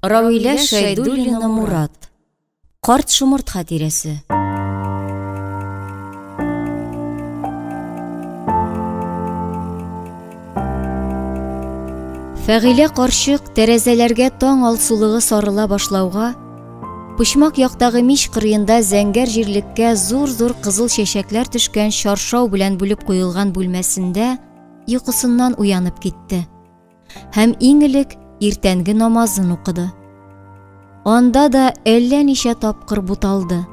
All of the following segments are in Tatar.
Равилә Шәйдуллина Мурат. Карт шумырт хатирәсе. Фәгыйлә карчык тәрәзәләргә таң алсулыгы сарыла башлауга, пычмак яктагы мич кырыенда зәңгәр җирлеккә зур-зур кызыл чәчәкләр төшкән шаршау белән бүлеп куелган бүлмәсендә йокысыннан уянып китте. Һәм иң элек иртәнге намазын укыды. Анда да әллә ничә тапкыр буталды.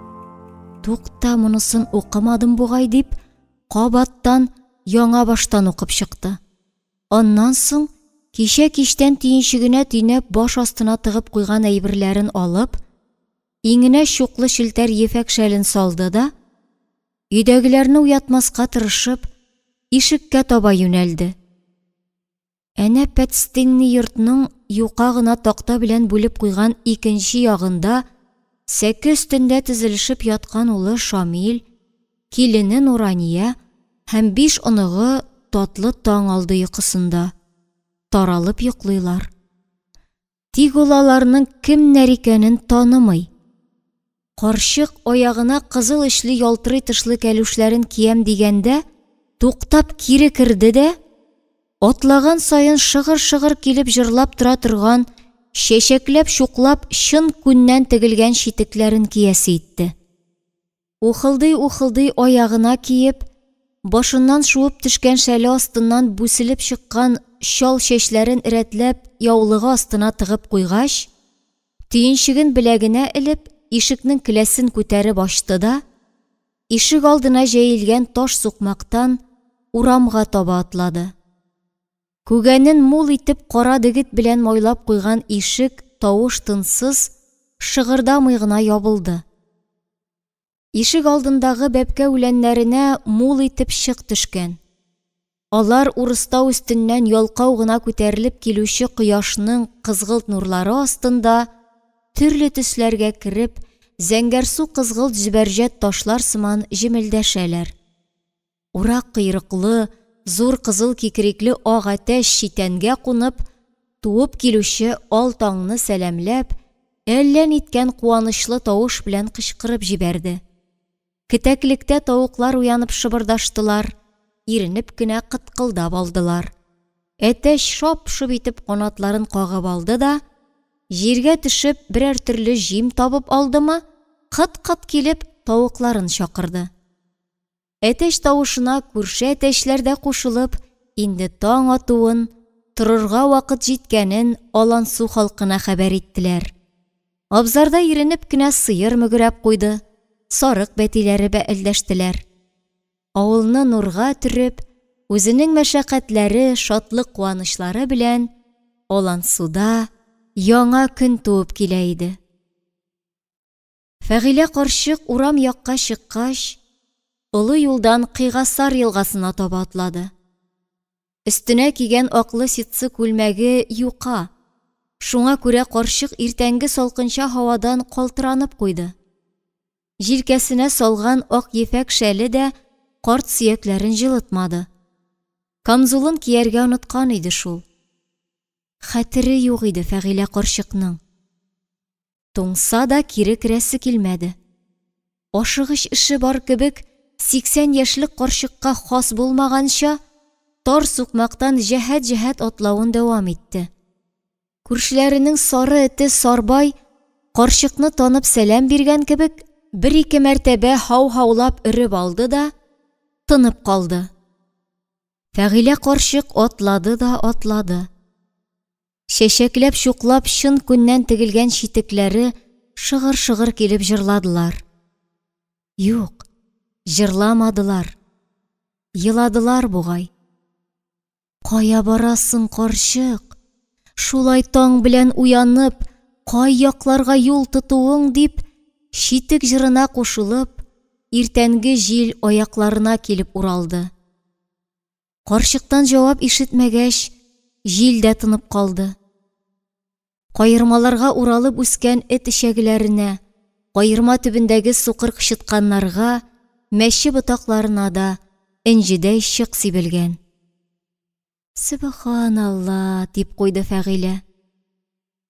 Тукта, монысын укымадым бугай дип, кабаттан яңа баштан укып чыкты. Аннан соң кичә кичтән тиенчегенә тинәп баш астына тыгып куйган әйберләрен алып, иңенә чуклы челтәр ефәк шәлен салды да, өйдәгеләрне уятмаска тырышып, ишеккә таба юнәлде. Әнә пәтстенни йортның юка гына такта белән бүлеп куйган икенче ягында сәке өстендә тезелешеп яткан улы Шамил, килене Нурания һәм 5 оныгы татлы таң алды йокысында. Таралып йоклыйлар. Тик ул аларның кемнәр икәнен танымый. Карчык аягына кызыл эшле ялтырый тышлы кәлүшләрен киям дигәндә, туктап кире керде дә, атлаган сайын шыгыр-шыгыр килеп җырлап тора торган, чәчәкләп чуклап чын күннән тегелгән читекләрен киясе итте. Ухылдый-ухылдый аягына киеп, башыннан шуып төшкән шәле астыннан бүселеп чыккан шал чәчләрен рәтләп яулыгы астына тыгып куйгач, төенчеген беләгенә элеп, ишекнең келәсен күтәреп ачты да, ишек алдына җәелгән таш сукмактан урамга таба атлады. Күгәнен мул итеп кара дегет белән майлап куйган ишек тавыш-тынсыз, шыгырдамый гына ябылды. Ишек алдындагы бәбкә үләннәренә мул итеп чык төшкән. Алар урыстау өстеннән ялкау гына күтәрелеп килүче кояшның кызгылт нурлары астында төрле төсләргә кереп, зәңгәрсу кызгылт җибәрҗәт ташлар сыман җемелдәшәләр. Урак кыйрыклы, зур кызыл кикрикле ак әтәч читәнгә кунып, туып килүче ал таңны сәламләп, әллә ниткән куанычлы тавыш белән кычкырып җибәрде. Кетәклектә тавыклар уянып шыбырдаштылар, иренеп кенә кыткылдап алдылар. Әтәч шап-шоп итеп канатларын кагып алды да, җиргә төшеп берәр төрле җим табып алдымы, кыт-кыт килеп тавыкларын чакырды. Әтәч тавышына күрше әтәчләр дә кушылып, инде таң атуын, торырга вакыт җиткәнен Алансу халкына хәбәр иттеләр. Абзарда иренеп кенә сыер мөгрәп куйды, сарык бәтиләре бәэлдәштеләр. Авылны нурга төреп, үзенең мәшәкатьләре, шатлык куанычлары белән Алансуда яңа көн туып килә иде. Фәгыйлә карчык урам якка чыккач, олы юлдан Кыйгасар елгасына таба атлады. Өстенә кигән аклы ситсы күлмәге юка. Шуңа күрә карчык иртәнге салкынча һавадан калтыранып куйды. Җилкәсенә салган ак ефәк шәле дә карт сөякләрен җылытмады. Камзулын кияргә оныткан иде шул. Хәтере юк иде Фәгыйлә карчыкның. Туңса да кире керәсе килмәде. Ашыгыч эше бар кебек, 80 яшьлек карчыкка хас булмаганча, тар сукмактан җәһәт-җәһәт атлавын дәвам итте. Күршләренең сары эте Сарбай, карчыкны танып сәлам биргән кебек, 1-2 мәртәбә һау-һаулап өреп алды да, тынып калды. Фәгыйлә карчык атлады да атлады. Чәчәкләп чуклап чын күннән тегелгән читекләре шыгыр-шыгыр килеп җырладылар. Юк, җырламадылар. Йыладылар бугай. Кая барасың, карчык? Шулай таң белән уянып, кай якларга юл тотуың дип, читек җырына кушылып, иртәнге җил аякларына килеп уралды. Карчыктан җавап ишетмәгәч, җил дә тынып калды. Каермаларга уралып үскән эт ишәгеләренә, каерма төбендәге сукыр кычытканнарга, мәче ботакларына да энҗедәй чык сибелгән. Субханалла, дип куйды Фәгыйлә.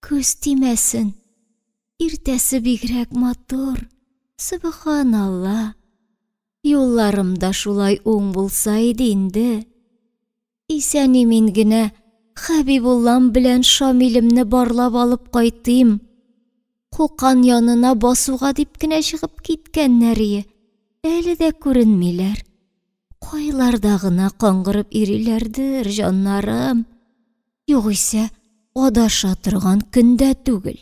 күз тимәсен. Иртәсе бигрәк матур. Субханалла. Юлларымда шулай уң булса иде инде. Исән-имин генә Хәбибуллам белән Шамилемне барлап алып кайтыйм. Кукан янына басуга дип кенә чыгып киткәннәр. Әле дә күренмиләр. Кайларда гына каңгырып ириләрдер, җаннарым. Югыйсә, адаша торган көндә түгел.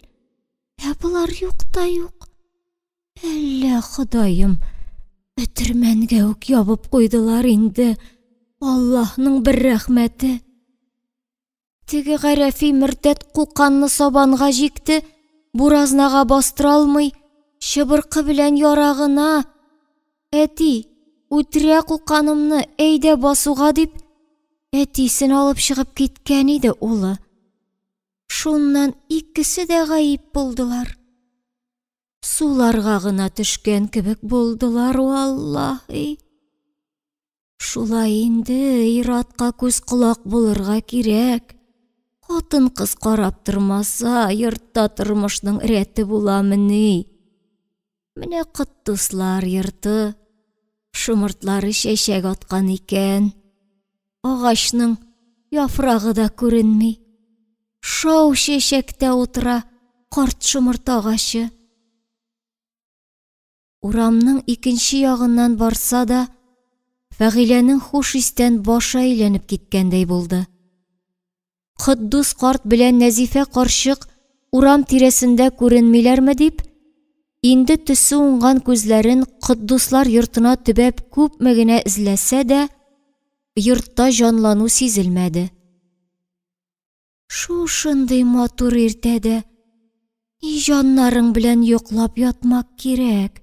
Булар юк та юк. Әллә Ходаем, бетермәнгә үк ябып куйдылар инде. Аллаһның бер рәхмәте. Теге Гарәфи мөртәт Куканны сабанга җикте, буразнага бастыра алмый, чыбыркы белән ярагына. Әти, үтерә Куканымны, әйдә басуга дип, әтисен алып чыгып киткән иде улы. Шуннан икесе дә гаип булдылар. Суларга гына төшкән кебек булдылар, валлаһи. Шулай инде, иратка күз колак булырга кирәк. Хатын-кыз карап тормаса, йортта тормышның рәте буламыни. Менә Кыттуслар йорты. Шумыртлары чәчәк аткан икән. Агачның яфрагы да күренми. Шау чәчәктә утыра карт шумырт агачы. Урамның икенче ягыннан барса да, Фәгыйләнең хуш истән башы әйләнеп киткәндәй булды. Кыттус карт белән Нәзифә карчык урам тирәсендә күренмиләрме дип, инде төсе уңган күзләрен Кыттуслар йортына төбәп күпме генә эзләсә дә, йортта җанлану сизелмәде. Шушындый матур иртәдә ни җаннарың белән йоклап ятмак кирәк.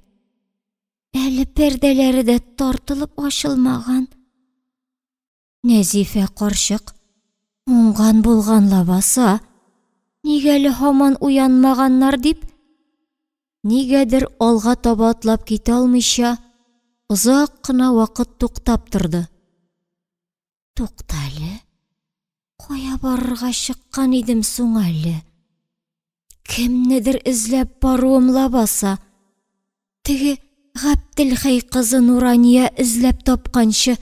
Әле пәрдәләре дә тартылып ачылмаган. Нәзифә карчык уңган булган лабаса, нигәле һаман уянмаганнар дип, нигәдер алга таба атлап китә алмыйча, озак кына вакыт туктап торды. Туктале, кая барырга чыккан идем соң әле? Кемнедер эзләп баруым лабаса, теге Габделхәй кызы Нурания эзләп тапканчы,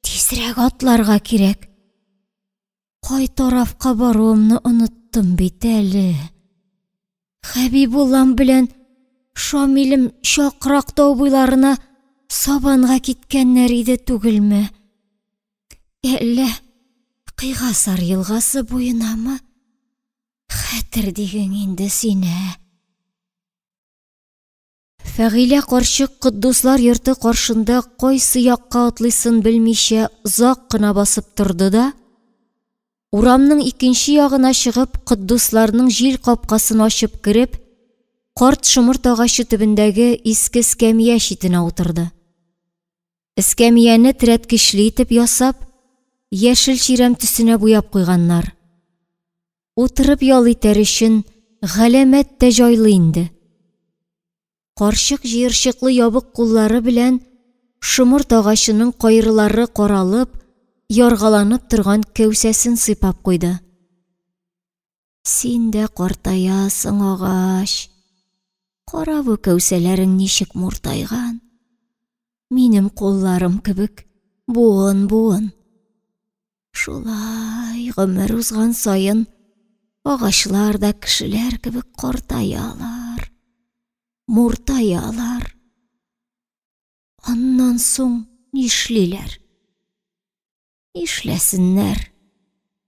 тизрәк атларга кирәк. Кай тарафка баруымны оныттым бит әле. Хәбибуллам белән Шамилем чакрак тау буйларына сабанга киткәннәр иде түгелме? Әллә Кыйгасар елгасы буенамы? Хәтер диген инде сине. Фәгыйлә карчык Кыттуслар йорты каршында кайсы якка атлыйсын белмичә озак кына басып торды да, урамның икенче ягына чыгып, Кыттусларның җил капкасын ачып кереп, карт шомырт агачы төбендәге иске эскәмия читенә утырды. Эскәмияне терәткечле итеп ясап, яшел чирәм төсенә буяп куйганнар. Утырып ял итәр өчен галәмәт тә җайлы инде. Карчык җыерчыклы ябык куллары белән шомырт агачының кайрылары каралып, яргаланып торган кәүсәсен сыйпап куйды. Син дә картаясың, агач. Кара бу кәүсәләрең ничек муртайган. Минем кулларым кебек буын-буын. Шулай гомер узган саен агачлар да кешеләр кебек картаялар, муртаялар. Аннан соң нишлиләр? Нишләсеннәр?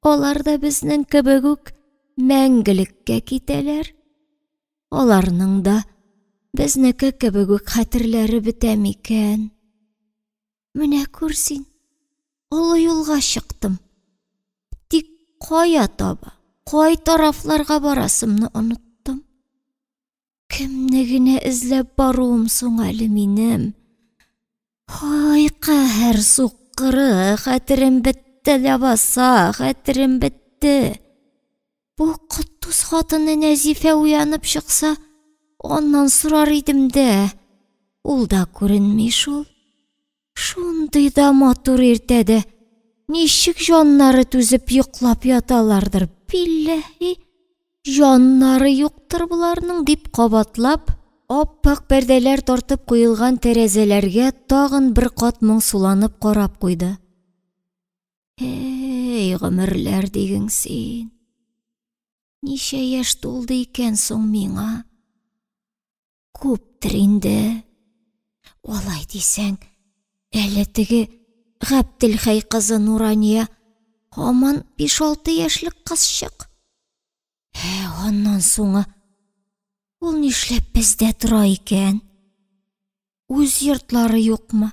Алар да безнең кебек үк мәңгелеккә китәләр. Аларның да безнеке кебек үк хәтерләре бетә микән? Менә күр син, олы юлга чыктым. Тик кая таба, кай тарафларга барасымны оныттым. Кемне генә эзләп баруым соң әле минем? Ай, каһәр суккыры, хәтерем бетте лабаса, хәтерем бетте. Бу Кыттус хатыны Нәзифә уянып чыкса, оннан сорар идем дә. Ул да күренми шул. Шундый да матур иртәдә ничек җаннары түзеп йоклап яталардыр, билләһи. Жаннары юктыр буларның, дип кабатлап, аппак пәрдәләр тартып куелган тәрәзәләргә тагын бер кат моңсуланып карап куйды. Эй, гомерләр диген син. Ничә яшь тулды икән соң миңа? Күптер инде. Алай дисәң, әле теге Габделхәй кызы Нурания һаман 5-6 яшьлек кызчык. Аннан соңы ул нишләп бездә тора икән? Үз йортлары юкмы?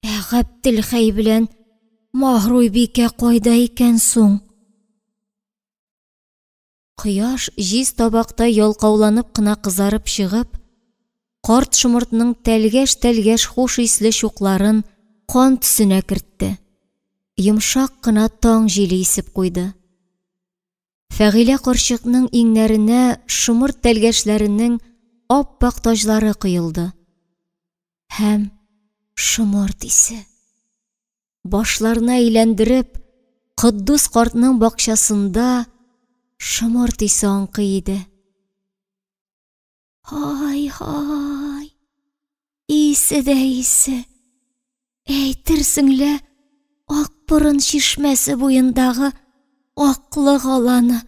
Габделхәй белән Махруй бикә кайда икән соң? Кояш җиз табакта ялкауланып кына кызарып чыгып, карт шомыртның тәлгәш-тәлгәш хуш исле чукларын кан төсенә кертте. Йомшак кына таң җиле исеп куйды. Фәгыйлә карчыкның иңнәренә шомырт тәлгәшләренең аппак таҗлары коелды. Һәм шомырт исе. Башларына әйләндереп, Куддус картның бакчасында шомырт исе аңкый иде. Ай, исе дә исе. Әйтерсең лә, Акборын чишмәсе буендағы аклык аланы.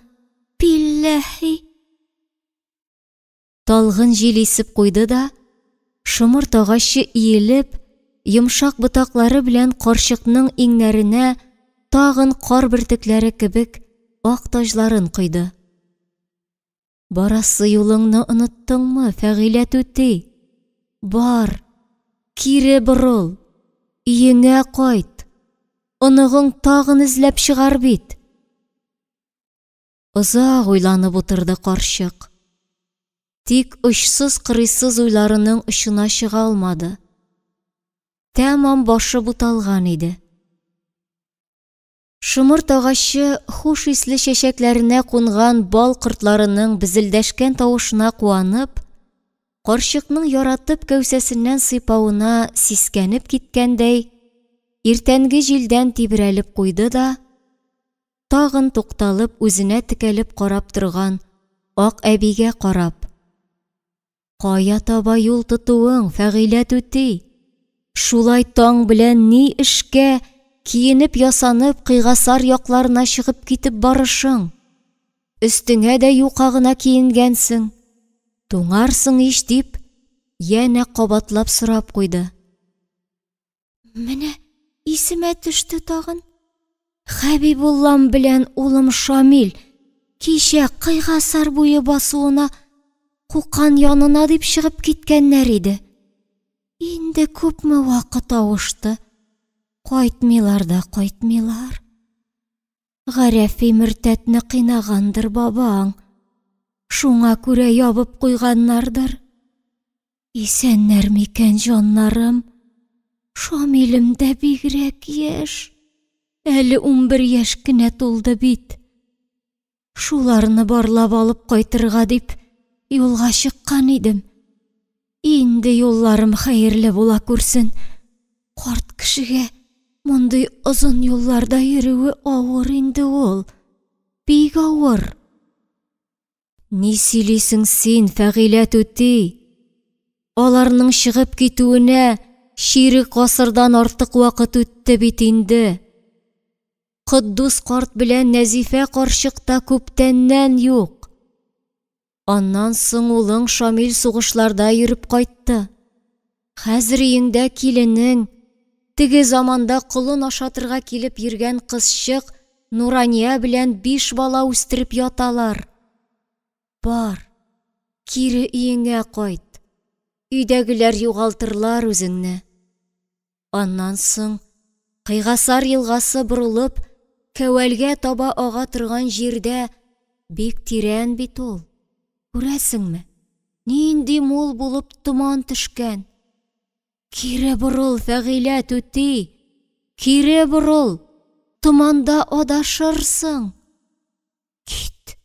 Билләһи. Талгын җил исеп куйды да, шомырт агачы иелеп, йомшак ботаклары белән карчыкның иңнәренә тагын кар бөртекләре кебек ак таҗларын койды. Барасы юлыңны оныттыңмы, Фәгыйлә түти? Бар, кире борыл, өеңә кайт. Оныгың тагын эзләп чыгар бит. Озак уйланып утырды карчык. Тик очсыз-кырыйсыз уйларының очына чыга алмады. Тәмам башы буталган иде. Шомырт агачы хуш исле чәчәкләренә кунган бал кортларының безелдәшкән тавышына куанып, карчыкның яратып кәүсәсеннән сыйпавына сискәнеп киткәндәй, иртәнге җилдән тибрәлеп куйды да, тагын тукталып үзенә текәлеп карап торган ак әбигә карап: Кая таба юл тотуың, Фәгыйлә түти? Шулай таң белән ни эшкә киенеп ясанып кыйгасар якларына чыгып китеп барышың? Өстеңә дә юка гына киенгәнсең. Туңарсың иш, дип, янә кабатлап сорап куйды. Менә исемә төште тагын. Хәбибуллам белән улым Шамил кичә кыйгасар буе басуына Кукан янына дип чыгып киткәннәр иде. Инде күпме вакыт авышты. Кайтмыйлар да кайтмыйлар. Гарәфи мөртәтне кыйнагандыр бабаң. Шуңа күрә ябып куйганнардыр. Исәннәр микән җаннарым? Шамилем дә бигрәк яшь. Әле 11 яшь кенә тулды бит. Шуларны барлап алып кайтырга дип юлга чыккан идем. Инде юлларым хәерле була күрсен. Карт кешегә мондый озын юлларда йөрүе авыр инде ул. Бик авыр. Ни сөйлисең син, Фәгыйлә түти? Аларның чыгып китүенә ширек гасырдан артык вакыт үтте бит инде. Куддус карт белән Нәзифә карчыкта күптәннән юк. Аннан соң улың Шамил сугышларда йөреп кайтты. Хәзер өеңдә киленең, теге заманда колын ашатырга килеп йөргән кызчык Нурания белән 5 бала үстереп яталар. Бар, кире өеңә кайт. Өйдәгеләр югалтырлар үзеңне. Аннан соң Кыйгасар елгасы борылып, Кәвәлгә таба ага торган җирдә бик тирән бит ул. Күрәсеңме? Нинди мул булып томан төшкән. Кире борыл, Фәгыйлә түти. Кире борыл. Томанда адашырсың. Кит.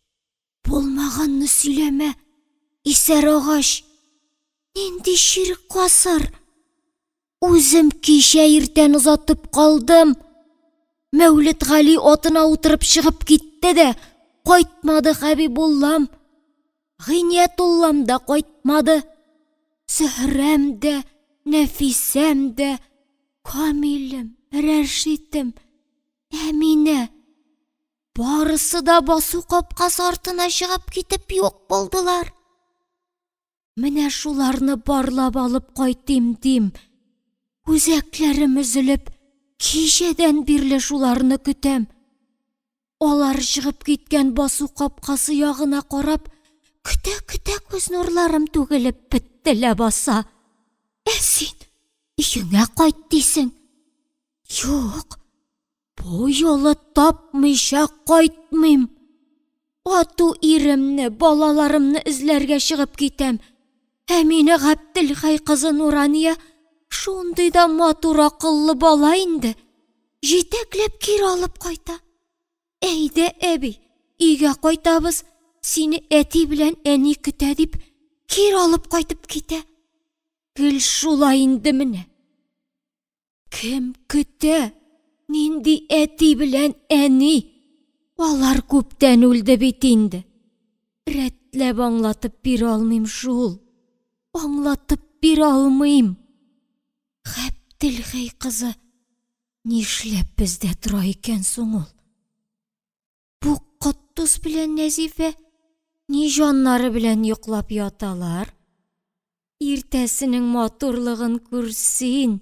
Булмаганны сөйләмә. Исәр агач. Нинди ширек гасыр. Үзем кичә иртән озатып калдым. Мәүлет Гали атына утырып чыгып китте дә, Кайтмады Хәбибуллам. Гыйниятуллам да кайтмады. Зөһрәм дә, Нәфисәм дә, Камилем, Рәшитем, Әминә. Барысы да басу капкасы артына чыгып китеп юк булдылар. Менә шуларны барлап алып кайтыйм дим. Үзәкләрем өзелеп, кичәдән бирле шуларны көтәм. Алар чыгып киткән басу капкасы ягына карап, көтә күз нурларым түгелеп бетте ләбаса. Син өеңә кайт дисең. Юк, бу юлы тапмыйча кайтмыйм. Ату иремне, балаларымны эзләргә чыгып китәм. Әминә Габделхәй кызы Нурания шундый да матур акыллы бала инде. Җитәкләп кире алып кайта. Әйдә, әби, өйгә кайтабыз. Сине әти белән әни көтә дип, кире алып кайтып китә. Гел шулай инде менә. Кем көтә? Нинди әти белән әни? Алар күптән үлде бит инде. Рәтләп аңлатып бирә алмыйм шул. Аңлатып бирә алмыйм. Габделхәй кызы нишләп бездә тора икән соң ул? Бу Котдус белән Нәзифә ни җаннары белән йоклап яталар? Иртәсенең матурлыгын күрсин.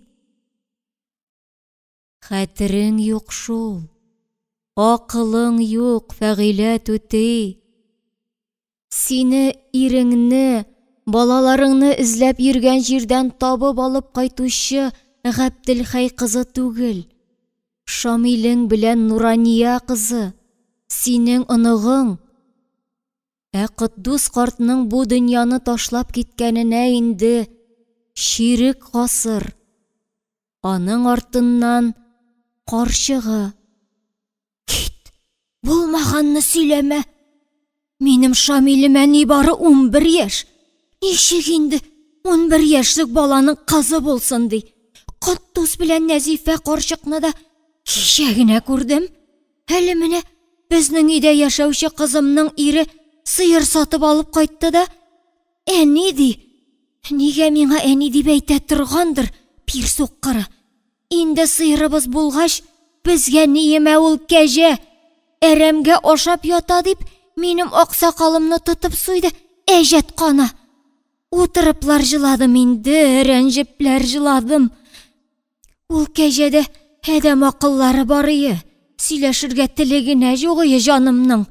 Хәтерең юк шул. Акылың юк, Фәгыйлә түти. Сине, иреңне, балаларыңны эзләп йөргән җирдән табып алып кайтучы Габделхәй кызы түгел. Шамилең белән Нурания кызы. Синең оныгың. Котдус картның бу дөньяны ташлап киткәненә инде чирек гасыр. Аның артыннан карчыгы. Кит, булмаганны сөйләмә. Минем Шамилемә нибары 11 яшь. Ничек инде 11 яшьлек баланың кызы булсын ди. Котдус белән Нәзифә карчыкны да кичә генә күрдем. Әле менә безнең өйдә яшәүче кызымның ире сыер сатып алып кайтты да, әни ди. Нигә миңа әни дип әйтә торгандыр, пир суккыры. Инде сыерыбыз булгач, безгә ниемә ул кәҗә? Әрәмгә ашап ята дип, минем аксакалымны тотып суйды, әҗәт кана. Утырыплар җыладым инде, рәнҗепләр җыладым. Ул кәҗәдә адәм акыллары барые, сөйләшергә теле генә югые җанымның.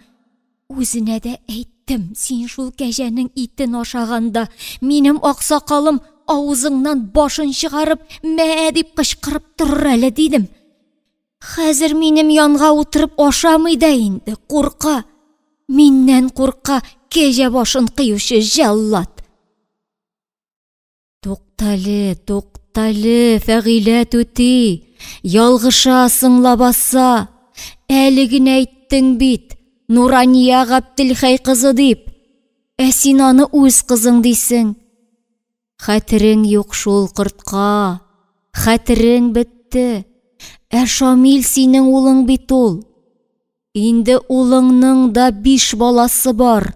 Үзенә дә әйттем, син шул кәҗәнең итен ашаганда, минем аксакалым авызыңнан башын чыгарып, мә дип кычкырып торыр әле дидем. Хәзер минем янга утырып ашамый да инде, курка. Миннән курка кәҗә башын кыючы җәллат. Туктале, Фәгыйлә түти. Ялгышасың лабаса. Әле генә әйттең бит. Нурания Габделхәй кызы дип. Син аны үз кызың дисең. Хәтерең юк шул кортка. Хәтерең бетте. Шамил синең улың бит ул. Инде улыңның да 5 баласы бар.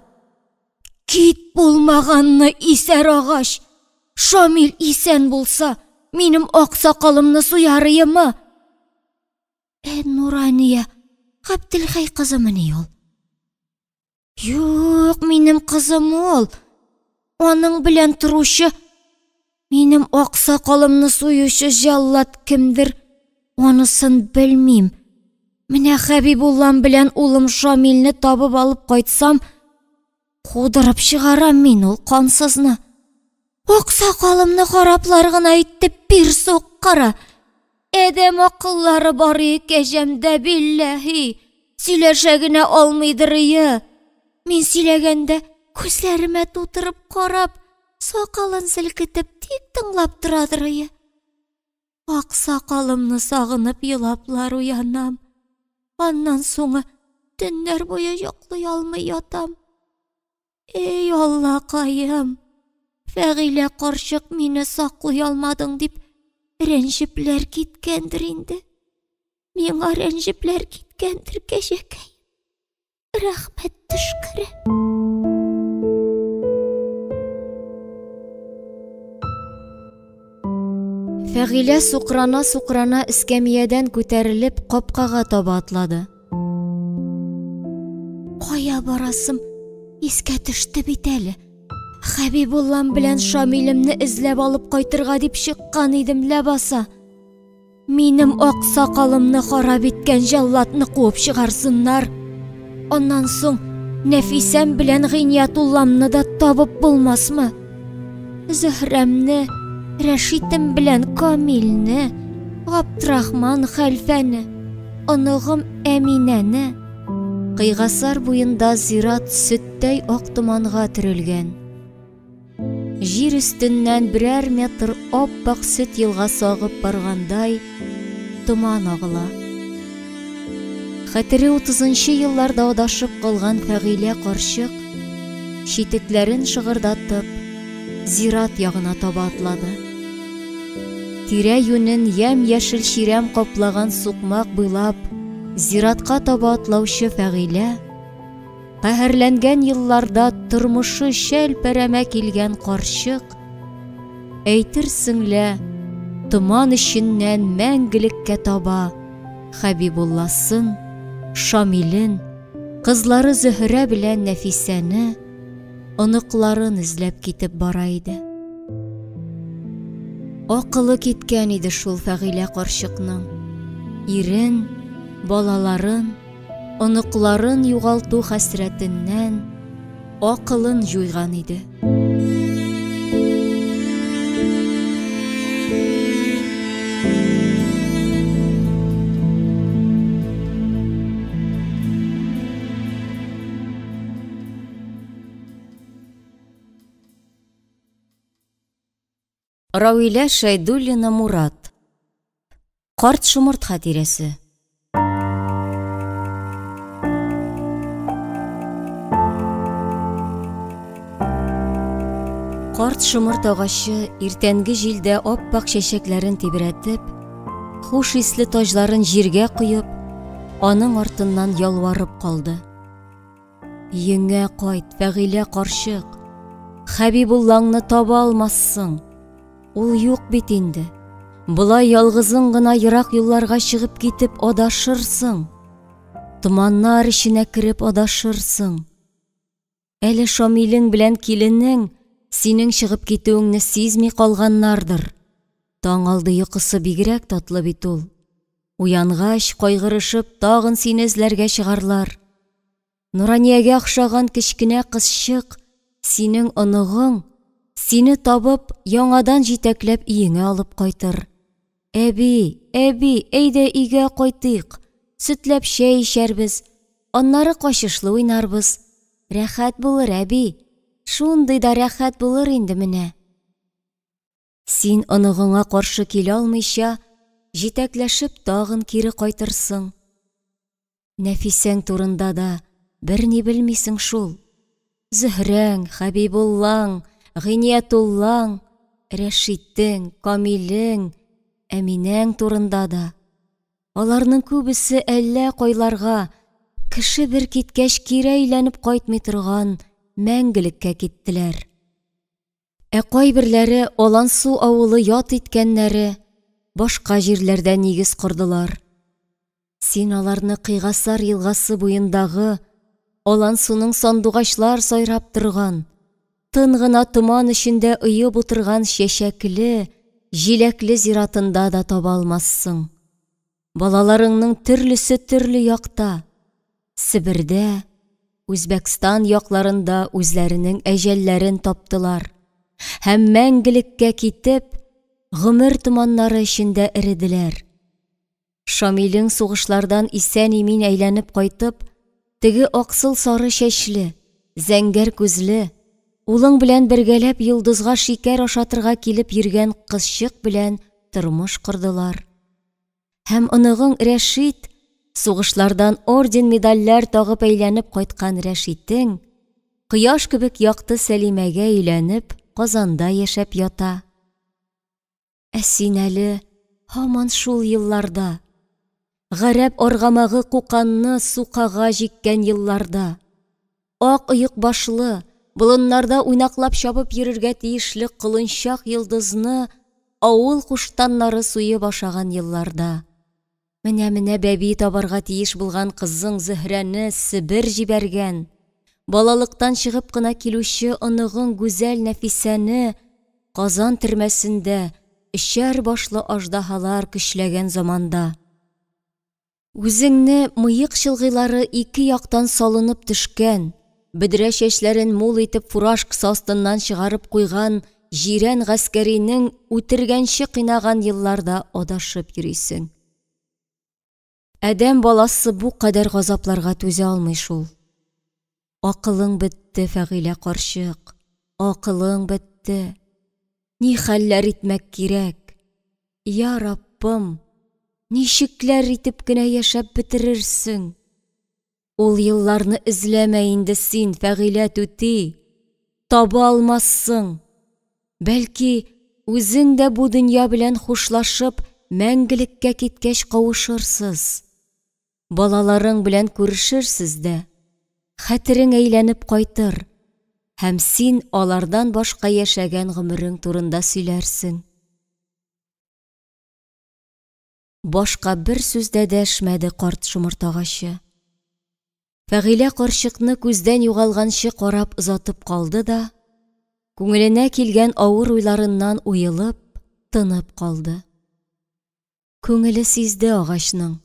Кит булмаганны исәр агач. Шамил исән булса, минем аксакалымны суярыймы? Нурания Габделхәй кызымыни ул? Юк, минем кызым ул. Аның белән торучы, минем аксакалымны суючы җаллат кемдер, анысын белмим. Менә Хәбибуллам белән улым Шамилне табып алып кайтсам, кудырып чыгарам мин ул кансызны. Аксакалымны хараплар гына итеп пир суккыра. Әдәм акыллары бары кәҗәмдә билләһи. Сөйләшә генә алмыйдырые. Мин сөйләгәндә күзләремә тутырып карап, сакалын селкетеп тик тыңлап торадырые. Аксакалымны сагынып елаплар уянам. Аннан соңы төннәр буе йоклый алмый ятам. Эй Аллакаем, Фәгыйлә карчык мине саклый алмадың дип рәнҗепләр киткәндер инде. Миңа рәнҗепләр киткәндер кәҗәкәй. Рәхмәт төшкере. Фәгыйлә сукрана эскәмиядән күтәрелеп капкага таба атлады. Кая барасым? Искә төште бит әле. Хәбибуллам белән Шамилемне эзләп алып кайтырга дип чыккан идем ләбаса. Минем ак сакалымны харап иткән җаллатны куып чыгарсыннар. Аннан соң Нәфисәм белән Гыйниятулламны да табып булмасмы? Зөһрәмне, Рәшитем белән Камилне, Габдрахман хәлфәне, оныгым Әминәне. Кыйгасар буенда зират сөттәй ак томанга төрелгән. Җир өстеннән берәр метр ап-ак сөт елгасы агып баргандай томан агыла. Хәтере 30-нчы елларда адашып калган Фәгыйлә карчык читекләрен шыгырдатып зират ягына таба атлады. Тирә-юнен ямь-яшел чирәм каплаган сукмак буйлап зиратка таба атлаучы Фәгыйлә каһәрләнгән елларда тормышы шәл-пәрәмә килгән карчык әйтерсеңлә томан эченнән мәңгелеккә таба Хәбибулласын, Шамилен, кызлары Зөһрә белән Нәфисәне, оныкларын эзләп китеп бара иде. Акылы киткән иде шул Фәгыйлә карчыкның. Ирен, балаларын, оныкларын югалту хәсрәтеннән акылын җуйган иде. Рауилә Шәйдуллина Мурат. Карт шомырт хатирәсе. Карт шомырт агачы иртәнге җилдә ап-ак чәчәкләрен тибрәтеп, хуш исле таҗларын җиргә куеп, аның артыннан ялварып калды. Йөңә кайт, Фәгыйлә карчык. Хәбибуллаңны таба алмассың. Ул юк бит инде. Булай ялгызың гына ерак юлларга чыгып китеп адашырсың. Томаннар эченә кереп адашырсың. Әле Шамилең белән киленең синең чыгып китүеңне сизми калганнардыр. Таң алды йокысы бигрәк татлы бит ул. Уянгач, кайгырышып, тагын сине эзләргә чыгарлар. Нураниягә охшаган кечкенә кызчык, синең оныгың, сине табып, яңадан җитәкләп иеңә алып кайтыр. Әби, әйдә өйгә кайтыйк. Сөтләп чәй эчәрбез, аннары качышлы уйнарбыз. Рәхәт булыр, әби. Шундый да рәхәт булыр инде менә. Син оныгыңа каршы килә алмыйча, җитәкләшеп тагын кире кайтырсың. Нәфисәң турында да берни белмисең шул. Зөһрәң, Хәбибуллаң, Гыйниятуллаң, Рәшитең, Камилең, Әминәң турында да. Аларның күбесе әллә кайларга, кеше бер киткәч кире әйләнеп кайтмый торган мәңгелеккә киттеләр. Кайберләре Алансу авылы ят иткәннәре башка җирләрдә нигез кордылар. Син аларны Кыйгасар елгасы буендагы Алансуның сандугачлар сайрап торган, тын гына томан эчендә ыеп утырган чәчәкле, җиләкле зиратында да таба алмассың. Балаларыңның төрлесе төрле якта. Себердә, Үзбәкстан якларында үзләренең әҗәлләрен таптылар. Һәм мәңгелеккә китеп, гомер томаннары эчендә эределәр. Шамилең сугышлардан исән-имин әйләнеп кайтып, теге аксыл сары чәчле, зәңгәр күзле, улың белән бергәләп йолдызга шикәр ашатырга килеп йөргән кызчык белән тормыш кордылар. Һәм оныгың Рәшит, сугышлардан орден-медальләр тагып әйләнеп кайткан Рәшитең, кояш кебек якты Сәлимәгә өйләнеп, Казанда яшәп ята. Син әле һаман шул елларда, гарәп аргамагы куканны сукага җиккән елларда, ак ыек башлы, болыннарда уйнаклап чабып йөрергә тиешле кылынчак йылдызны авыл куштаннары суеп ашаган елларда, менә бәби табарга тиеш булган кызың Зөһрәне Себер җибәргән, балалыктан чыгып кына килүче оныгың гүзәл Нәфисәне Казан төрмәсендә эчәр башлы аждаһалар көчләгән заманда, үзеңне мыек чылгылары ике яктан салынып төшкән, бөдрә чәчләрен мул итеп фуражкасы астыннан чыгарып куйган җирән гаскәринең үтергәнче кыйнаган елларда адашып йөрисең. Адәм баласы бу кадәр газапларга түзә алмый шул. Акылың бетте, Фәгыйлә карчык, акылың бетте. Ни хәлләр итмәк кирәк? Я Раббым, ничекләр итеп кенә яшәп бетерерсең? Ул елларны эзләмә инде син, Фәгыйлә түти, таба алмассың. Бәлки, үзең дә бу дөнья белән хушлашып, мәңгелеккә киткәч кавышырсыз. Балаларың белән күрешерсез дә, хәтерең әйләнеп кайтыр, һәм син алардан башка яшәгән гомерең турында сөйләрсең. Башка бер сүз дә дәшмәде карт шумыртагачы. Фәгыйлә карчыкны күздән югалганчы карап озатып калды да, күңеленә килгән авыр уйларыннан уелып, тынып калды. Күңеле сизде агачның.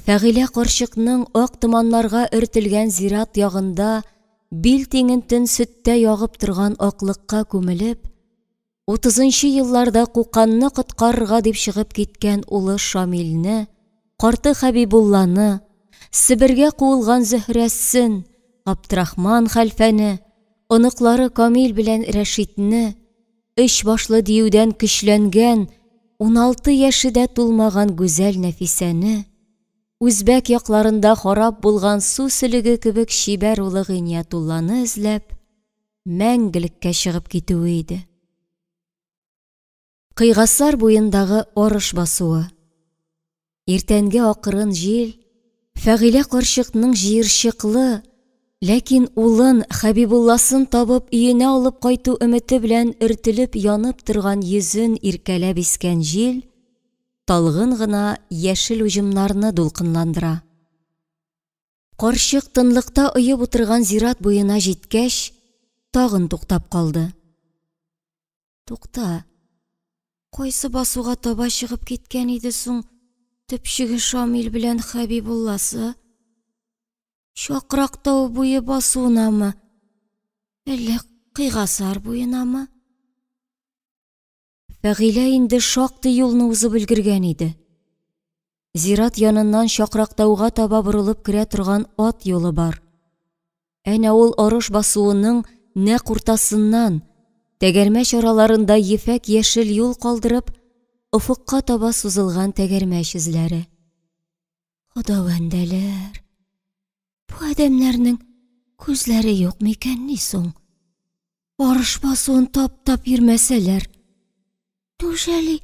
Фәгыйлә карчыкның ак томаннарга өртелгән зират ягында бил тиңентен сөттә ягып торган аклыкка күмелеп, 30-нчы елларда куканны коткарырга дип чыгып киткән улы Шамилне, карты Хәбибулланы, Себергә куылган Зөһрәсен, Абдрахман хәлфәне, оныклары Камил белән Рәшидне, өч башлы диюдән көчләнгән 16 яшедә тулмаган гүзәл Нәфисәне, үзбәк якларында харап булган су сөлеге кебек чибәр улы Гыйниятулланы эзләп, мәңгелеккә чыгып китүе иде. Кыйгасар буендагы арыш басуы. Иртәнге акырын җил Фәгыйлә карчыкның җыерчыклы, ләкин улын Хәбибулласын табып өенә алып кайту өмете белән өртелеп янып торган йөзен иркәләп искән җил талгын гына яшел уҗымнарны дулкынландыра. Карчык тынлыкта уеп утырган зират буена җиткәч, тагын туктап калды. Тукта, кайсы басуга таба чыгып киткән иде соң төпчеге Шамил белән Хәбибулласы? Чакрактау буе басуынамы? Әллә Кыйгасар буенамы? Фәгыйлә инде шактый юлны узып өлгергән иде. Зират яныннан Чакрактауга таба борылып керә торган ат юлы бар. Әнә ул арыш басуының нәкъ уртасыннан, тәгәрмәч араларында ефәк яшел юл калдырып, офыкка таба сузылган тәгәрмәч эзләре. Худавәндәләр, бу адәмнәрнең күзләре юк микән ни соң? Арыш басуын таптап йөрмәсәләр, түшәли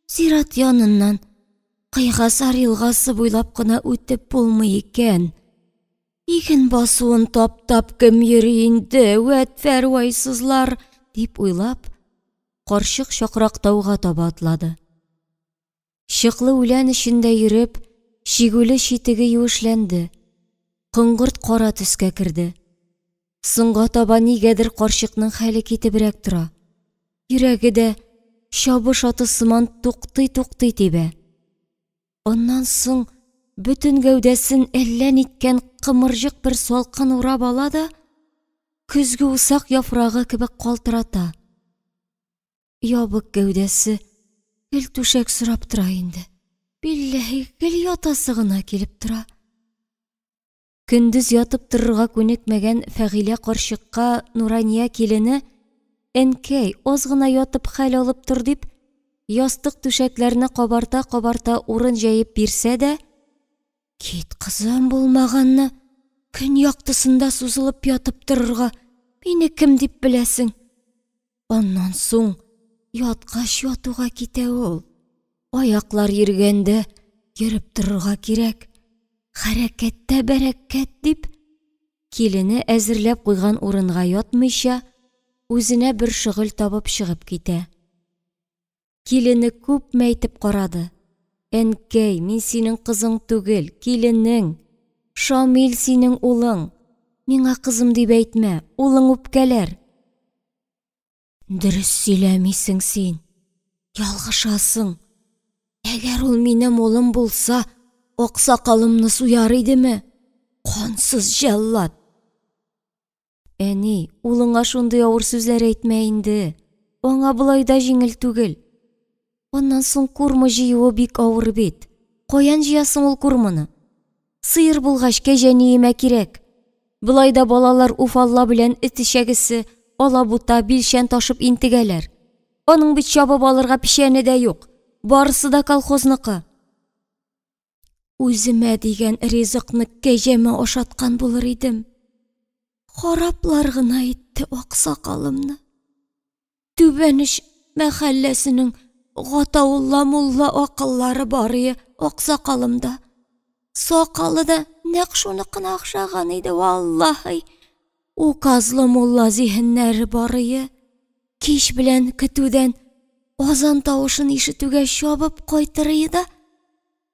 зират яныннан Кыйгасар елгасы буйлап кына үтеп булмый икән. Иген басуын таптап кем йөри инде, вәт фәрвайсызлар, дип уйлап, карчык Чакрактауга таба атлады. Чыклы үлән эчендә йөреп, чигүле читеге юешләнде. Кыңгырт кара төскә керде. Соңга таба нигәдер карчыкның хәле китебрәк тора. Йөрәге дә чабыш аты сыман туктый тибә. Оннан соң бөтен гәүдәсен әллә ниткән кымырҗык бер салкын урап ала да, көзге усак яфрагы кебек калтырата. Ябык гәүдәсе гел түшәк сорап тора инде. Билләһи, гел ятасы гына килеп тора. Көндез ятып торырга күнекмәгән Фәгыйлә карчыкка Нурания килене «Әнкәй, аз гына ятып хәл алып тор» дип, ястык түшәкләрне кабарта урын җәеп бирсә дә, «Кит, кызым, булмаганны, көн яктысында сузылып ятып торырга мине кем дип беләсең?» Аннан соң яткач ятуга китә ул. Аяклар йөргәндә йөреп торырга кирәк. Хәрәкәттә бәрәкәт дип, килене әзерләп куйган урынга ятмыйча, үзенә бер шөгыль табып чыгып китә. Килене күпме әйтеп карады. Әнкәй, мин синең кызың түгел, киленең. Шамил синең улың. Миңа кызым дип әйтмә, улың үпкәләр. Дөрес сөйләмисең син. Ялгышасың. Әгәр ул минем улым булса, аксакалымны суяр идеме? Кансыз җәллад. Әни, улыңа шундый авыр сүзләр әйтмә инде. Аңа булай да җиңел түгел. Оннан соң курма җыюы бик авыр бит. Каян җыясың ул курманы? Сыер булгач кәҗәниемә кирәк. Булай да балалар уфалла белән этишәгесе, алабута, билчән ташып интегәләр. Аның бит чабып алырга пишәне дә юк. Барысы да колхозныкы. Үземә дигән ризыкны кәҗәмә ашаткан булыр идем. Хараплар гына итте аксакалымны. Түбәнеш мәхәлләсенең Гатаулла мулла акыллары барые аксакалымда. Сакалы да нәкъ шуныкына охшаган иде, валлаһи. Указлы мулла зиһеннәре барые. Кич белән көтүдән азан тавышын ишетүгә чабып кайтырый да,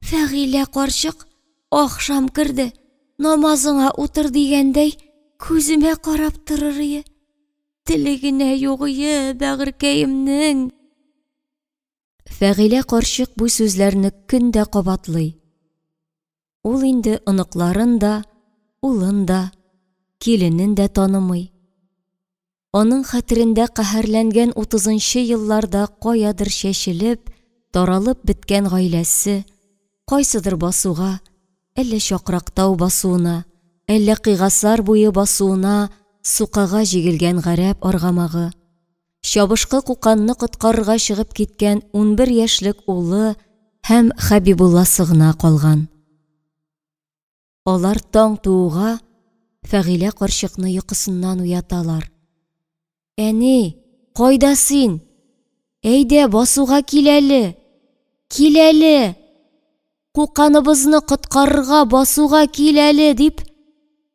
Фәгыйлә карчык ахшам керде, намазыңа утыр дигәндәй, күземә карап торырый. Теле генә юк бәгыркәемнең. Фәгыйлә карчык бу сүзләрне көндә кабатлый. Ул инде оныкларын да, улын да, киленен дә танымый. Аның хәтерендә каһәрләнгән 30-нчы елларда каядыр чәчелеп, таралып беткән гаиләсе, кайсыдыр басуга, әллә Чакрактау басуына, әллә Кыйгасар буе басуына сукага җигелгән гарәп аргамагы, чабышкы куканны коткарырга чыгып киткән 11 яшьлек улы һәм Хәбибулласы гына калган. Алар таң тууга Фәгыйлә карчыкны йокысыннан уяталар. Әни, кайда син? Әйдә, басуга киләле. Киләле. Куканыбызны коткарырга басуга киләле дип,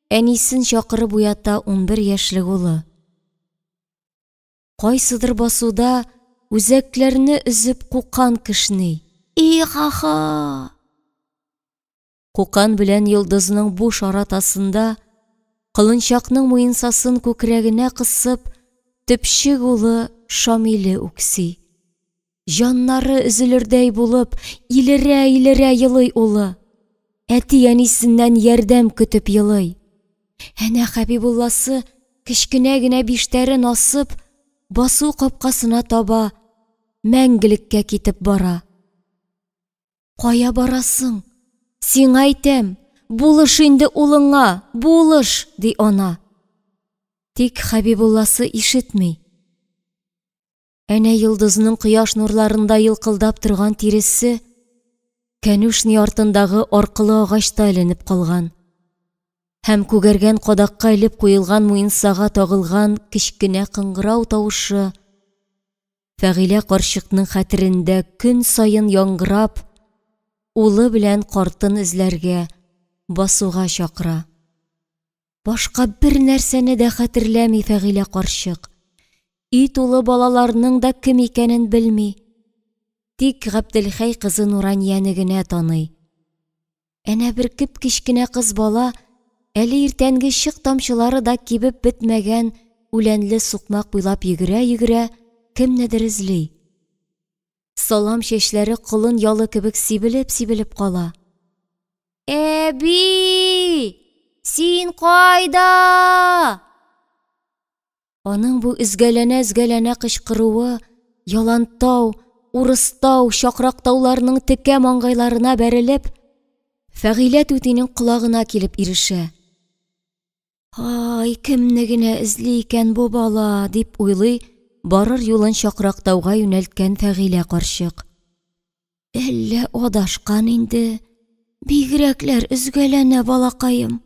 әнисен чакырып уята 11 яшьлек улы. Кайсыдыр басуда үзәкләрне үзеп кукан кешни. Ихаха! Кукан белән йолдызның буш аратасында кылынчакның муенсасын күкрәгенә кысып, төпчек улы Шамиле үкси. Җаннары өзелердәй булып, илерә-илерә елый улы. Әти-әнисеннән ярдәм көтеп елый. Әнә Хәбибулласы кечкенә генә биштәрен асып, басу капкасына таба, мәңгелеккә китеп бара. Кая барасың? Сиңа әйтәм, булыш инде улыңа, булыш, ди ана. Тик Хәбибулласы ишетми. Әнә йолдызның кояш нурларында йылкылдап торган тиресе кәнүшни артындагы аркылы агачта эленеп калган. Һәм күгәргән кадакка элеп куелган муенсага тагылган кечкенә кыңгырау тавышы Фәгыйлә карчыкның хәтерендә көн сайын яңгырап, улы белән картын эзләргә, басуга чакыра. Башка бер нәрсәне дә хәтерләми Фәгыйлә карчык. Ит улы балаларның да кем икәнен белми. Тик Габделхәй кызы Нуранияне генә таный. Әнә бер кечкенә кыз бала, әле иртәнге чык тамчылары да кибеп бетмәгән үләнле сукмак буйлап йөгерә-йөгерә, кемнедер эзли. Салам чәчләре кылын ялы кебек сибелеп кала. Әби! Син кайда? Аның бу үзгәләнә кычкыруы Ялантау, Урыстау, Чакрактауларның текә маңгайларына бәрелеп, Фәгыйлә түтинең колагына килеп ирешә. Ай, кемне генә эзли икән бу бала, дип уйлый, барыр юлын Чакрактауга юнәлткән Фәгыйлә карчык. Әллә адашкан инде, бигрәкләр үзгәләнә балакаем.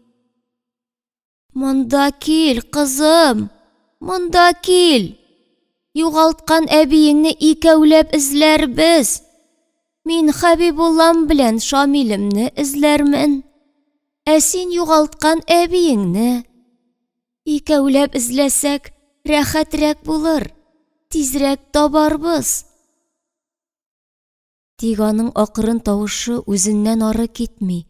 Монда кил, кызым, монда кил. Югалткан әбиеңне икәүләп эзләрбез. Мин Хәбибуллам белән Шамилемне эзләрмен. Син югалтҡан әбиеңне. Икәүләп эзләсәк, рәхәтрәк булыр. Тизрәк табарбыз. Тик аның аҡрын тауышы үзеннән ары китми.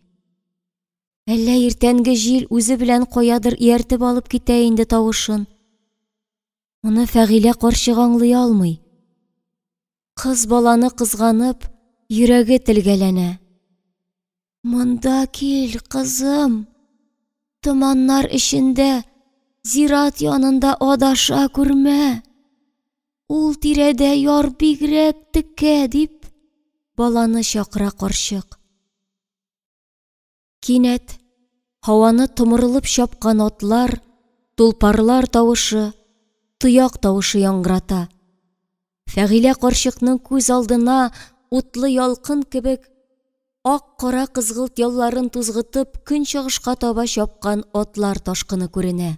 Әллә иртәнге җил үзе белән ҡаядыр ияртеп алып китә инде тауышын. Уны Фәғилә ҡарчык аңлый алмый. Ҡыз баланы ҡыҙғанып, йөрәге телгәләнә. Монда кил, ҡызым. Томаннар эшендә, зират янында адаша күрмә. Ул тирәдә яр бигрәк текә, дип баланы чаҡыра ҡарчык. Кинәт һауаны томоролоп чапҡан атлар, тулпарлар тауышы, тояҡ тауышы яңғырата. Фәғилә ҡарчыҡның күҙ алдына утлы ялҡын кебек аҡ-ҡара ҡызғылт ялларын туҙғытып көнсығышҡа таба чапҡан атлар ташҡыны күренә.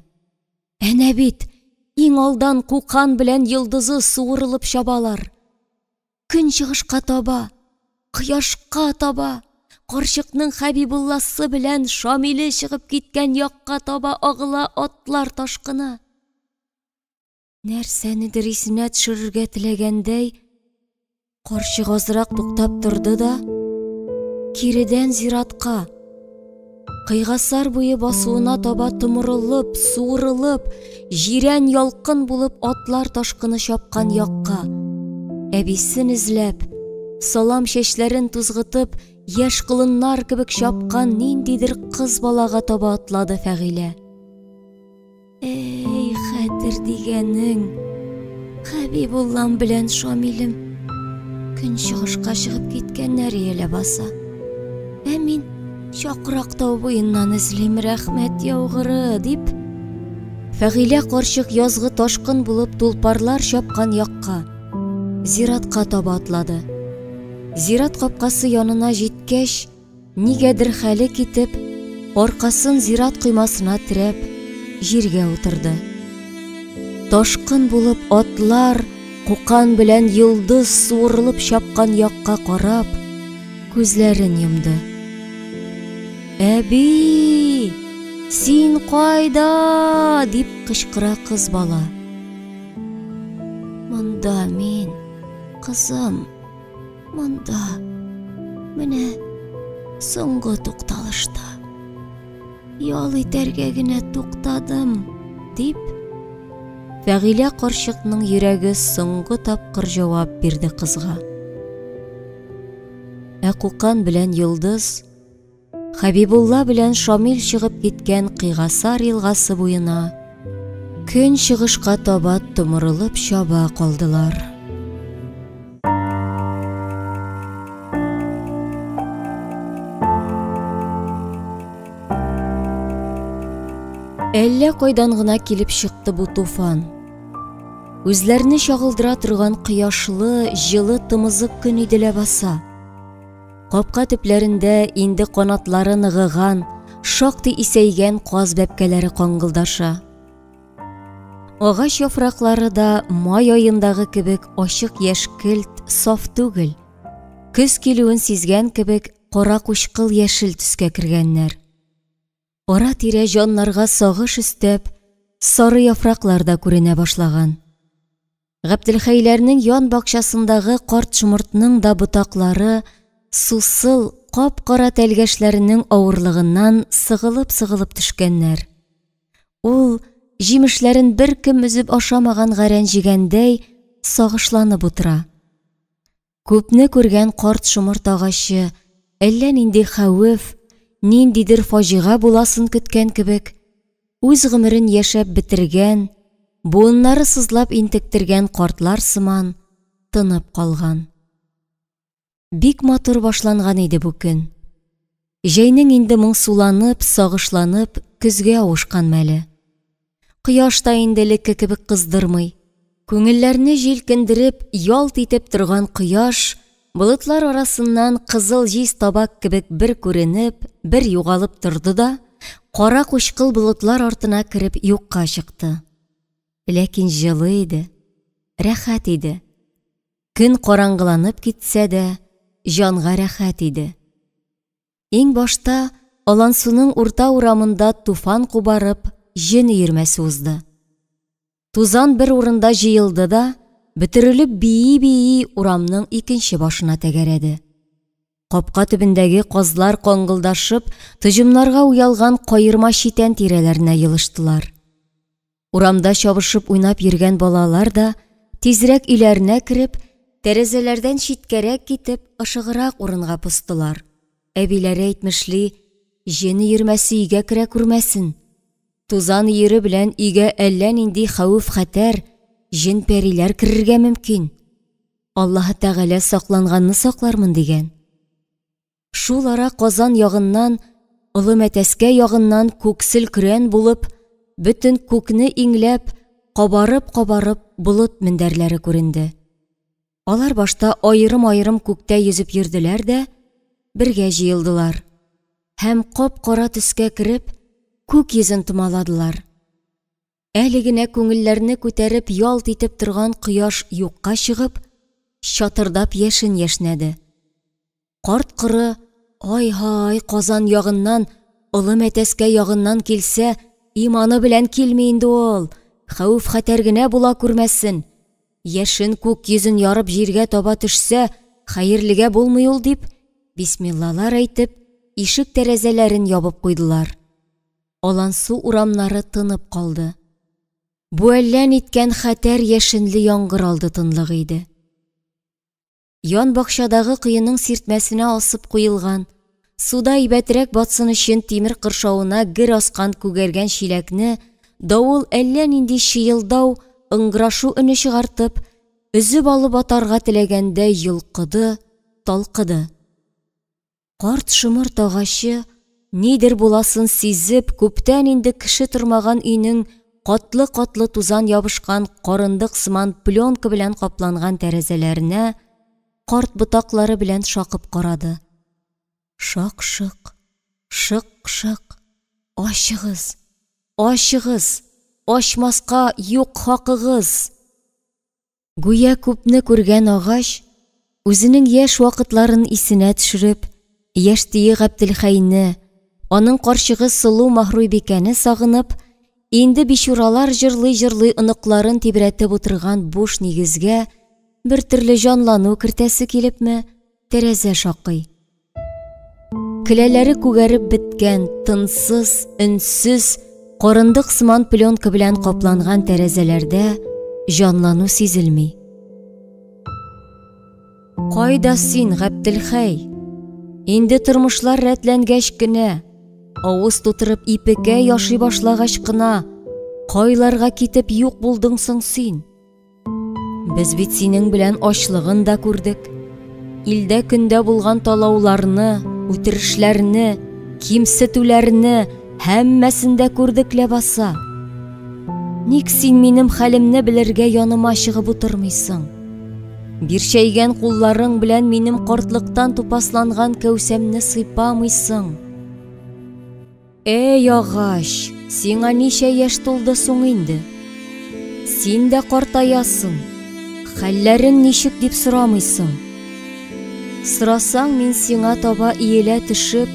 Әнә бит, иң алдан Ҡуҡан белән Йылдызы суырылып чабалар. Көнсығышҡа таба, ҡояшҡа таба, ҡарчыҡның Хәбибулласы белән Шамиле сығып киткән яҡҡа таба ағыла атлар ташҡыны. Нәрсәнедер исенә төшөрөргә теләгәндәй, ҡарчык азыраҡ туҡтап торҙо да, киредән зиратҡа, ҡыйғасар буйы басыуына таба томоролоп, суырылып, жирән ялҡын булып атлар ташҡыны чапҡан яҡҡа, әбисен эзләп, салам чәчләрен туҙғытып, йәш ҡолоннар кебек чапҡан ниндидер ҡыз балаға таба атлады Фәғилә. Эй, хәтер дигәнең, Хәбибуллам белән Шамилем көнсығышҡа сығып киткәннәр елә баса. Мин чаҡраҡ тау буйынан эзлим, рәхмәт яуғыры, дип Фәғилә ҡарчык яҙғы ташҡын булып тулпарлар чапҡан яҡҡа, зиратҡа таба атлады. Зират ҡапҡасы янына җиткәч, нигәдер хәле китеп, арҡасын зират ҡоймасына терәп, җиргә ултырҙы. Ташҡын булып атлар, Ҡуҡан белән Йылдыз суырылып чапҡан яҡҡа ҡарап, күҙләрен йомдо. Әби, син ҡайда? Дип ҡышҡыра ҡыз бала. Монда мин, ҡызым, монда, менә соңғы туҡталышта. Ял итәргә генә туҡтадым, дип Фәғилә ҡарчыҡның йөрәге соңғы тапҡыр җауап бирҙе ҡызға. Ә Ҡуҡан белән Йылдыз Хәбибулла белән Шамил чығып киткән Ҡыйғасар йылғасы буйына көн чығышҡа таба томоролоп чаба ҡалдылар. Әллә ҡайҙан ғына килеп сыҡты бу туфан. Үзләрне шағылдыра торған ҡояшлы, жылы тымызыҡ көн иде лә баса. Ҡапҡа төпләрендә инде ҡанатлары нығыған, шаҡтай исәйгән ҡаз бәпкәләре ҡаңғылдаша. Ағаш яфраҡлары да май айындағы кебек ашыҡ йәшкелт, саф түгел. Көз килеүен сизгән кебек ҡара ҡушҡыл йәшел төскә кергәннәр. Ара-тирә җаннарға сағыш өҫтәп, сары яфраҡлар да күренә башлаған. Ғәбделхәйләрнең ян баҡшасындағы ҡарт шомортның да ботаҡлары сусыл, ҡап-ҡара тәлгәшләренең ауырлығынан сығылып-сығылып төшкәннәр. Ул, җимешләрен бер кем өзөп ашамағанға рәнжигәндәй, сағышланып утыра. Күпне күргән ҡарт шоморт ағашы, әллә нинди хәүеф, ниндидер фажиға буласын көткән кебек, үҙ ғүмерен йәшәп бетергән, буыннары сызлап интектергән ҡартлар сыман тынып ҡалған. Бик матур башланған иде бу көн. Җәйнең инде моңсуланып, сағышланып, көзгә ауышҡан мәле. Ҡояш та инде элекке кебек ҡыҙҙырмай. Күңелләрне җилкендереп, ялт итеп торған ҡояш, болытлар арасынан ҡызыл җиз табак кебек бер күренеп, бер юғалып торҙо да, ҡара ҡушҡыл болотлар артына кереп юҡҡа сыҡты. Ләкин жылы иде, рәхәт иде. Көн ҡараңғыланып китсә дә, жанга рәхәт иде. Иң башта Алансуның урта урамында туфан кубарып, җен өермәсе узды. Тузан бер урында җыелды да, бөтерелеп бии-бии урамның икенче башына тәгәрәде. Капка төбендәге казлар каңгылдашып, тыҗымнарга уялган кайырма читән тирәләренә йылыштылар. Урамда чабышып уйнап йөргән балалар да, тизрәк өйләренә кереп, тәрәзәләрдән читкәрәк китеп, ышыграк урынга пустылар. Әбиләре әйтмешли, җен өермәсе өйгә керә күрмәсен. Тузан йире белән өйгә әллә нинди хәвеф-хәтәр, җен-пәриләр керергә мөмкин. Аллаһы Тәгалә сакланганны саклармын дигән. Шул ара Казан ягыннан, Олы Мәтәскә ягыннан күксел көрән булып, бөтен күкне иңләп, кабарып-кабарып болыт мендәрләре күренде. Алар башта айырым-айырым күктә йөзеп йөрделәр дә, бергә җыелдылар. Һәм кап-кара төскә кереп, күк йөзен томаладылар. Әле генә күңелләрне күтәреп ялт итеп торган кояш юкка чыгып, чатырдап яшен яшнәде. Карт-коры, ай-һай, Казан ягыннан, Олы Мәтәскә ягыннан килсә, иманы белән килми инде ул, хәвеф-хәтәр генә була күрмәсен. Яшен күк йөзен ярып җиргә таба төшсә, хәерлегә булмый ул дип, бисмиллалар әйтеп, ишек тәрәзәләрен ябып куйдылар. Алансу урамнары тынып калды. Бу әллә ниткән хәтәр яшенле яңгыр алды тынлыгы иде. Ян бакчадагы кыеның сиртмәсенә асып куелган, суда әйбәтрәк батсын өчен тимер кыршавына гер аскан күгәргән чиләкне давыл әллә нинди чыелдау, ыңгырашу өне чыгартып, өзеп алып атарга теләгәндә йолкыды, талкыды. Карт шымыр тагачы, нидер буласын сизеп, күптән инде кеше тормаган өйнең катлы-катлы тузан ябышкан карындык сыман пленка белән капланган тәрәзәләренә карт ботаклары белән шакып карады. Шак-шык, шык-шык, ачыгыз, ачыгыз, ачмаска юк хакыгыз. Гүя күпне күргән агач, үзенең яшь вакытларын исенә төшереп, яшьтие Габделхәйне, аның карчыгы Сылу Махруйбикәне сагынып, инде бичуралар җырлый-җырлый оныкларын тибрәтеп утырган буш нигезгә бер төрле җанлану кертәсе килепме, тәрәзә шакый. Келәләре күгәреп беткән, тынсыз, өнсез, карындык сыман пленка белән капланган тәрәзәләрдә җанлану сизелми. Кайда син, Габделхәй? Инде тормышлар рәтләнгәч кенә, авыз тутырып ипеккә яшый башлагач кына, кайларга китеп юк булдың соң син? Без бит синең белән ачлыгын да күрдек. Илдә көндә булган талауларны, үтерешләрне, кимсетүләрне һәммәсен дә күрдек ләбаса. Ник син минем хәлемне белергә яныма чыгып утырмыйсың? Бирчәйгән кулларың белән минем картлыктан тупасланган кәүсәмне сыйпамыйсың. Эй агач, сиңа ничә яшь тулды соң инде? Син дә картаясың. Хәлләрең ничек дип сорамыйсың? Сорасаң, мин сиңа таба иелә төшеп,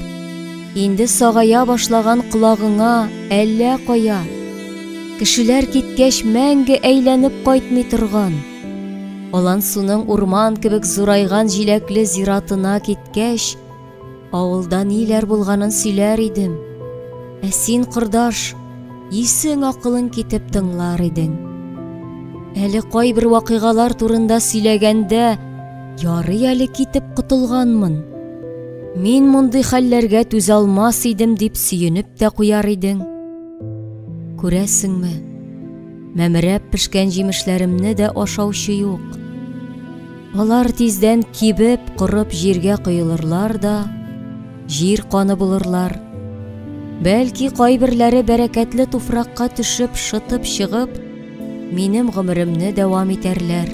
инде сагая башлаган колагыңа әллә кая. Кешеләр киткәч мәңге әйләнеп кайтмый торган. Алансуның урман кебек зурайган җиләкле зиратына киткәч, авылда ниләр булганын сөйләр идем. Ә син, кырдаш, исең акылың китеп тыңлар идең. Әле кайбер вакыйгалар турында сөйләгәндә, ярый әле китеп котылганмын. Мин мондый хәлләргә түзә алмас идем дип сөенеп тә куяр идең. Күрәсеңме, мәмерәп пешкән җимешләремне дә ашаучы юк. Алар тиздән кибеп, корып җиргә коелырлар да, җир каны булырлар. Бәлки кайберләре бәрәкәтле туфракка төшеп, шытып чыгып, минем гомеремне дәвам итәрләр.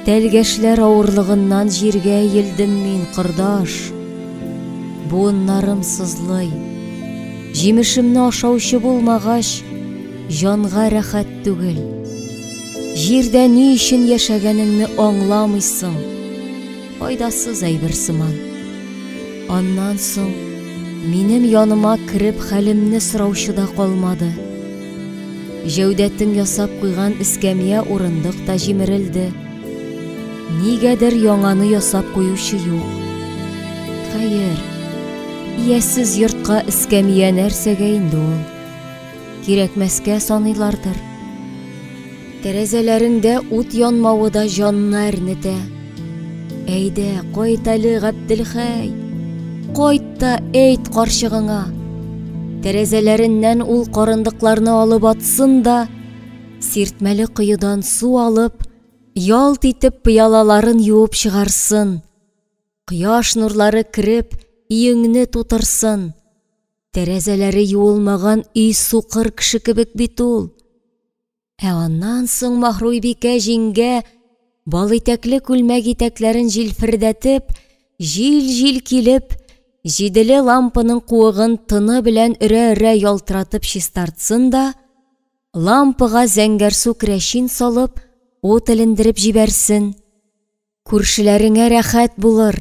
Тәлгәшләр авырлыгыннан җиргә йелдем мин, кырдаш. Буыннарым сызлый. Җимешемне ашаучы булмагач, җанга рәхәт түгел. Җирдә ни өчен яшәгәнеңне аңламыйсың. файдасыз әйбер сыман. Аннан соң минем яныма кіріп хәлемне сораучы да калмады. Жәүдәтен ясап куйган эскәмия урындык та җимерелде. Нигәдер яңаны ясап куючы юк. Хәер, иясез йортка эскәмия нәрсәгә инде ул? Кирәкмәскә саныйлардыр. Тәрәзәләрендә ут янмавы да җанны әрнетә. Әйдә, кайт әле Габделхәй. Кайт та әйт карчыгыңа. Тәрәзәләреннән ул карындыкларны алып атсын да, сиртмәле кыйыдан су алып, ялт итеп пыялаларын юып чыгарсын. Кояш нурлары кирип, иеңне тутырсын. Тәрәзәләре юылмаган үй суқыр кеше кебек бит ул. Аннан соң Махруйбикә җиңгә бал итәкле күлмәк итәкләрен җилфердәтеп, җил килеп, җиделе лампаның куыгын тыны белән өрә-өрә ялтыратып чистартсын да, лампага зәңгәр су крәшин салып, ут элендереп җибәрсен. Күршеләреңә рәхәт булыр.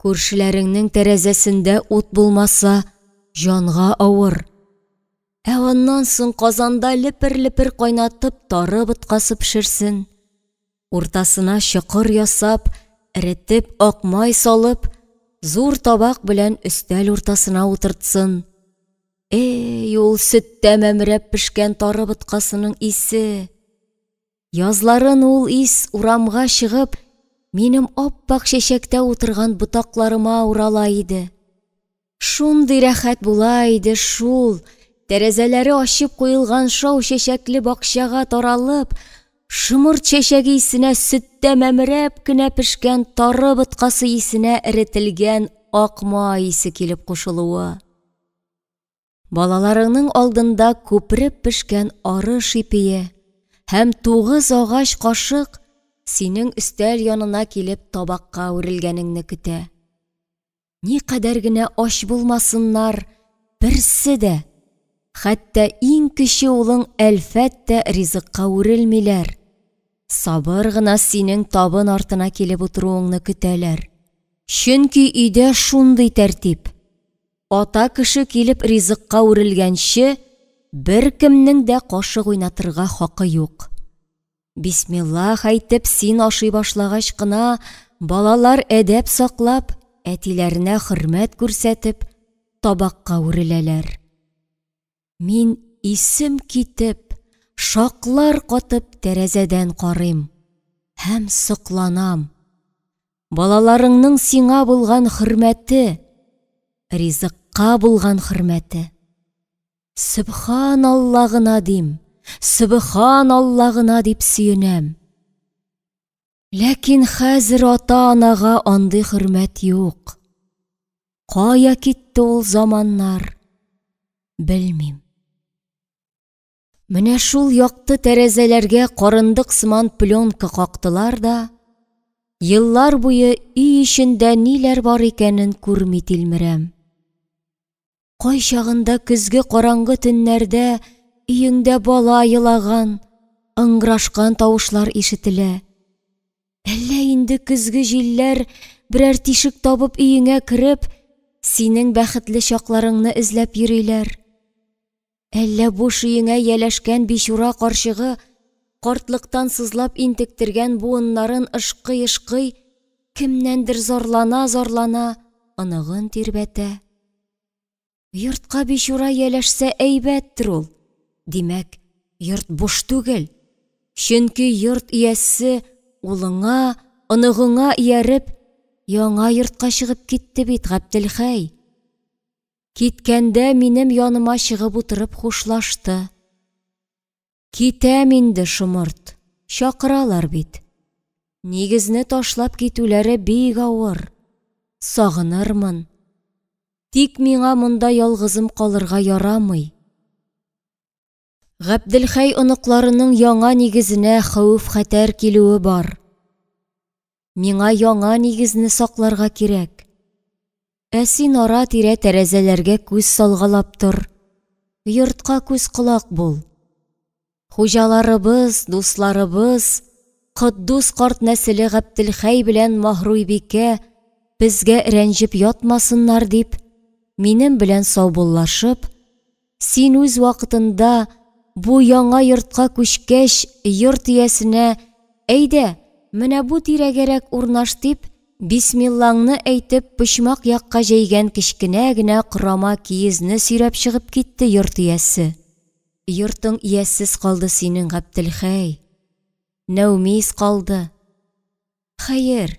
Күршеләреңнең тәрәзәсендә ут булмаса, җанга авыр. Аннан соң казанда лепер-лепер кайнатып, тары боткасы пешерсен. Уртасына чокыр ясап, эретеп ак май салып, зур табак белән өстәл уртасына утыртсын. Ул сөттә мәмрәп пешкән тары боткасының исе. Язларын ул ис урамга чыгып, минем аппак чәчәктә утырган ботакларыма урала иде. Шундый рәхәт була иде шул. Тәрәзәләре ачып куелган шау чәчәкле бакчага таралып, шымыр чәчәге исенә сөттә мәмрәп кенә пешкән тары боткасы исенә эретелгән ак май исе килеп кушылуы. Балаларыңның алдында күпреп пешкән арыш ипие һәм 9 агач кашык синең өстәл янына килеп табакка үрелгәнеңне көтә. Никадәр генә аш булмасыннар, берсе дә, хәтта иң кече улың Әлфәт тә ризыкка үрелмиләр. Сабыр гына синең табын артына килеп утыруыңны көтәләр. Чөнки өйдә шундый тәртип. Ата кеше килеп ризыкка үрелгәнче, бер кемнең дә кашык уйнатырга хакы юк. Бисмиллах әйтеп син ашый башлагач кына, балалар әдәп саклап, әтиләренә хөрмәт күрсәтеп, табакка үреләләр. Мин исем китеп, шаклар катып тәрәзәдән карыйм һәм сокланам. Балаларыңның сиңа булган хөрмәте, ризыкка булган хөрмәте. Субханаллагына дим, субханаллагына дип сөенәм. Ләкин хәзер ата-анага андый хөрмәт юк. Кая китте ул заманнар? Белмим. Менә шул якты тәрәзәләргә карындык сыман пленка кактылар да, еллар буе өй ичендә ниләр бар икәнен күрми тилмерәм. Кай чагында көзге караңгы төннәрдә өеңдә бала елаган, ыңгырашкан тавышлар ишетелә. Әллә инде көзге җилләр берәр тишек табып өеңә кереп, синең бәхетле чакларыңны эзләп йөриләр. Әллә буш өеңә яләшкән бичура карчыгы картлыктан сызлап интектергән буыннарын ышкый-ышкый, кемнәндер зарлана, ыныгын тирбәтә. Йортка бичура яләшсә әйбәттер ул. Димәк, йорт буш түгел. Чөнки йорт иясе улыңа, оныгыңа ияреп, яңа йортка чыгып китте бит Габделхәй. Киткәндә минем яныма чыгып утырып хушлашты. Китәм инде шомырт, чакыралар бит. Нигезне ташлап китүләре бик авыр. Сагынырмын. Тик миңа монда ялгызым калырга ярамый. Габделхәй оныкларының яңа нигезенә хәүеф-хәтәр килүе бар. Миңа яңа нигезне сакларга кирәк. Син ара-тирә тәрәзәләргә күз салгалап тор. Йортка күз колак бул. Хуҗаларыбыз, дусларыбыз, Коддус карт нәселе Габделхәй белән Махруйбикә безгә рәнҗеп ятмасыннар дип, минем белән саубуллашып, син үз вакытында бу яңа йортка күчкәч, йорт иясенә әйдә, менә бу тирәгәрәк урнаш дип, бисмиллаңны әйтеп, почмак якка җәйгән кечкенә генә корама киезне сөйрәп чыгып китте йорт иясе. Йортың иясез калды синең, Габделхәй. Нәүмис калды. Хәер,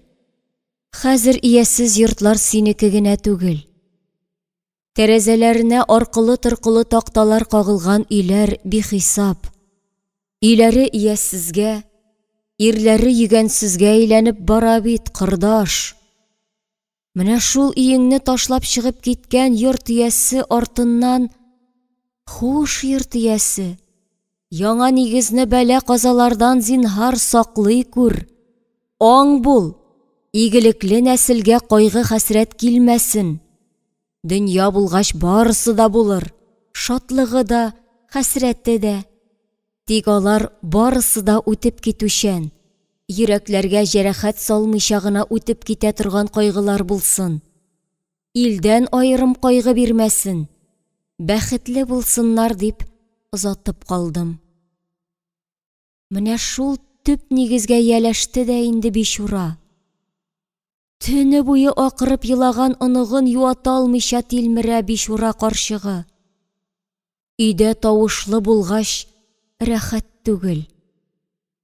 хәзер иясез йортлар синеке генә түгел. Тәрәзәләренә аркылы-торкылы такталар кагылган өйләр бихисап. Өйләре иясезгә, ирләре йөгәнсезгә әйләнеп бара бит, кырдаш. Менә шул өеңне ташлап чыгып киткән йорт иясе артыннан, хуш йорт иясе, яңа нигезне бәлә казалардан зинһар саклый күр. Аң бул, игелекле нәселгә кайгы хәсрәт килмәсен. Дөнья булгач барысы да булыр, шатлыгы да, хәсрәте дә. Тик алар барысы да үтеп китүчән. Йөрәкләргә җәрәхәт салмыйча гына үтеп китә торган кайгылар булсын. Илдән аерым кайгы бирмәсен. Бәхетле булсыннар дип озатып калдым. Менә шул төп нигезгә яләште дә инде бичура. Төне буе акырып елаган оныгын юата алмыйча тилмерә бичура карчыгы. Өйдә тавышлы булгач, рәхәт түгел.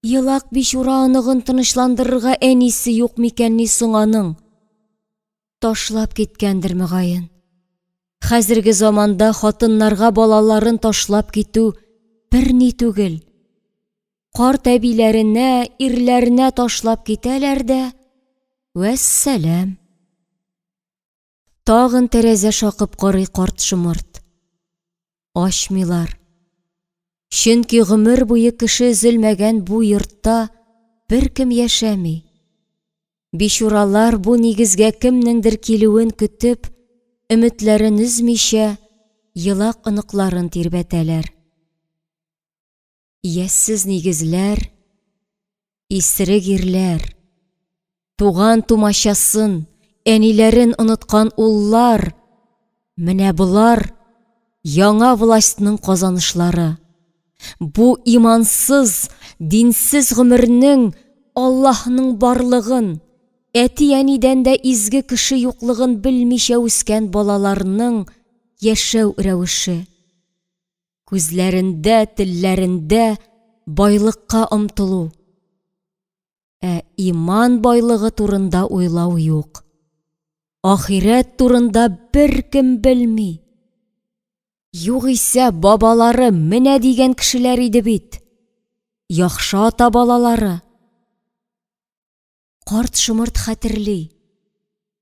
Елак бичура оныгын тынычландырырга әнисе юк микәнни соң аның? Ташлап киткәндер мөгаен. Хәзерге заманда хатыннарга балаларын ташлап китү берни түгел. Карт әбиләренә, ирләренә ташлап китәләр дә, вәссәлам. Тагын тәрәзә шакып карый карт шомырт. Ачмыйлар. Чөнки гомер буе кеше өзелмәгән бу йортта беркем яшәми. Бичуралар бу нигезгә кемнеңдер килүен көтеп, өметләрен өзмичә, елак оныкларын тирбәтәләр. Яссыз нигезләр, исерек ирләр, туган тумачасын, әниләрен оныткан уллар, менә булар яңа властьның казанышлары. Бу имансыз, динсез гомернең Аллаһның барлыгын, әти-әнидән дә изге кеше юклыгын белмичә үскән балаларның яшәү рәвеше. Күзләрендә, телләрендә байлыкка омтылу. Иман байлыгы турында уйлау юк. Ахирәт турында беркем белми. Югыйсә бабалары менә дигән кешеләр иде бит. Яхшы ата балалары. Карт шомырт хәтерли.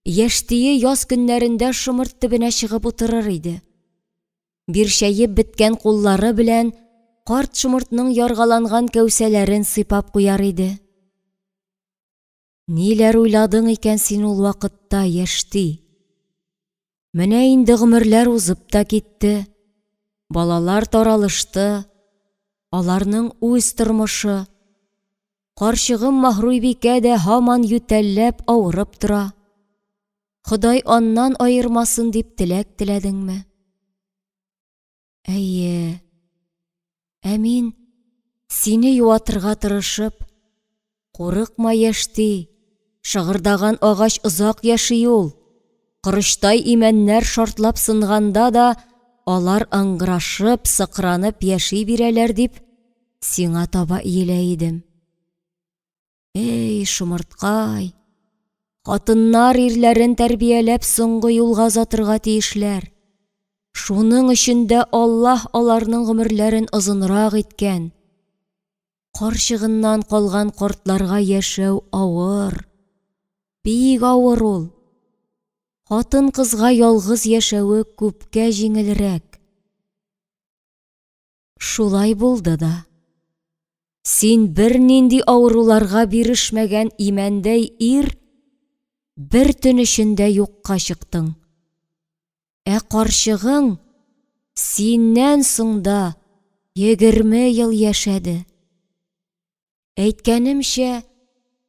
Яшьтие яз көннәрендә шомырт төбенә чыгып утырыр иде. Бирчәеп беткән куллары белән карт шомыртның яргаланган кәүсәләрен сыйпап куяр иде. Ниләр уйладың икән син ул вакытта, яшьти? Менә инде гомерләр узып та китте. Балалар таралышты. Аларның үз тормышы. Карчыгым Махруйбикә дә һаман ютәлләп авырып тора. Ходай аннан айырмасын дип теләк теләдеңме? Әйе. Мин сине юатырга тырышып, курыкма яшьти, шыгырдаган агач озак яши ул. Кырыштай имәннәр шартлап сынганда да, алар ыңгырашып, сыкранып яши бирәләр дип, сиңа таба иелә идем. Эй, шомырткай, хатыннар ирләрен тәрбияләп соңгы юлга озатырга тиешләр. Шуның өчен дә Аллаһ аларның гомерләрен озынрак иткән. Карчыгыннан калган картларга яшәү авыр. Бик авыр ул. Хатын кызга ялгыз яшәүе күпкә җиңелрәк. Шулай булды да. Син бернинди авыруларга бирешмәгән имәндәй ир бер төн эчендә юкка чыктың. Карчыгың синнән соң да 20 ел яшәде. Әйткәнемчә,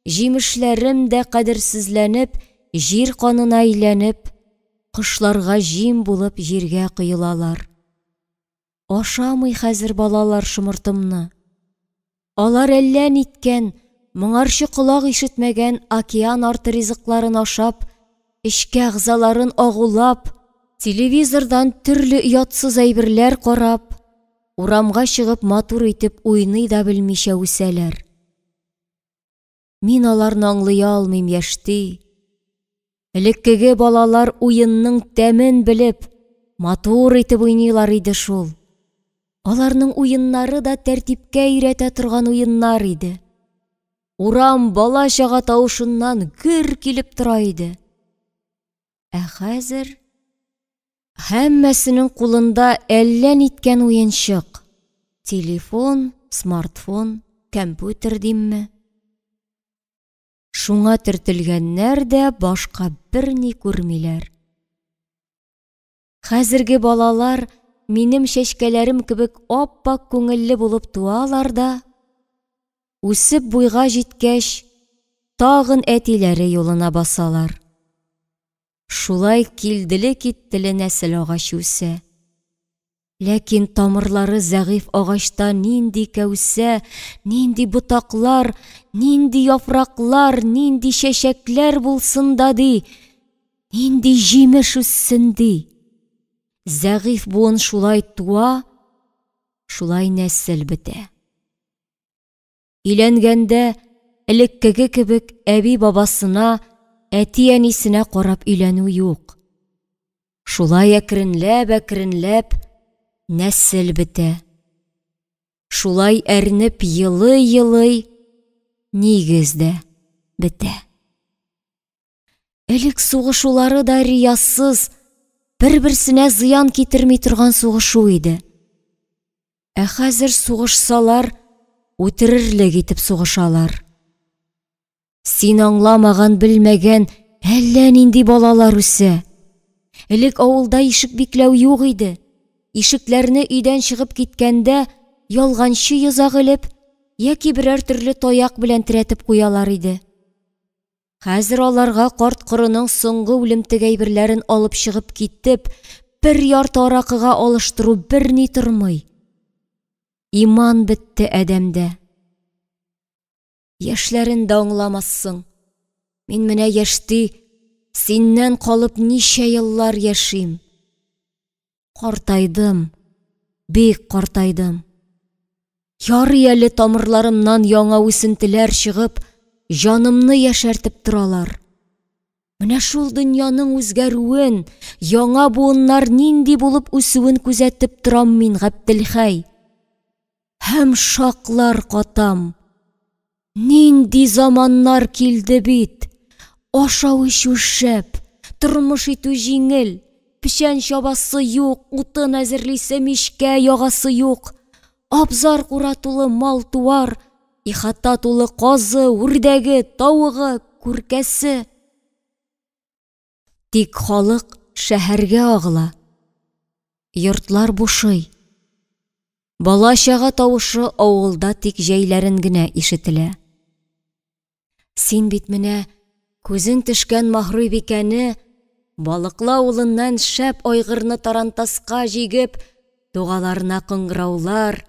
җимешләрем дә кадерсезләнеп, җир канына әйләнеп, кошларга җим булып җиргә коелалар. Ашамый хәзер балалар шомыртымны. Алар әллә ниткән, моңарчы колак ишетмәгән океан арты ризыкларын ашап, эчке әгъзаларын агулап, телевизордан төрле ятсыз әйберләр карап, урамга чыгып матур итеп уйный да белмичә үсәләр. Мин аларны аңлый алмыйм яшти. Элеккеге балалар уенның тәмен белеп, матур итеп уйныйлар иде шул. Аларның уеннары да тәртипкә өйрәтә торган уеннар иде. Урам бала-чага тавышыннан гөр килеп тора иде. Ә хәзер һәммәсенең кулында әллә ниткән уенчык. Телефон, смартфон, компьютер димме? Шуңа төртелгәннәр дә башка берни күрмиләр. Хәзерге балалар минем чәчкәләрем кебек аппак күңелле булып туалар да, үсеп буйга җиткәч, тагын әтиләре юлына басалар. Шулай килделе-киттеле нәсел агачы үсә. Ләкин тамырлары зәгыйф агачта нинди кәүсә, нинди ботаклар, нинди яфраклар, нинди чәчәкләр булсын да ди, нинди җимеш үссен ди. Зәгыйф буын шулай туа, шулай нәсел бетә. Өйләнгәндә элеккеге кебек әби бабасына, әти-әнисенә карап өйләнү юк. Шулай әкренләп нәсел бетә. Шулай әрнеп йылый нигез дә бетә. Элек сугышулары да риясыз, бер-берсенә зыян китерми торган сугышу иде. Ә хәзер сугышсалар, үтерерлек итеп сугышалар. Син аңламаган, белмәгән әллә нинди балалар үсә. Элек авылда ишек бикләү юк иде. Ишекләрне өйдән чыгып киткәндә, ялганчы йозак элеп, яки берәр төрле таяк белән терәтеп куялар иде. Хәзер аларга карт-корының соңгы үлемтек әйберләрен алып чыгып китеп, бер ярты аракыга алыштыру берни тормый. Иман бетте әдәмдә. Яшьләрен дә аңламассың. Мин менә яшьти, синнән калып ничә еллар яшим. Картайдым, бик картайдым. Ярый әле тамырларымнан яңа үсентеләр чыгып, җанымны яшәртеп торалар. Менә шул дөньяның үзгәрүен, яңа буыннар нинди булып үсүен күзәтеп торам мин, Габделхәй. Һәм шаклар катам. Нинди заманнар килде бит. Ашау-эчү шәп, тормыш итү җиңел, печән чабасы юк, утын әзерлисе мичкә ягасы юк. Абзар кура тулы мал туар, ихата тулы казы, үрдәге, тавыгы, күркәсе. Тик халык шәһәргә агыла. Йортлар бушый. Бала-чага тавышы авылда тик җәйләрен генә ишетелә. Син бит менә күзең төшкән Махруй бикәне, балыклы авылыннан шәп айгырны тарантаска җигеп, дугаларына кыңгыраулар,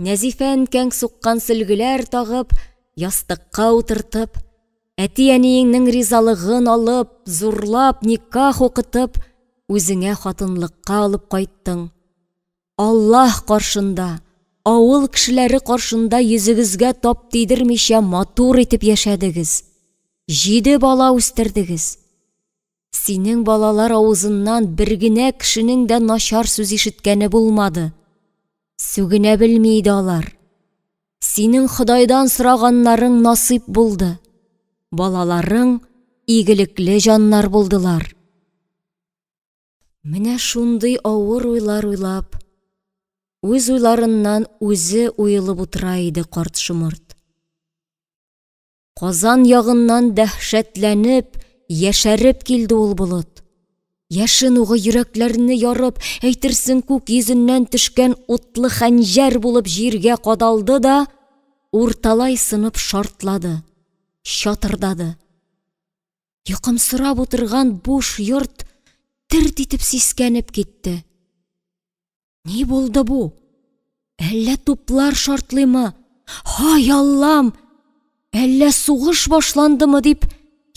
Нәзифән кәң суккан сөлгеләр тагып, ястыкка утыртып, әти-әниеңнең ризалыгын алып, зурлап, никах укытып, үзеңә хатынлыкка алып кайттың. Аллаһ каршында, авыл кешеләре каршында йөзегезгә тап тидермичә матур итеп яшәдегез. 7 бала үстердегез. Синең балалар авызыннан бер генә кешенең дә начар сүз ишеткәне булмады. Сүгенә белми иде алар. Синең Худайдан сораганнарың насыйп булды. Балаларың игелекле җаннар булдылар. Менә шундый авыр уйлар уйлап, үз уйларыннан үзе уелып утыра иде карт шомырт. Казан ягыннан дәһшәтләнеп, яшәреп килде ул болыт. Яшын угы йөрәкләрне ярып, әйтерсең күк йөзеннән төшкән утлы хәнҗәр булып җиргә кадалды да, урталай сынып шартлады, шатырдады. Йокымсырап утырган буш йорт тирт итеп сискәнеп китте. Ни булды бу? Әллә туплар шартлыймы? Һай Аллам! Әллә сугыш башландымы дип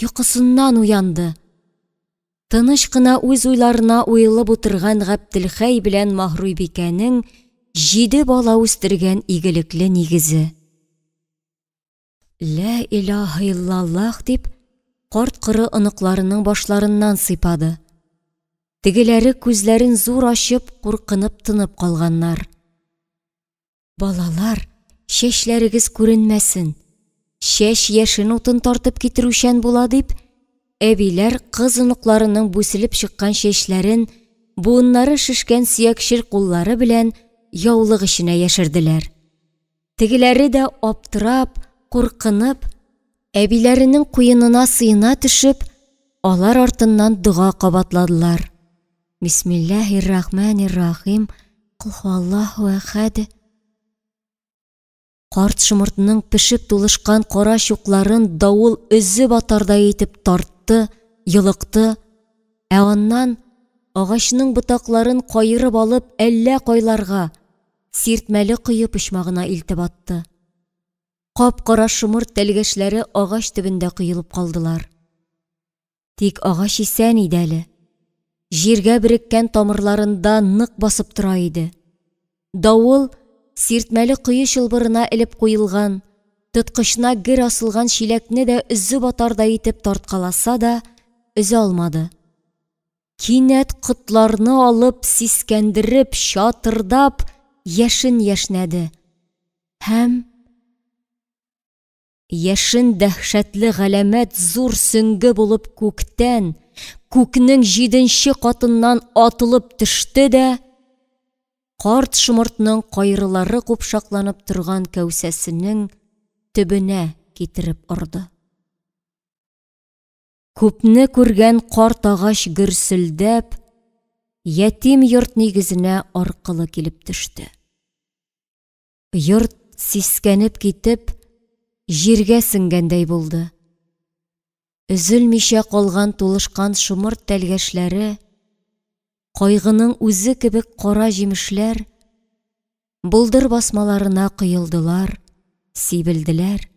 йокысыннан уянды. Тыныч кына үз уйларына уелып утырган Габделхәй белән Маһруйбикәнең 7 бала үстергән игелекле нигезе. Ла илаһа иллаллаһ дип карт-коры оныкларының башларыннан сыйпады. Тегеләре күзләрен зур ачып куркынып тынып калганнар. Балалар, чәчләрегез күренмәсен. Чәч яшен утын тартып китерүчән була дип, әбиләр кыз оныкларының бүселеп чыккан чәчләрен буыннары шишкән сөякчел куллары белән яулык эченә яшерделәр. Тегеләре дә аптырап, куркынып, әбиләренең куенына сыена төшеп, алар артыннан дуга кабатладылар. Бисмиллаһир-рахманир-рахим. Кул һуаллаһу әхәд. Карт шымыртның пешеп тулышкан кара чукларын давыл өзеп атардай итеп тартты, йылыкты. Аннан агачның ботакларын кайырып алып, әллә кайларга, сиртмәле кое почмагына илтеп атты. Кап-кара шымырт тәлгәшләре агач төбендә кыелып калдылар. Тик агач исән иде әле. Җиргә береккән тамырларында нык басып тора иде. Давыл сиртмәле кое чылбырына элеп куелган, тоткычына гер асылган чиләкне дә өзеп атардай итеп тарткаласа да, өзә алмады. Кинәт кытларны алып, сискәндереп, шатырдап, яшен яшнәде. Һәм яшен дәһшәтле галәмәт зур сөңге булып күктән, күкнең 7нче катыннан атылып төште дә, карт шымыртның кайрылары купшакланып торган кәүсәсенең төбенә китереп орды. Күпне күргән карт агач гөрсөлдәп, ятим йорт нигезенә аркылы килеп төште. Йорт сискәнеп китеп, җиргә сеңгәндәй булды. Өзелмичә калган тулышкан шымырт тәлгәшләре, кайгының үзе кебек кара җимешләр, булдыр басмаларына кыелдылар, сибелделәр,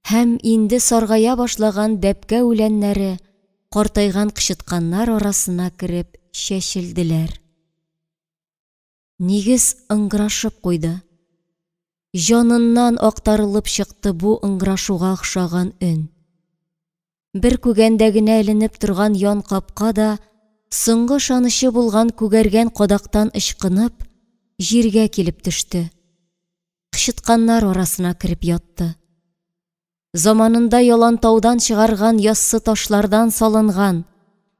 һәм инде саргая башлаган бәбкә үләннәре картайган кычытканнар арасына кереп чәчелделәр. Нигез ыңгырашып куйды. Җаныннан актарылып чыкты бу ыңгырашуга охшаган өн. Бер күгәндә генә эленеп торган ян капка да, соңгы шанышы булган күгәргән кадактан ычкынып, җиргә килеп төште. Кычытканнар арасына кереп ятты. Заманында ялантаудан чыгарган яссы ташлардан салынган,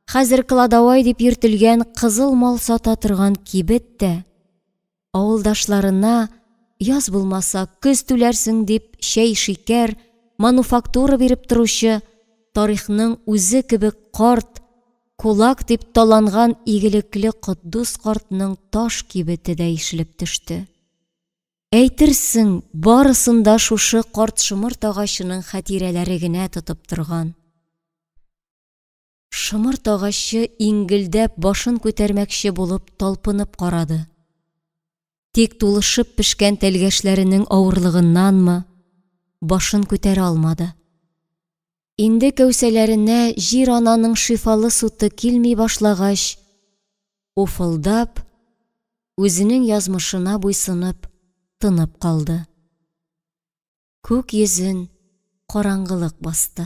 хәзер кладовой дип йөртелгән кызыл мал сата торган кибет тә, авылдашларына яз булмаса көз түләрсең дип чәй шикәр, мануфактура биреп торучы, тарихның үзе кебек карт, кулак дип таланган игелекле Коддус картның таш кибете дә ишелеп төште. Әйтерсең, барысында шушы карт шымырт агачының хатирәләре генә тотып торган. Шымырт агачы иңгелдәп башын күтәрмәкче булып талпынып карады. Тик тулышып пешкән тәлгәшләренең авырлыгыннанмы, башын күтәрә алмады. Инде кәүсәләренә җир ананың шифалы суты килми башлагач, уфылдап, үзенең язмышына буйсынып, тынып калды. Күк йөзен караңгылык басты.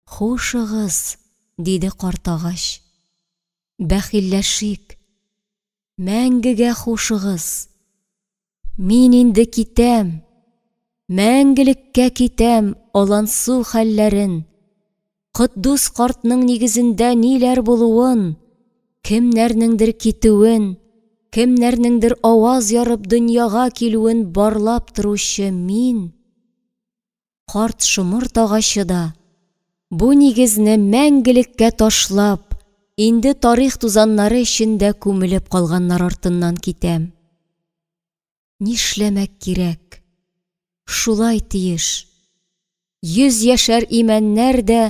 Хушыгыз, диде карт агач. Бәхилләшик, мәңгегә хушыгыз. Мин инде китәм, мәңгелеккә китәм алансу хәлләрен. Коддус картның нигезендә ниләр булуын, кемнәрнеңдер китүен, кемнәрнеңдер аваз ярып дөньяга килүен барлап торучы мин, карт шымырт агачы да, бу нигезне мәңгелеккә ташлап, инде тарих тузаннары эчендә күмелеп калганнар артыннан китәм. Нишләмәк кирәк? шулай тиеш. 100 яшәр имәннәр дә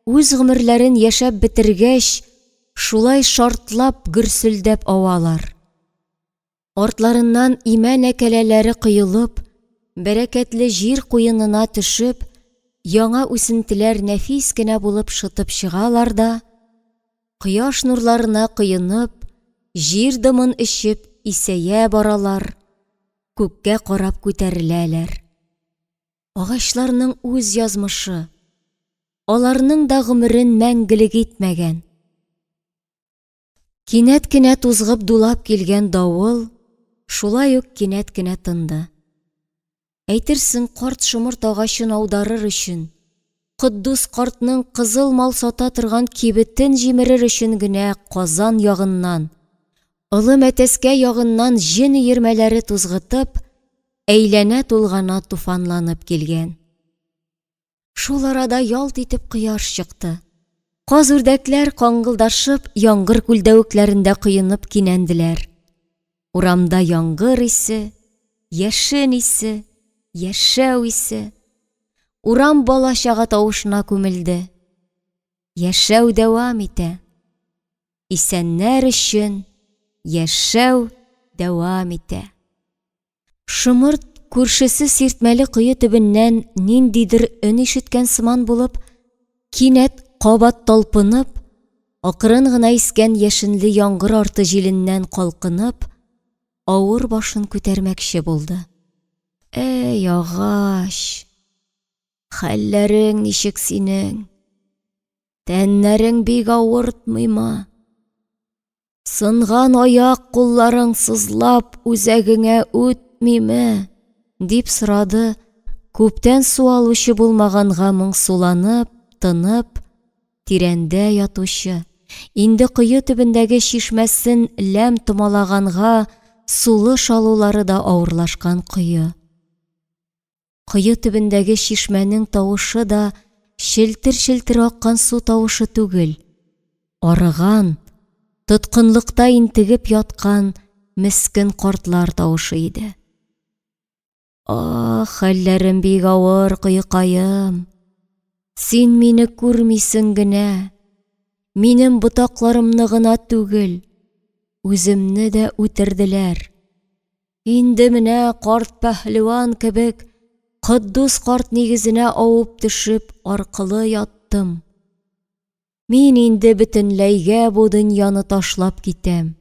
үз гомерләрен яшәп бетергәч, шулай шартлап гөрсөлдәп авалар. Артларыннан имән әкәләләре кыйылып, бәрәкәтле җир куенына төшеп, яңа үсентеләр нәфис кенә булып шытып чыгалар да, кояш нурларына кыйынып, җир дымын эчеп исәя баралар, күккә карап күтәреләләр. Агачларның үз язмышы, аларның да гомерен мәңгелек итмәгән. Кинәт кенә тузгып дулап килгән давыл, шулай ук кинәт кенә тынды. Әйтерсең, карт шомырт агачын аударыр өчен, Коддус картның кызыл мал сата торган кибетен җимерер өчен генә Казан ягыннан, Олы Мәтәскә ягыннан җен йөрмәләре тузгытып, әйләнә тулгана туфанланып килгән. Шул арада ялт итеп кояш чыкты. Каз-үрдәкләр каңгылдашып, яңгыр күлдәвекләрендә кыенып кинәнделәр. Урамда яңгыр исе, яшен исе, яшәү исе. Урам бала-чага тавышына күмелде. Яшәү дәвам итә. Исәннәр өчен яшәү дәвам итә. Шымырт күршесе сиртмәле кые төбеннән ниндидер өн ишеткән сыман булып, кинәт кабат талпынып, акрын гына искән яшенле яңгыр арты җиленнән калкынып, авыр башын күтәрмәкче булды. Эй, агач, хәлләрең ничек синең? Тәннәрең бик авыртмыймы? Сынган аяк кулларың сызлап үзәгеңә үтмиме? Дип сорады, күптән су алучы булмаганга моңсуланып, тынып, тирәндә ятучы. Инде кые төбендәге чишмәсен ләм томалаганга сулы шалулары да авырлашкан кые. Кые төбендәге чишмәнең тавышы да челтер-челтер аккан су тавышы түгел. Арыган, тоткынлыкта интегеп яткан мескен картлар тавышы иде. Ах, хәлләрем бик авыр, кыекаем. Син мине күрмисең генә. Минем ботакларымны гына түгел, үземне дә үтерделәр. Инде менә карт пәһлеван кебек, Коддус карт нигезенә авып төшеп, аркылы яттым. Мин инде бөтенләйгә бу дөньяны ташлап китәм.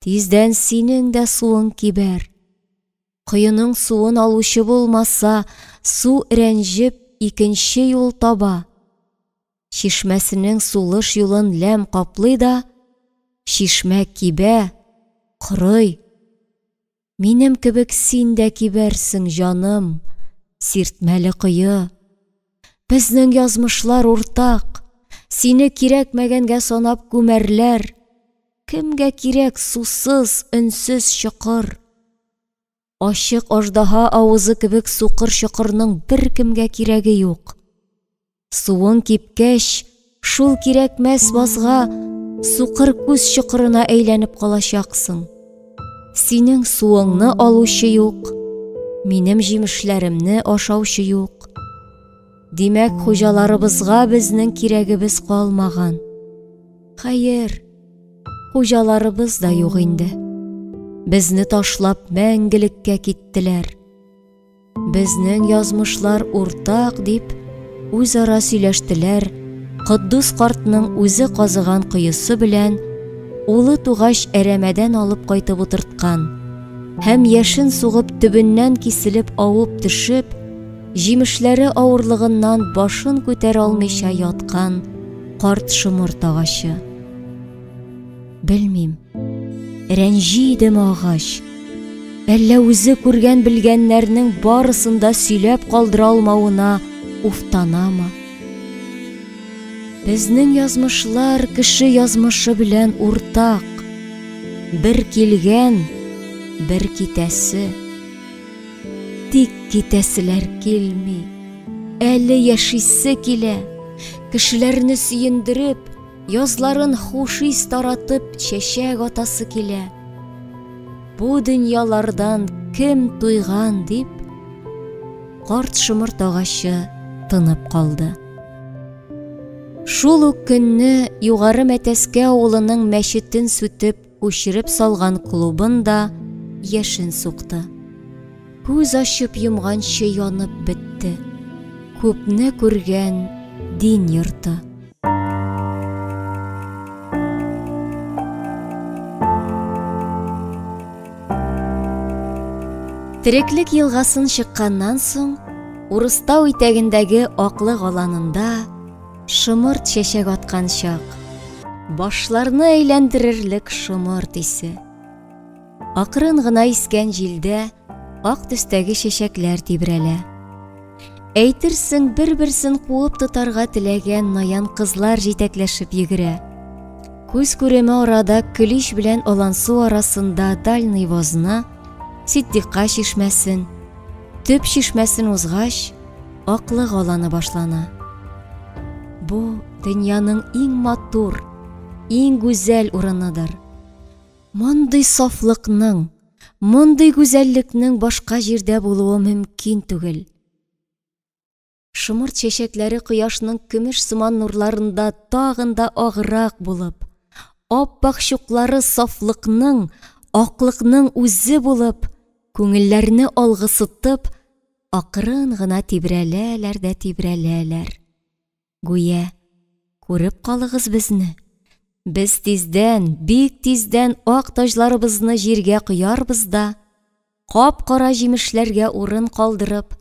Тиздән синең дә суың кибәр. Кыеның суын алучы булмаса, су рәнҗеп икенче юл таба. Чишмәсенең сулыш юлын ләм каплый да, чишмә кибә, корый. Минем кебек син дә кибәрсең, җаным, сиртмәле кые. Безнең язмышлар уртак, сине кирәкмәгәнгә санап күмәрләр. Кемгә кирәк сусыз, өнсез чокыр? Ачык аждаһа авызы кебек сукыр-чокырның бер кемгә кирәге юк. Суың кипкәч, шул кирәкмәс базга сукыр күз чокырына әйләнеп калачаксың. Синең суыңны алучы юк, минем җимешләремне ашаучы юк. Димәк, хуҗаларыбызга безнең кирәгебез калмаган. Хәер, хуҗаларыбыз да юк инде. Безне ташлап мәңгелеккә киттеләр. Безнең язмышлар уртак дип үзара сөйләштеләр. Коддус картның үзе казыган кыйысы белән улы тугач әрәмәдән алып кайтып утырткан һәм яшен сугып төбеннән киселеп авып төшеп, җимешләре авырлыгыннан башын күтәрә алмыйча яткан карт шомырт агачы. Белмим, рәнҗидеме агач, әллә үзе күргән белгәннәрнең барысын да сөйләп калдыра алмавына уфтанамы? Безнең язмышлар кеше язмышы белән уртак. Бер килгән, бер китәсе. Тик китәселәр килми. Әле яшисе килә. Кешеләрне сөендереп, язларын хушис таратып чәчәк атасы килә. Бу дөньялардан кем туйган дип, карт шымырт агачы тынып калды. Шул ук көнне Югары Мәтәскә авылының мәчетен сүтеп күчереп салган клубын да яшен сукты. Күз ачып йомганчы янып бетте. Күпне күргән дин йорты. Тереклек елгасын чыкканнан соң, Урыстау итәгендәге аклык аланында шымырт чәчәк аткан чак. Башларны әйләндерерлек шымырт исе. Акрын гына искән җилдә ак төстәге чәчәкләр тибрәлә. Әйтерсең, бер-берсен куып тотарга теләгән наян кызлар җитәкләшеп йөгерә. Күз күреме арада Көлич белән Алансу арасында Дальний Возны, Ситдикка чишмәсен, Төп чишмәсен узгач, аклык аланы башлана. Бу дөньяның иң матур, иң гүзәл урыныдыр. Мондый сафлыкның, мондый гүзәллекнең башка җирдә булуы мөмкин түгел. Шымырт чәчәкләре кояшның көмеш сыман нурларында тагын да агырак булып, ап-ак чуклары сафлыкның, аклыкның үзе булып, күңелләрне алгысытып, акрын гына тибрәләләр дә тибрәләләр. Гүя, күреп калыгыз безне. Без тиздән, бик тиздән ак таҗларыбызны җиргә куярбыз да, кап-кара җимешләргә урын калдырып,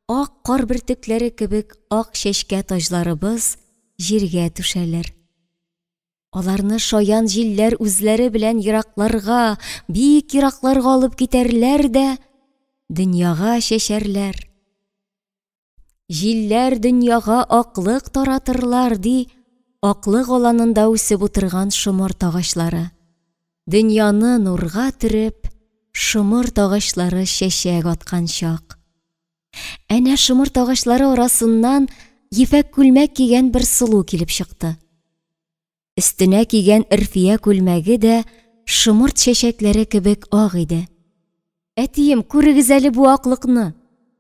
ак кар бөртекләре кебек ак чәчкә таҗларыбыз җиргә түшәлер. Аларны шаян җилләр үзләре белән еракларга, бик еракларга алып китәрләр дә, дөньяга чәчәрләр. Җилләр дөньяга аклык таратырлар ди, аклык аланында үсеп утырган шымырт агачлары. Дөньяны нурга төреп, шымырт агачлары чәчәк аткан чак. Әнә шымырт агачлары арасыннан ефәк күлмәк кигән бер сылу килеп чыкты. Өстенә кигән Ирфия күлмәге дә шымырт чәчәкләре кебек ак иде. Әтием, күрегез әле бу аклыкны,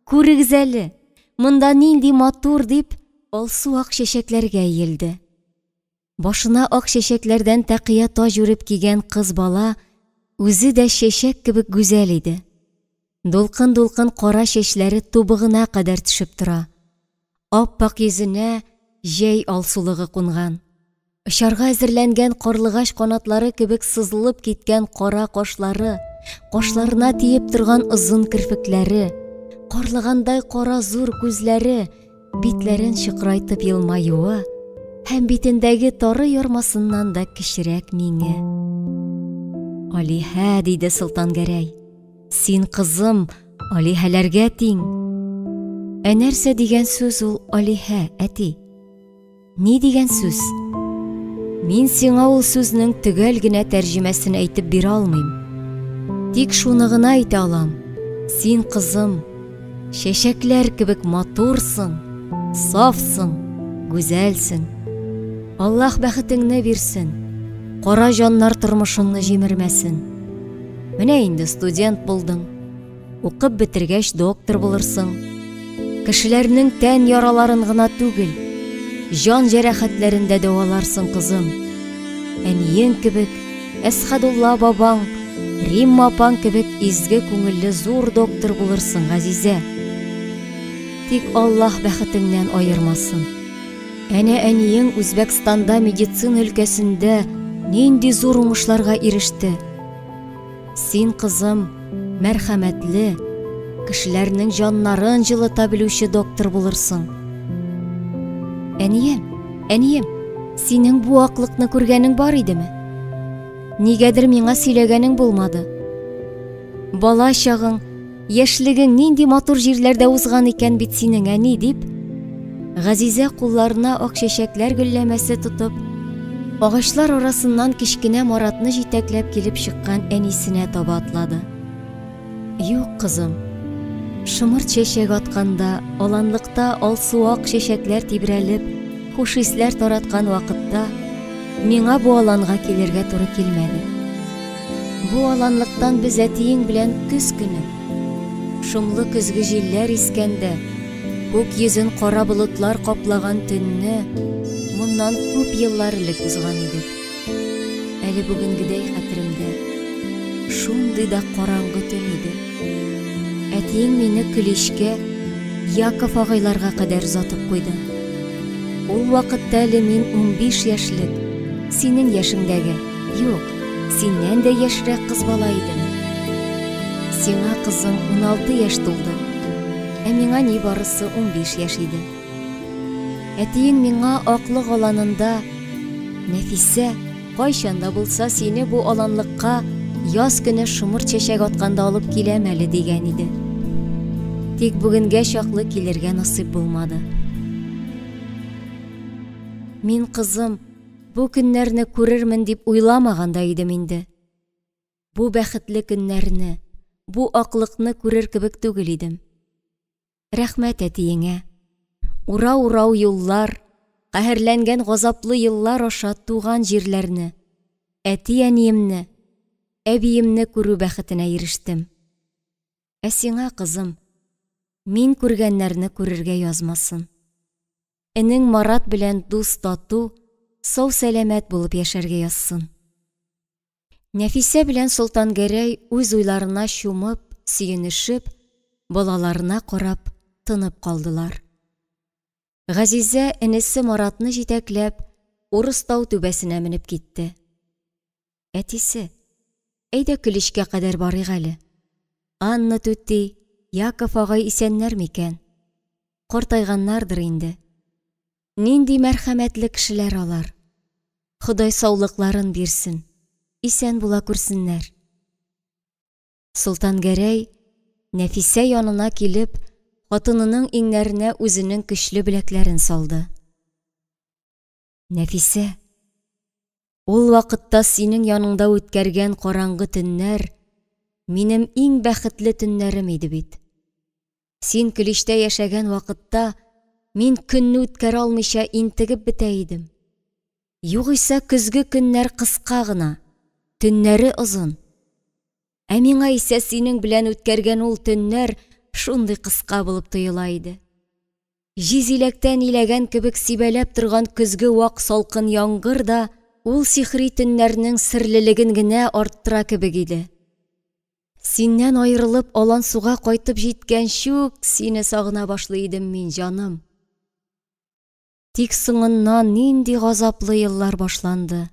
күрегез әле. Монда нинди матур дип, Алсу ак чәчәкләргә иелде. Башына ак чәчәкләрдән тәкия таҗ үреп кигән кыз бала үзе дә чәчәк кебек гүзәл иде. Дулкын-дулкын кара чәчләре тубыгына кадәр төшеп тора. Ап-ак йөзенә җәй алсулыгы кунган. Очарга әзерләнгән карлыгач канатлары кебек сызылып киткән кара кашлары, кашларына тиеп торган озын кирпекләре, карлыгандай кара зур күзләре, битләрен чыкрайтып елмаюы һәм битендәге тары ярмасыннан да кечерәк миңе. Алиһә, диде Солтан Гәрәй, син кызым, Алиһәләргә тиң. Ә нәрсә дигән сүз ул Алиһә, әти? Ни дигән сүз? Мин сиңа ул сүзнең төгәл генә тәрҗемәсен әйтеп бирә алмыйм. Тик шуны гына әйтә алам. Син кызым, чәчәкләр кебек матурсың, сафсың, гүзәлсең. Аллаһ бәхетеңне бирсен, кара җаннар тормышыңны җимермәсен. Менә инде студент булдың, укып бетергәч доктор булырсың. Кешеләрнең тән яраларын гына түгел, җан җәрәхәтләрен дә дәваларсың, кызым. Әниең кебек, Әсхәдулла бабаң, Римма апаң кебек изге күңелле зур доктор булырсың, Газизә. Тик Аллаһ бәхетеңнән аермасын. Әнә әниең Үзбәкстанда медицина өлкәсендә нинди зур уңышларга иреште. Син, кызым, мәрхәмәтле, кешеләрнең җаннарын җылыта белүче доктор булырсың. Әнием, синең бу аклыкны күргәнең бар идеме? Нигәдер миңа сөйләгәнең булмады. Бала чагың, яшьлегең нинди матур җирләрдә узган икән бит синең, әни, дип, Газизә кулларына ак чәчәкләр гөлләмәсе тотып, агачлар арасыннан кичкенә Маратны җитәкләп килеп чыккан әнисенә таба атлады. Юк, кызым, шымырт чәчәк атканда, аланлыкта алсу ак чәчәкләр тибрәлеп, хуш исләр тараткан вакытта миңа бу аланга килергә туры килмәде. Бу аланлыктан без әтиең белән көз көне, Шомлы көзге җилләр искәндә, күк йөзен кара болытлар каплаган төнне моннан күп еллар элек узган идек. Әле бүгенгедәй хәтеремдә шундый да караңгы төн иде. Әтиең мине көлешкә Яков агайларга кадәр озатып куйды. Ул вакытта әле мин 15 яшьлек, синең яшеңдәге, юк, синнән дә яшьрәк кыз бала идем. Сиңа кызым 16 яшь тулды, ә миңа ни барысы 15 яшь иде. Әтиең миңа аклык аланында, Нәфисә, кайчанда булса сине бу аланлыкка яз көне шомыр чәчәк атканда алып киләм әле дигән иде. Тик бүгенгә чаклы килергә насыйп булмады. Мин кызым, бу көннәрне күрермен дип уйламаганда идем инде. Бу бәхетле көннәрне, бу аклыкны күрер кебек түгел идем. Рәхмәт әтиеңә. Урау-урау юллар, каһәрләнгән газаплы еллар аша туган җирләрне, әти-әниемне, әбиемне күрү бәхетенә ирештем. Ә сиңа, кызым, мин күргәннәрне күрергә язмасын. Энең Марат белән дус тату, сау-сәламәт булып яшәргә язсын. Нәфисә белән Солтангәрәй үз уйларына чумып, сөенешеп, балаларына карап тынып калдылар. Газизә энесе Маратны җитәкләп, Урыстау түбәсенә менеп китте. Әтисе, әйдә көлешкә кадәр барыйк әле. Анна түти, Яков агай исәннәр микән? Картайганнардыр инде. Нинди мәрхәмәтле кешеләр алар. Ходай саулыкларын бирсен, исән була күрсеннәр. Солтангәрәй Нәфисә янына килеп, хатынының иңнәренә үзенең көчле беләкләрен салды. Нәфисә, ул вакытта синең яныңда үткәргән караңгы төннәр минем иң бәхетле төннәрем иде бит. Син көлештә яшәгән вакытта мин көнне үткәрә алмыйча интегеп бетә идем. Югыйсә көзге көннәр кыска гына, төннәре озын. Ә миңа исә синең белән үткәргән ул төннәр шундый кыска булып тоела иде. Җизиләктән иләгән кебек сибәләп торган көзге вак салкын яңгыр да ул сихри төннәрнең серлелеген генә арттыра кебек иде. Синнән аерылып алан суга кайтып җиткән чук сине сагына башлый идем мин, җаным. Тик соңыннан нинди газаплы еллар башланды.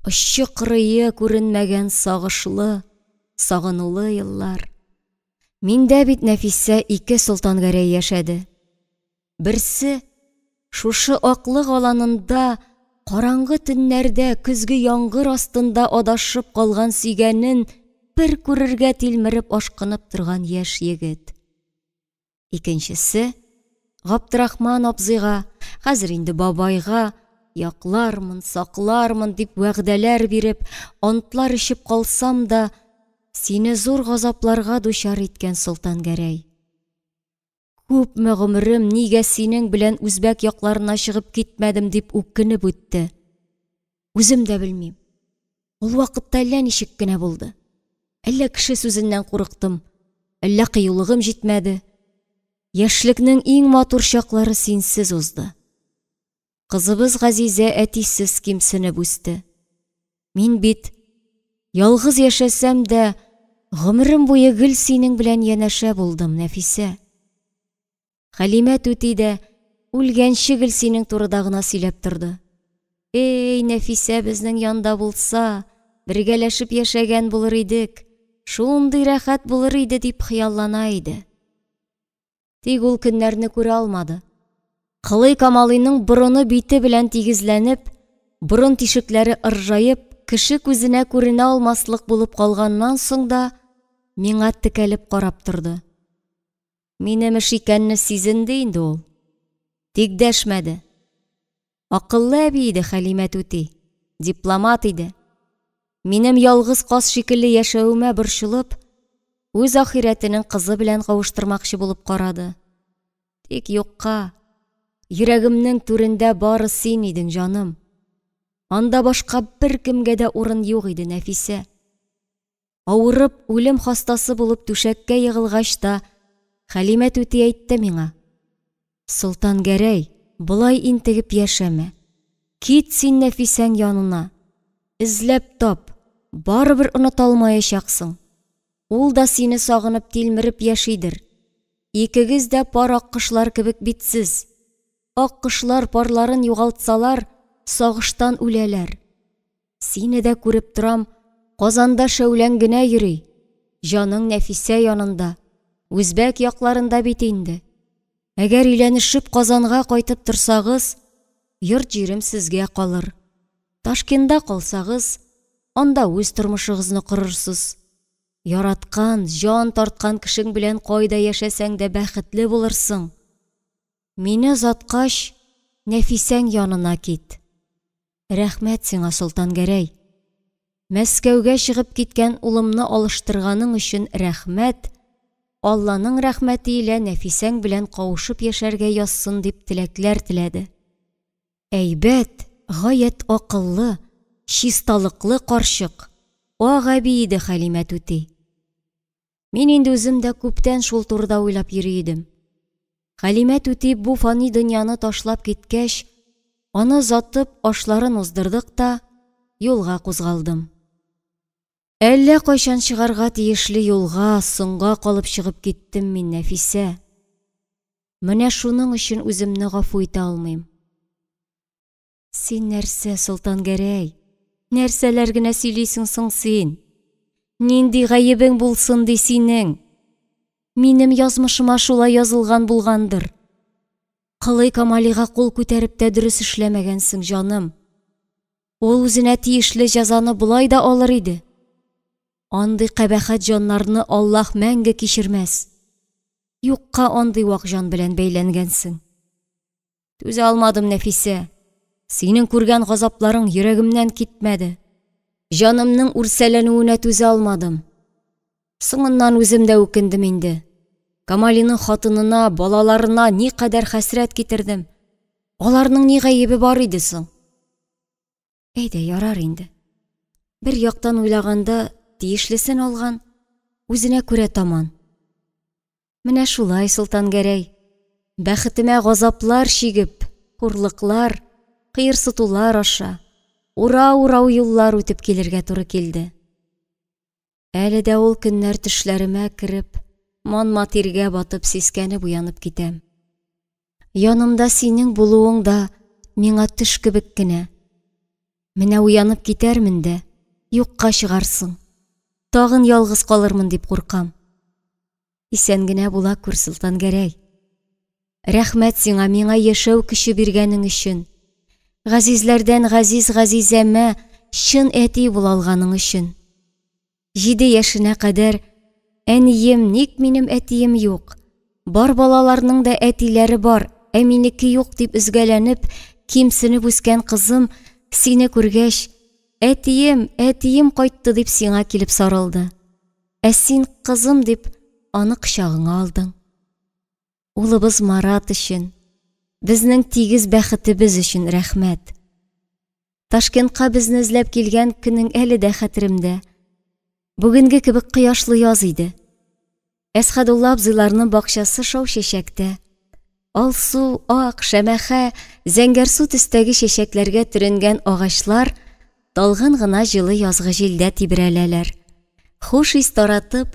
Очы-кырые күренмәгән сагышлы, сагынулы еллар. Миндә бит Нәфисә 2 Солтангәрәй яшәде. Берсе шушы аклык аланында караңгы төннәрдә көзге яңгыр астында адашып калган сөйгәнен бер күрергә тилмереп ашкынып торган яшь егет. Икенчесе Габдрахман абзыйга, хәзер инде бабайга, яклармын, саклармын дип вәгъдәләр биреп, антлар ичеп калсам да, сине зур газапларга дучар иткән Солтангәрәй. Күпме гомерем нигә синең белән үзбәк якларына чыгып китмәдем дип үкенеп үтте. Үзем дә белмим. Ул вакытта әллә ничек кенә булды. Әллә кеше сүзеннән курыктым, әллә кыюлыгым җитмәде. Яшьлекнең иң матур чаклары синсез узды. Кызыбыз Газизә әтисез кимсенеп үсте. Мин бит ялгыз яшәсәм дә гомерем буе гел синең белән янәшә булдым, Нәфисә. Хәлимә түти дә үлгәнче гел синең турыда гына сөйләп торды. Эй, Нәфисә безнең янда булса, бергәләшеп яшәгән булыр идек, шундый рәхәт булыр иде дип хыяллана иде. Тик ул көннәрне күрә алмады. Кылый Камалыйның борыны бите белән тигезләнеп, борын тишекләре ыржаеп, кеше күзенә күренә алмаслык булып калганнан соң да миңа текәлеп карап торды. Минем эш икәнне сизенде инде ул. Тик дәшмәде. Акыллы әби иде Хәлимә түти, дипломат иде. Минем ялгыз каз шикелле яшәүемә борчылып, үз ахирәтенең кызы белән кавыштырмакчы булып карады. Тик юкка, йөрәгемнең түрендә бары син идең, җаным. Анда башка бер кемгә дә урын юк иде, Нәфисә. Авырып, үлем хастасы булып түшәккә егылгач та, Хәлимә түти әйтте миңа: «Солтан Гәрәй, болай интегеп яшәмә. Кит син Нәфисәң янына. Эзләп тап, барыбер оныта алмаячаксың. Ул да сине сагынып тилмереп яшидер. Икегез дә пар аккошлар кебек битсез. Аккошлар парларын югалтсалар, сагыштан үләләр. Сине дә күреп торам, Казанда шәүләң генә йөри. Җаның Нәфисә янында, үзбәк якларында бит инде. Әгәр өйләнешеп Казанга кайтып торсагыз, йорт-җирем сезгә калыр. Ташкентта калсагыз, анда үз тормышыгызны корырсыз. Яраткан, җан тарткан кешең белән кайда яшәсәң дә бәхетле булырсың. Мине заткач, Нәфисәң янына кит. Рәхмәт сиңа, Солтан Гәрәй. Мәскәүгә чыгып киткән улымны алыштырганың өчен рәхмәт. Алланың рәхмәте илә Нәфисәң белән кавышып яшәргә язсын дип теләкләр теләде. Әйбәт, гаять акыллы, чисталыклы карчык. Агаби иде Хәлимә түти. Мин инде үзем дә күптән шул турыда уйлап йөри идем. Хәлимә түти бу фани дөньяны ташлап киткәч, аны затып ашларын уздырдык та, юлга кузгалдым. Әллә кайчан чыгарга тиешле юлга, соңга калып чыгып киттем мин, Нәфисә. Менә шуның өчен үземне гафу итә алмыйм. Син нәрсә, Солтан Гәрәй? Нәрсәләр генә сөйлисең соң син? Нинди гаебең булсын ди синең? Минем язмышыма шулай язылган булгандыр. Кылый Камалига кул күтәреп тә дөрес эшләмәгәнсең, җаным. Ул үзенә тиешле җәзаны булай да алыр иде. Андый кабахәт җаннарны Аллаһ мәңге кичермәс. Юкка андый вак җан белән бәйләнгәнсең. Түзә алмадым, Нәфисә. Синең күргән газапларың йөрәгемнән китмәде. Җанымның үрсәләнүенә түзә алмадым. Соңыннан үзем дә үкендем инде. Камалиның хатынына, балаларына ни кадәр хәсрәт китердем. Аларның ни гаебе бар иде соң? Әйдә, ярар инде. Бер яктан уйлаганда, тиешлесен алган, үзенә күрә таман. Менә шулай, Солтан Гәрәй. Бәхетемә газаплар чигеп, хурлыклар, кыерсытулар аша, урау юллар үтеп килергә туры килде. Әле дә ул көннәр төшләремә кереп, ман-матиргә батып сискәнеп уянып китәм. Янымда синең булуың да миңа төш кебек кенә. Менә уянып китәрмен дә, юкка чыгарсың. Тагын ялгыз калырмын дип куркам. Исән генә була күр, Солтан Гәрәй. Рәхмәт сиңа миңа яшәү көче биргәнең өчен. Газизләрдән газиз Газизәмә чын әти була алганың өчен. 7 яшенә кадәр әнием, ник минем әтием юк? Бар балаларның да әтиләре бар, ә минеке юк дип üzгәләнеп, кимсенеп үскән кызым сине күргәч, әтием кайтты дип сиңа килеп сарылды. Ә син кызым дип аны кочагыңа алдың. Улыбыз Марат өчен, безнең тигез бәхетебез өчен рәхмәт. Ташкентка безне эзләп килгән көнең әле дә хәтеремдә. Бүгенге кебек кояшлы яз иде. Әсхәдулла абзыйларның бакчасы шау чәчәктә. Алсу, ак, шәмәхә, зәңгәрсу төстәге чәчәкләргә төренгән агачлар талгын гына җылы язгы җилдә тибрәләләр. Хуш ис таратып,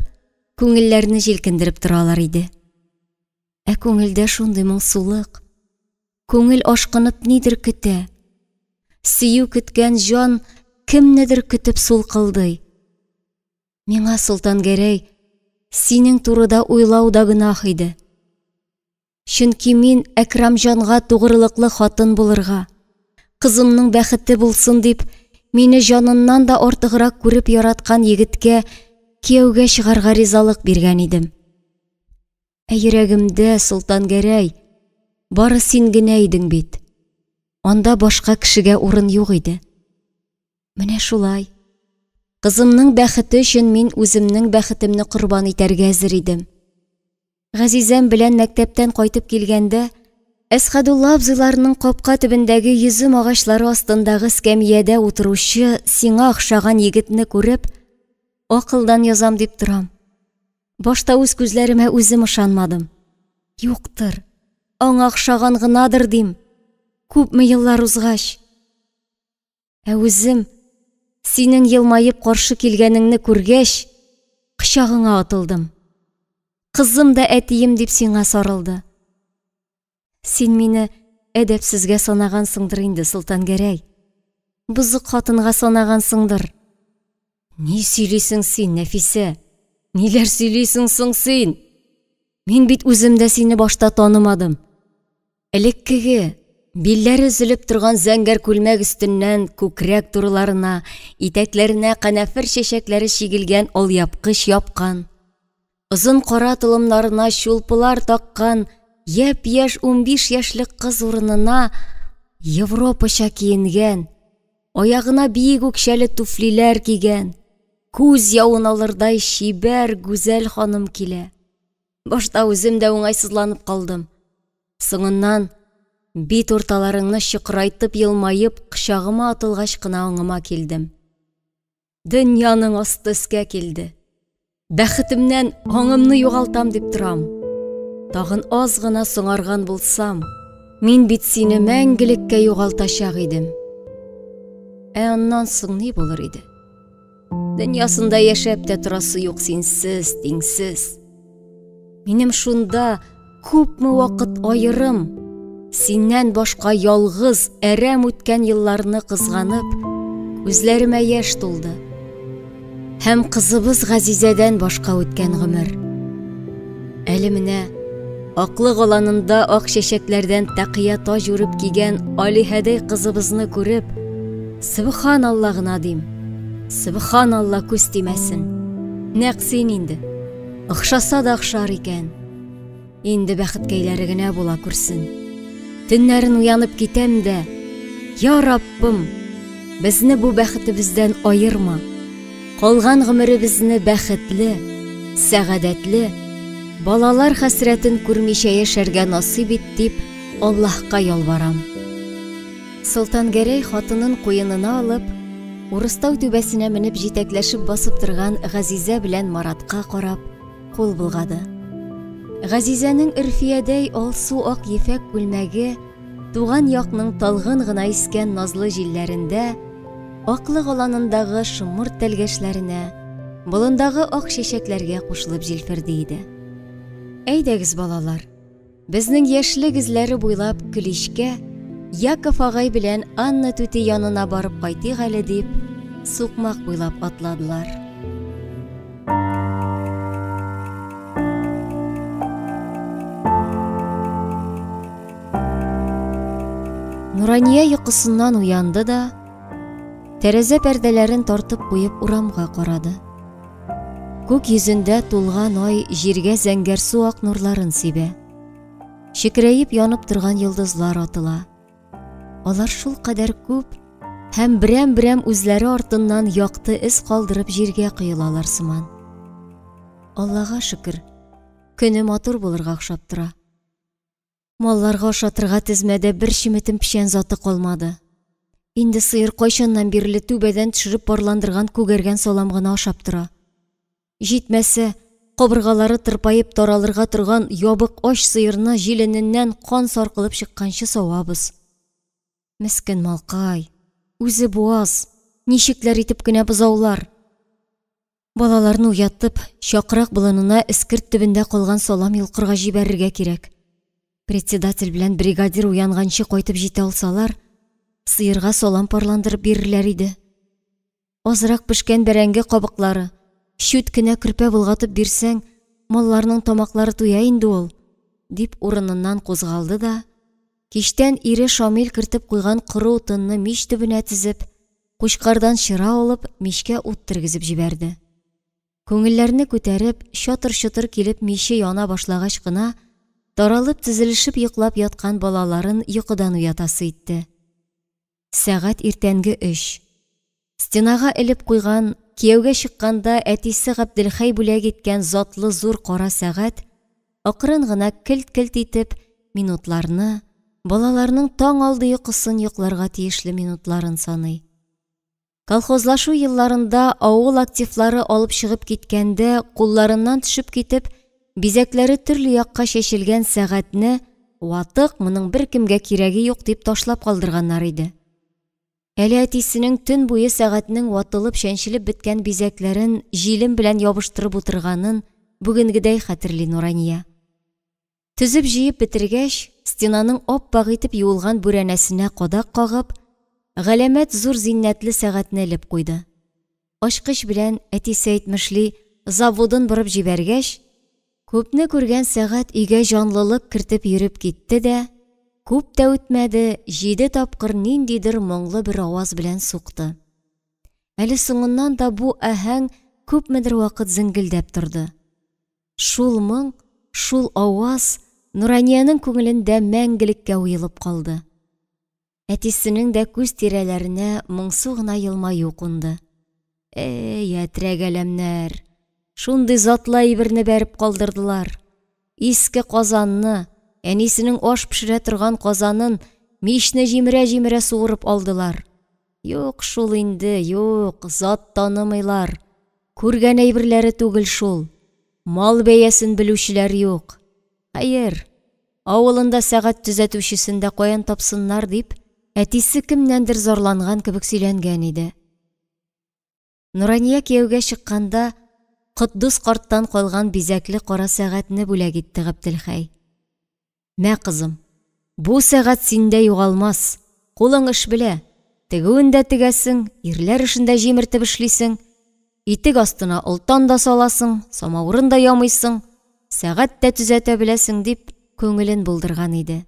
күңелләрне җилкендереп торалар иде. Ә күңелдә шундый моңсулык. Күңел ашкынып нидер көтә. Сөю көткән җан кемнедер көтеп сулкылдый. Миңа, Солтан Гәрәй, синең турыда уйлау да гынах иде. Чөнки мин Әкрамҗанга тугрылыклы хатын булырга, кызымның бәхете булсын дип, мине җаныннан да артыграк күреп яраткан егеткә кияүгә чыгарга ризалык биргән идем. Ә йөрәгемдә, Солтан Гәрәй, бары син генә идең бит. Анда башка кешегә урын юк иде. Менә шулай. Кызымның бәхете өчен мин үземнең бәхетемне корбан итәргә әзер идем. Газизәм белән мәктәптән кайтып килгәндә, Әсхәдулла абзыйларның капка төбендәге йөзем агачлары астындагы скамьядә утыручы сиңа охшаган егетне күреп, Акылдан язам дип торам. Башта үз күзләремә үзем ышанмадым. Юктыр, аңа охшаган гынадыр дим. Күпме еллар узгач. Үзем, синең елмаеп каршы килгәнеңне күргәч, кычагыңа атылдым. Кызым да әтием дип сиңа сарылды. Син мине әдәпсезгә санагансыңдыр инде, Солтангәрәй. Бузык хатынга санагансыңдыр. Ни сөйлисең син, Нәфисә? Ниләр сөйлисең соң син? Мин бит үзем дә сине башта танымадым. Элеккеге, билләре өзелеп торган зәңгәр күлмәк өстеннән күкрәк турыларына, итәкләренә канәфер чәчәкләре чигелгән алъяпкыч япкан. Озын кара тылымнарына чулпылар таккан япь-яшь 15 яшьлек кыз урынына Европача киенгән, аягына биек үкчәле туфлиләр кигән, күз явын алырдай чибәр, гүзәл ханым килә. Башта үзем дә уңайсызланып калдым. Соңыннан бит урталарыңны чыкрайтып елмаеп, кычагыма атылгач кына аңыма килдем. Дөньяның асты өскә килде. Бәхетемнән аңымны югалтам дип торам. Тагын аз гына соңарган булсам, мин бит сине мәңгелеккә югалтачак идем. Аннан соң ни булыр иде? Дөньясында яшәп тә торасы юк синсез, тиңсез. Минем шунда күпме вакыт аерым, синнән башка ялгыз, әрәм үткән елларны кызганып, күзләремә яшь тулды. Һәм кызыбыз Газизәдән башка үткән гомер. Әле менә аклык аланында ак чәчәкләрдән тәкия таҗ үреп кигән Алиһәдәй кызыбызны күреп, Субханалла гына дим. Субханалла, күз тимәсен. Нәкъ син инде. Охшаса да охшар икән. Инде бәхеткәйләре генә була күрсен. Төннәрен уянып китәм дә, я Раббым, безне бу бәхетебездән аерма. Калган гомеребезне бәхетле, сәгадәтле, балалар хәсрәтен күрмичә яшәргә насыйп ит дип Аллаһка ялварам. Солтангәрәй хатынын куенына алып, Урыстау түбәсенә менеп җитәкләшеп басып торган Газизә белән Маратка карап, кул булгады. Газизәнең Ирфиядәй алсу ак ефәк күлмәге туган якның талгын гына искән назлы җилләрендә, аклык аланындагы шомырт тәлгәшләренә, болындагы ак чәчәкләргә кушылып җилферде иде. Әйдәгез, балалар, безнең яшьлек эзләре буйлап көлишкә Яков агай белән Анна түти янына барып кайтыйк әле дип, сукмак буйлап атладылар. Нурания йокысыннан уянды да, тәрәзә пәрдәләрен тартып куеп урамга карады. Күк йөзендә тулган ай җиргә зәңгәр су ак нурларын сибә. Шикрәеп янып торган йолдызлар атыла. Алар шул кадәр күп һәм берәм-берәм үзләре артыннан якты эз калдырып җиргә кыйлалар сыман. Аллага шөкер, көне матур булырга охшап тора. Малларга ашатырга тезмәдә бер чиметем печән заты калмады. Инде сыер кайчаннан бирле түбәдән төшереп парландырган күгәргән салам гына ашап тора. Җитмәсә, кабыргалары тырпаеп таралырга торган ябык ач сыерны җилененнән кан саркылып чыкканчы савабыз. Мескен малкай, үзе буаз, ничекләр итеп кенә бозаулар. Балаларны уятып, чакрак болынына эскерт төбендә калган салам йолкырга җибәрергә кирәк. Председатель белән бригадир уянганчы кайтып җитә алсалар, сыерга салам парландырып бирерләр иде. Азрак пешкән бәрәңге кабыклары, шүт кенә көрпә булгатып бирсәң, малларның тамаклары туя инде ул, дип урыныннан кузгалды да, кичтән ире Шамил кертеп куйган коры утынны мич төбенә тезеп, кучкардан чыра алып, мичкә ут тергезеп җибәрде. Күңелләрне күтәреп, чатыр-чатыр килеп миче яна башлагач кына, таралып тезелешеп йоклап яткан балаларын йокыдан уятасы итте. Сәгать иртәнге 3. Стенага элеп куйган, кияүгә чыкканда әтисе Габделхәй бүләк иткән затлы зур кара сәгать акрын гына килт-килт итеп минутларны, балаларның таң алды йокысын йокларга тиешле минутларын саный. Колхозлашу елларында авыл активлары алып чыгып киткәндә, кулларыннан төшеп китеп, бизәкләре төрле якка шешелгән сәгатьне ватык, моның беркемгә кирәге юк дип ташлап калдырганнар иде. Әле әтисенең төн буе сәгатьнең ватылып шәнчелеп беткән бизәкләрен җилем белән ябыштырып утырганын бүгенгедәй хәтерли Нурания. Төзеп җыеп бетергәч, стенаның ап-ак итеп юылган бүрәнәсенә кадак кагып, галәмәт зур зиннәтле сәгатьне элеп куйды. Ачкыч белән әтисе әйтмешли, заводын борып җибәргәч, күпне күргән сәгать өйгә җанлылык кертеп йөреп китте дә, күп тә үтмәде, 7 тапкыр ниндидер моңлы бер аваз белән сукты. Әле соңыннан да бу әһәң күпмедер вакыт зиңгелдәп торды. Шул моң, шул аваз Нуранияның күңелендә мәңгелеккә уелып калды. Әтисенең дә күз тирәләренә моңсу гына елмаю кунды. Ятрәгәләмнәр, шундый затлы әйберне бәреп калдырдылар. Иске казанны, әнисенең аш пешерә торган казанын мичне җимерә-җимерә суырып алдылар. Юк шул инде, юк, зат танымыйлар. Күргән әйберләре түгел шул. Мал бәясен белүчеләр юк. Хайыр, авылында сәгать төзәтүчесендә каян тапсыннар дип, әтисе кемнәндер зарланган кебек сөйләнгән иде. Нурания кияүгә чыкканда, Котдус карттан калган бизәкле кара сәгатьне бүләк итте Габделхәй. Мә кызым, бу сәгать синдә югалмас. Кулың эш белә. Тегүендә тегәсең, ирләр эшендә җимертеп эшлисең, итек астына олтан да саласың, самавырын да ямыйсың, сәгать тә төзәтә беләсең дип күңелен булдырган иде.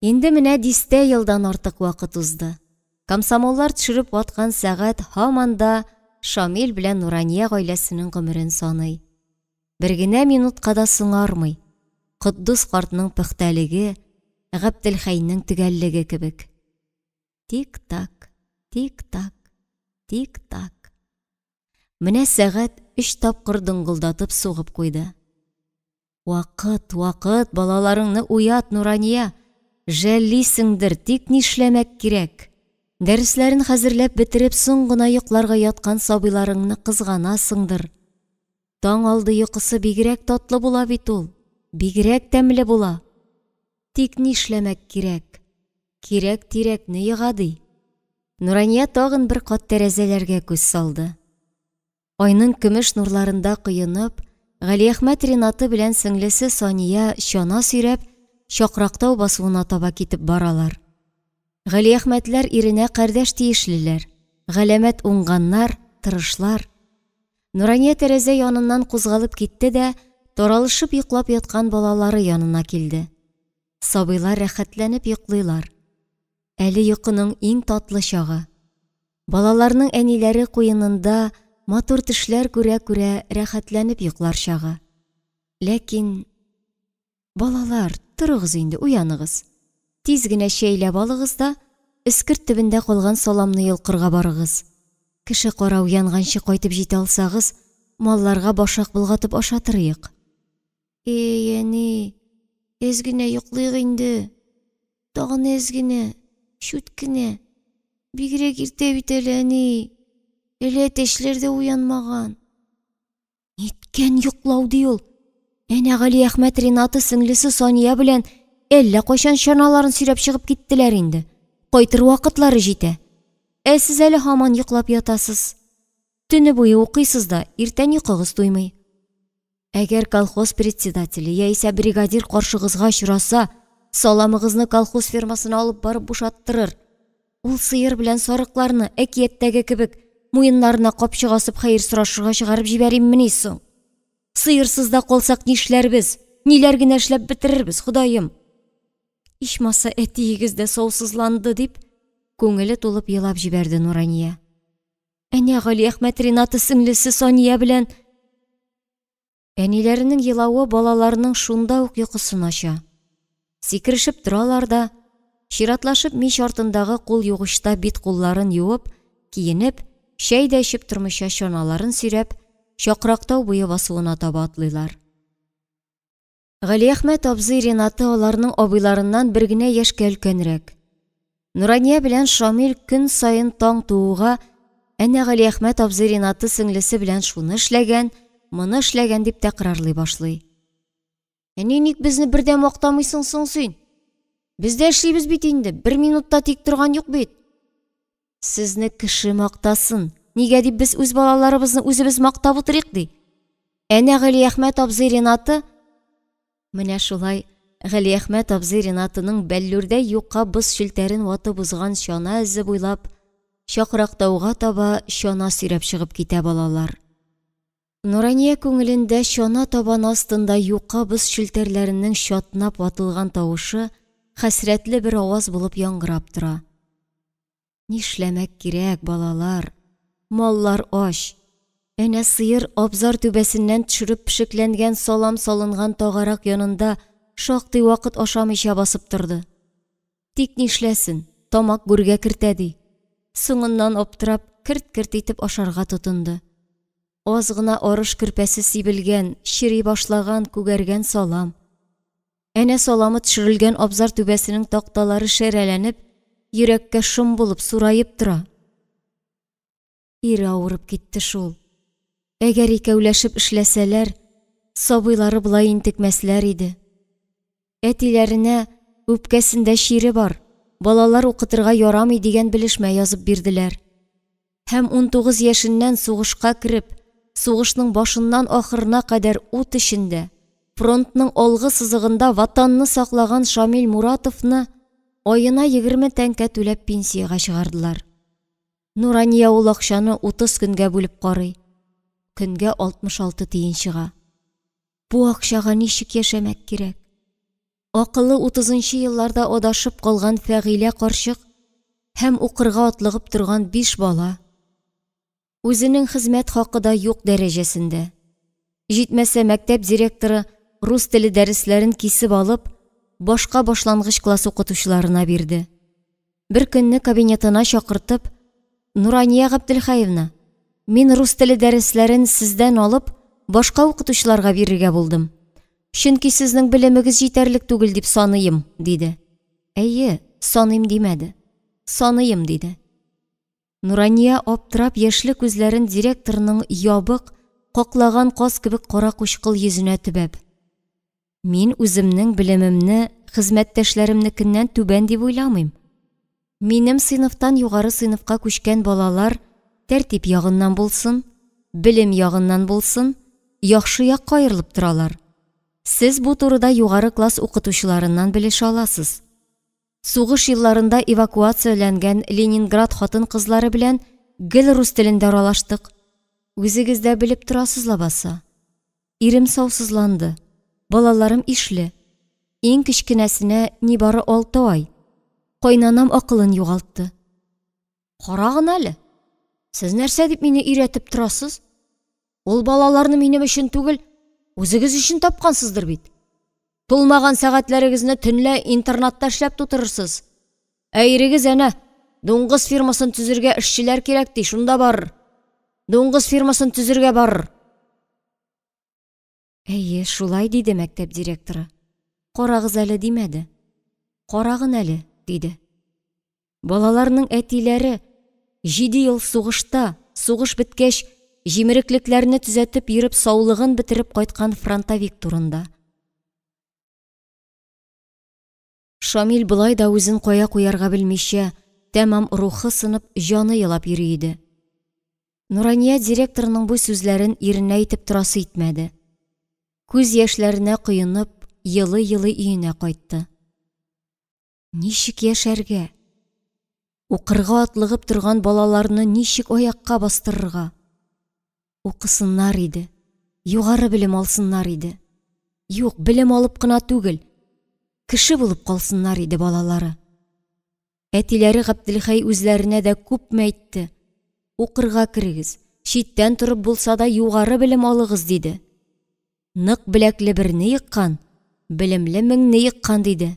Инде менә 10 елдан артык вакыт узды. Комсомоллар төшереп ваткан сәгать һаман да Шамил белән Нурания гаиләсенең гомерен саный. Бер генә минутка да соңармый. Котдус картның пөхтәлеге, Габделхәйнең төгәллеге кебек. Тик-так, тик-так, тик-так. Менә сәгать 3 тапкыр дыңгылдатып сугып куйды. Вакыт, вакыт, балаларыңны уят, Нурания. Жәллисеңдер, тик нишләмәк кирәк? Дәресләрен хәзерләп бетереп, соң гына йокларга яткан сабыйларыңны кызганасыңдыр. Таң алды йокысы бигрәк татлы була бит ул, бигрәк тәмле була. Тик нишләмәк кирәк? Кирәк-тирәкне йыгады. Нурания тагын бер кат тәрәзәләргә күз салды. Айның көмеш нурларында кыйынып, Галиәхмәт Ринаты белән сеңлесе Сания чана сөйрәп, Чакрактау басуына таба китеп баралар. Галиәхмәтләр иренә кардәш тиешлеләр. Галәмәт уңганнар, тырышлар. Нурания тәрәзә яныннан кузгалып китте дә, таралышып йоклап яткан балалары янына килде. Сабыйлар рәхәтләнеп йоклыйлар. Әле йокының иң татлы чагы. Балаларның әниләре куенында матур төшләр күрә-күрә рәхәтләнеп йоклар чагы. Ләкин балалар, торыгыз инде, уяныгыз. Тиз генә шәйләп алыгыз да, эскерт төбендә калган саламны йолкырга барыгыз. Кеше кара уянганчы кайтып җитә алсагыз, малларга башак булгатып ашатырыйк. Әни, әз генә йоклыйк инде. Тагын әз генә, шүт кенә. Бигрәк иртә бит әле, әни. Әле әтәчләр дә уянмаган. Ниткән йоклау ди ул? Әнә Галиәхмәт Ринаты сеңлесе Сания белән әллә кайчан чаналарын сөйрәп чыгып киттеләр инде. Кайтыр вакытлары җитә. Сез әле һаман йоклап ятасыз. Төне буе укыйсыз да, иртән йокыгыз туймый. Әгәр колхоз председателе яисә бригадир каршыгызга очраса, саламыгызны колхоз фермасына алып барып бушаттырыр. Ул сыер белән сарыкларны әкияттәге кебек муеннарына капчык асып хәер сорашырга чыгарып җибәриммени соң? Сыерсыз да калсак нишләрбез? Ниләр генә эшләп бетерербез, Ходаем? Ичмаса әтиегез дә саусызланды дип, күңеле тулып елап җибәрде Нурания. Әнә Галиәхмәт Ринаты сеңлесе Сания белән... Әниләренең елавы балаларының шунда ук йокысын ача. Сикерешеп торалар да, чиратлашып мич артындагы кул югышта бит кулларын юып, киенеп, шәй дә эчеп тормыйча чаналарын сөйрәп, Чакрактау буе басуына таба атлыйлар. Галиәхмәт абзый Ринаты аларның абыйларыннан бер генә яшькә өлкәнрәк. Нурания белән Шамил көн сайын таң тууга Әнә Галиәхмәт абзый Ринаты сеңлесе белән шуны эшләгән, моны эшләгән дип тәкрарлый башлый. Ник безне бердә мактамыйсың соң син? Без дә эшлибез бит инде, 1 минутта тик торган юк бит. Сезне кеше мактасын. Нигә дип без үз балаларыбызны үзебез мактап утырыйк ди? Әнә Галиәхмәт абзый Ринаты. Менә шулай Галиәхмәт абзый Ринатының бәллүрдә юкка боз шелтәрен ватып узган чана эзе буйлап, Чакрактауга таба чана сирәп чыгып китә балалар. Нурания күңелендә чана табан астында юкка боз шелтәрләренең чатнап ватылган тавышы хәсрәтле бер аваз булып яңгырап тора. Нишләмәк кирәк, балалар? Маллар ач. Әнә сыер абзар түбәсеннән төшереп пешекләнгән салам салынган тагарак янында шактый вакыт ашамыйча басып торды. Тик нишләсен, тамак гүргә кертә ди. Соңыннан аптырап, кырт-кырт итеп ашарга тотынды. Аз гына арыш көрпәсе сибелгән, чири башлаган күгәргән салам. Әнә саламы төшерелгән абзар түбәсенең такталары шәрәләнеп, йөрәккә шом булып сурайып тора. Ире авырып китте шул. Әгәр икәүләшеп эшләсәләр, сабыйлары булай интекмәсләр иде. Әтиләренә үпкәсендә чире бар, балалар укытырга ярамый дигән белешмә язып бирделәр. Һәм 19 яшеннән сугышка кереп, сугышның башыннан ахырына кадәр ут эчендә, фронтның алгы сызыгында ватанны саклаган Шамил Муратовны аена 20 тәңкә түләп пенсияга чыгардылар. Нурания ул акчаны 30 көнгә бүлеп карый. Көнгә 66 тиен чыга. Бу акчага ничек яшәмәк кирәк? Акылы 30-нчы елларда адашып калган Фәгыйлә карчык һәм укырга атлыгып торган 5 бала. Үзенең хезмәт хакы да юк дәрәҗәсендә. Җитмәсә мәктәп директоры рус теле дәресләрен кисеп алып, башка башлангыч класс укытучыларына бирде. Бер көнне кабинетына чакыртып, Нурания Габделхаевна, мин рус теле дәресләрен сездән алып, башка укытучыларга бирергә булдым. Чөнки сезнең белемегез җитәрлек түгел дип саныйм, диде. Әйе, саныйм димәде. Саныйм диде. Нурания аптырап яшьле күзләрен директорның ябык, каклаган каз кебек кара кучкыл йөзенә төбәп. Мин үземнең белемемне хезмәттәшләремнекеннән түбән дип уйламыйм. Минем сыйныфтан югары сыйныфка күчкән балалар тәртип ягыннан булсын, белем ягыннан булсын, яхшы якка аерылып торалар. Сез бу турыда югары класс укытучыларыннан белеш аласыз. Сугыш елларында эвакуацияләнгән Ленинград хатын-кызлары белән гел рус телендә аралаштык. Үзегез дә белеп торасыз лабаса. Ирем саусызланды. Балаларым ишле. Иң кичкенәсенә нибары 6 ай. Кайнанам акылын югалтты. Карагын әле. Сез нәрсә дип мине өйрәтеп торасыз? Ул балаларны минем өчен түгел, үзегез өчен тапкансыздыр бит. Тулмаган сәгатьләрегезне төнлә интернатта эшләп тутырырсыз. Әйрегез әнә, дуңгыз фирмасын төзергә эшчеләр кирәк ди, шунда бар. Дуңгыз фирмасын төзергә бар. Әйе, шулай диде мәктәп директоры. Карагыз әле димәде. Карагын әле, диде. Балаларның әтиләре 7 ел сугышта, сугыш беткәч, җимереклекләрне төзәтеп йөреп саулыгын бетереп кайткан фронтовик турында. Шамил былай да үзен кая куярга белмичә, тәмам рухы сынып, җаны елап йөри иде. Нурания директорның бу сүзләрен иренә әйтеп торасы итмәде. Күз яшьләренә кыйынып, йылы-йылы өенә кайтты. Ничек яшәргә? Укырга атлыгып торган балаларны ничек аякка бастырырга? Укысыннар иде. Югары белем алсыннар иде. Юк, белем алып кына түгел. Кеше булып калсыннар иде балалары. Әтиләре Габделхай үзләренә дә күпме әйтте. Укырга кирегез, читтән торып булса да югары белем алыгыз диде. Нык беләкле берне йыккан, белемле меңне йыккан диде.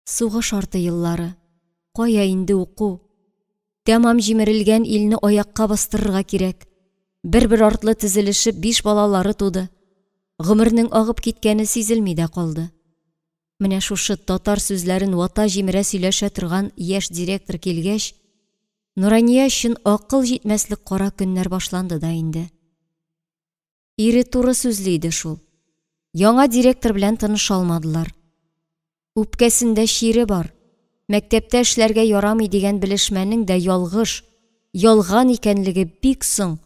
Сугыш арты еллары. Кая инде уку? Тәмам җимерелгән илне аякка бастырырга кирәк. Бер-бер артлы тезелешеп 5 балалары туды. Гомернең агып киткәне сизелми дә калды. Менә шушы татар сүзләрен вата җимерә сөйләшә торган яшь директор килгәч, Нурания өчен акыл җитмәслек кара көннәр башланды да инде. Ире туры сүзле шул. Яңа директор белән тыныша алмадылар. Үпкәсендә шире бар. Мәктәптә эшләргә ярамый дигән белешмәнең дә ялгыш, ялган икәнлеге бик соң,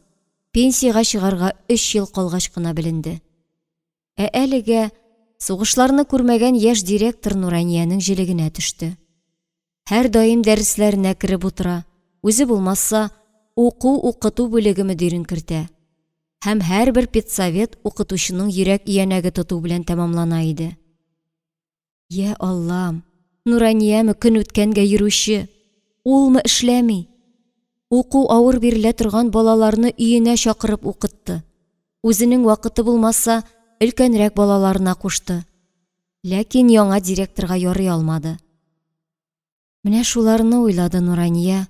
пенсияга чыгарга 3 ел калгач кына беленде. Әлегә сугышларны күрмәгән яшь директор Нуранияның җилегенә төште. Һәр даим дәресләренә киреп утыра, үзе булмаса, уку-укыту бүлеге мөдирен кертә. Һәм һәрбер педсовет укытучының йөрәк иянәге тоту белән тәмамлана иде. Я Аллам, Нураниямы көн үткәнгә йөрүче, улмы эшләми? Уку авыр бирелә торган балаларны өенә чакырып укытты. Үзенең вакыты булмаса, өлкәнрәк балаларына кушты. Ләкин яңа директорга ярый алмады. Менә шуларны уйлады Нурания,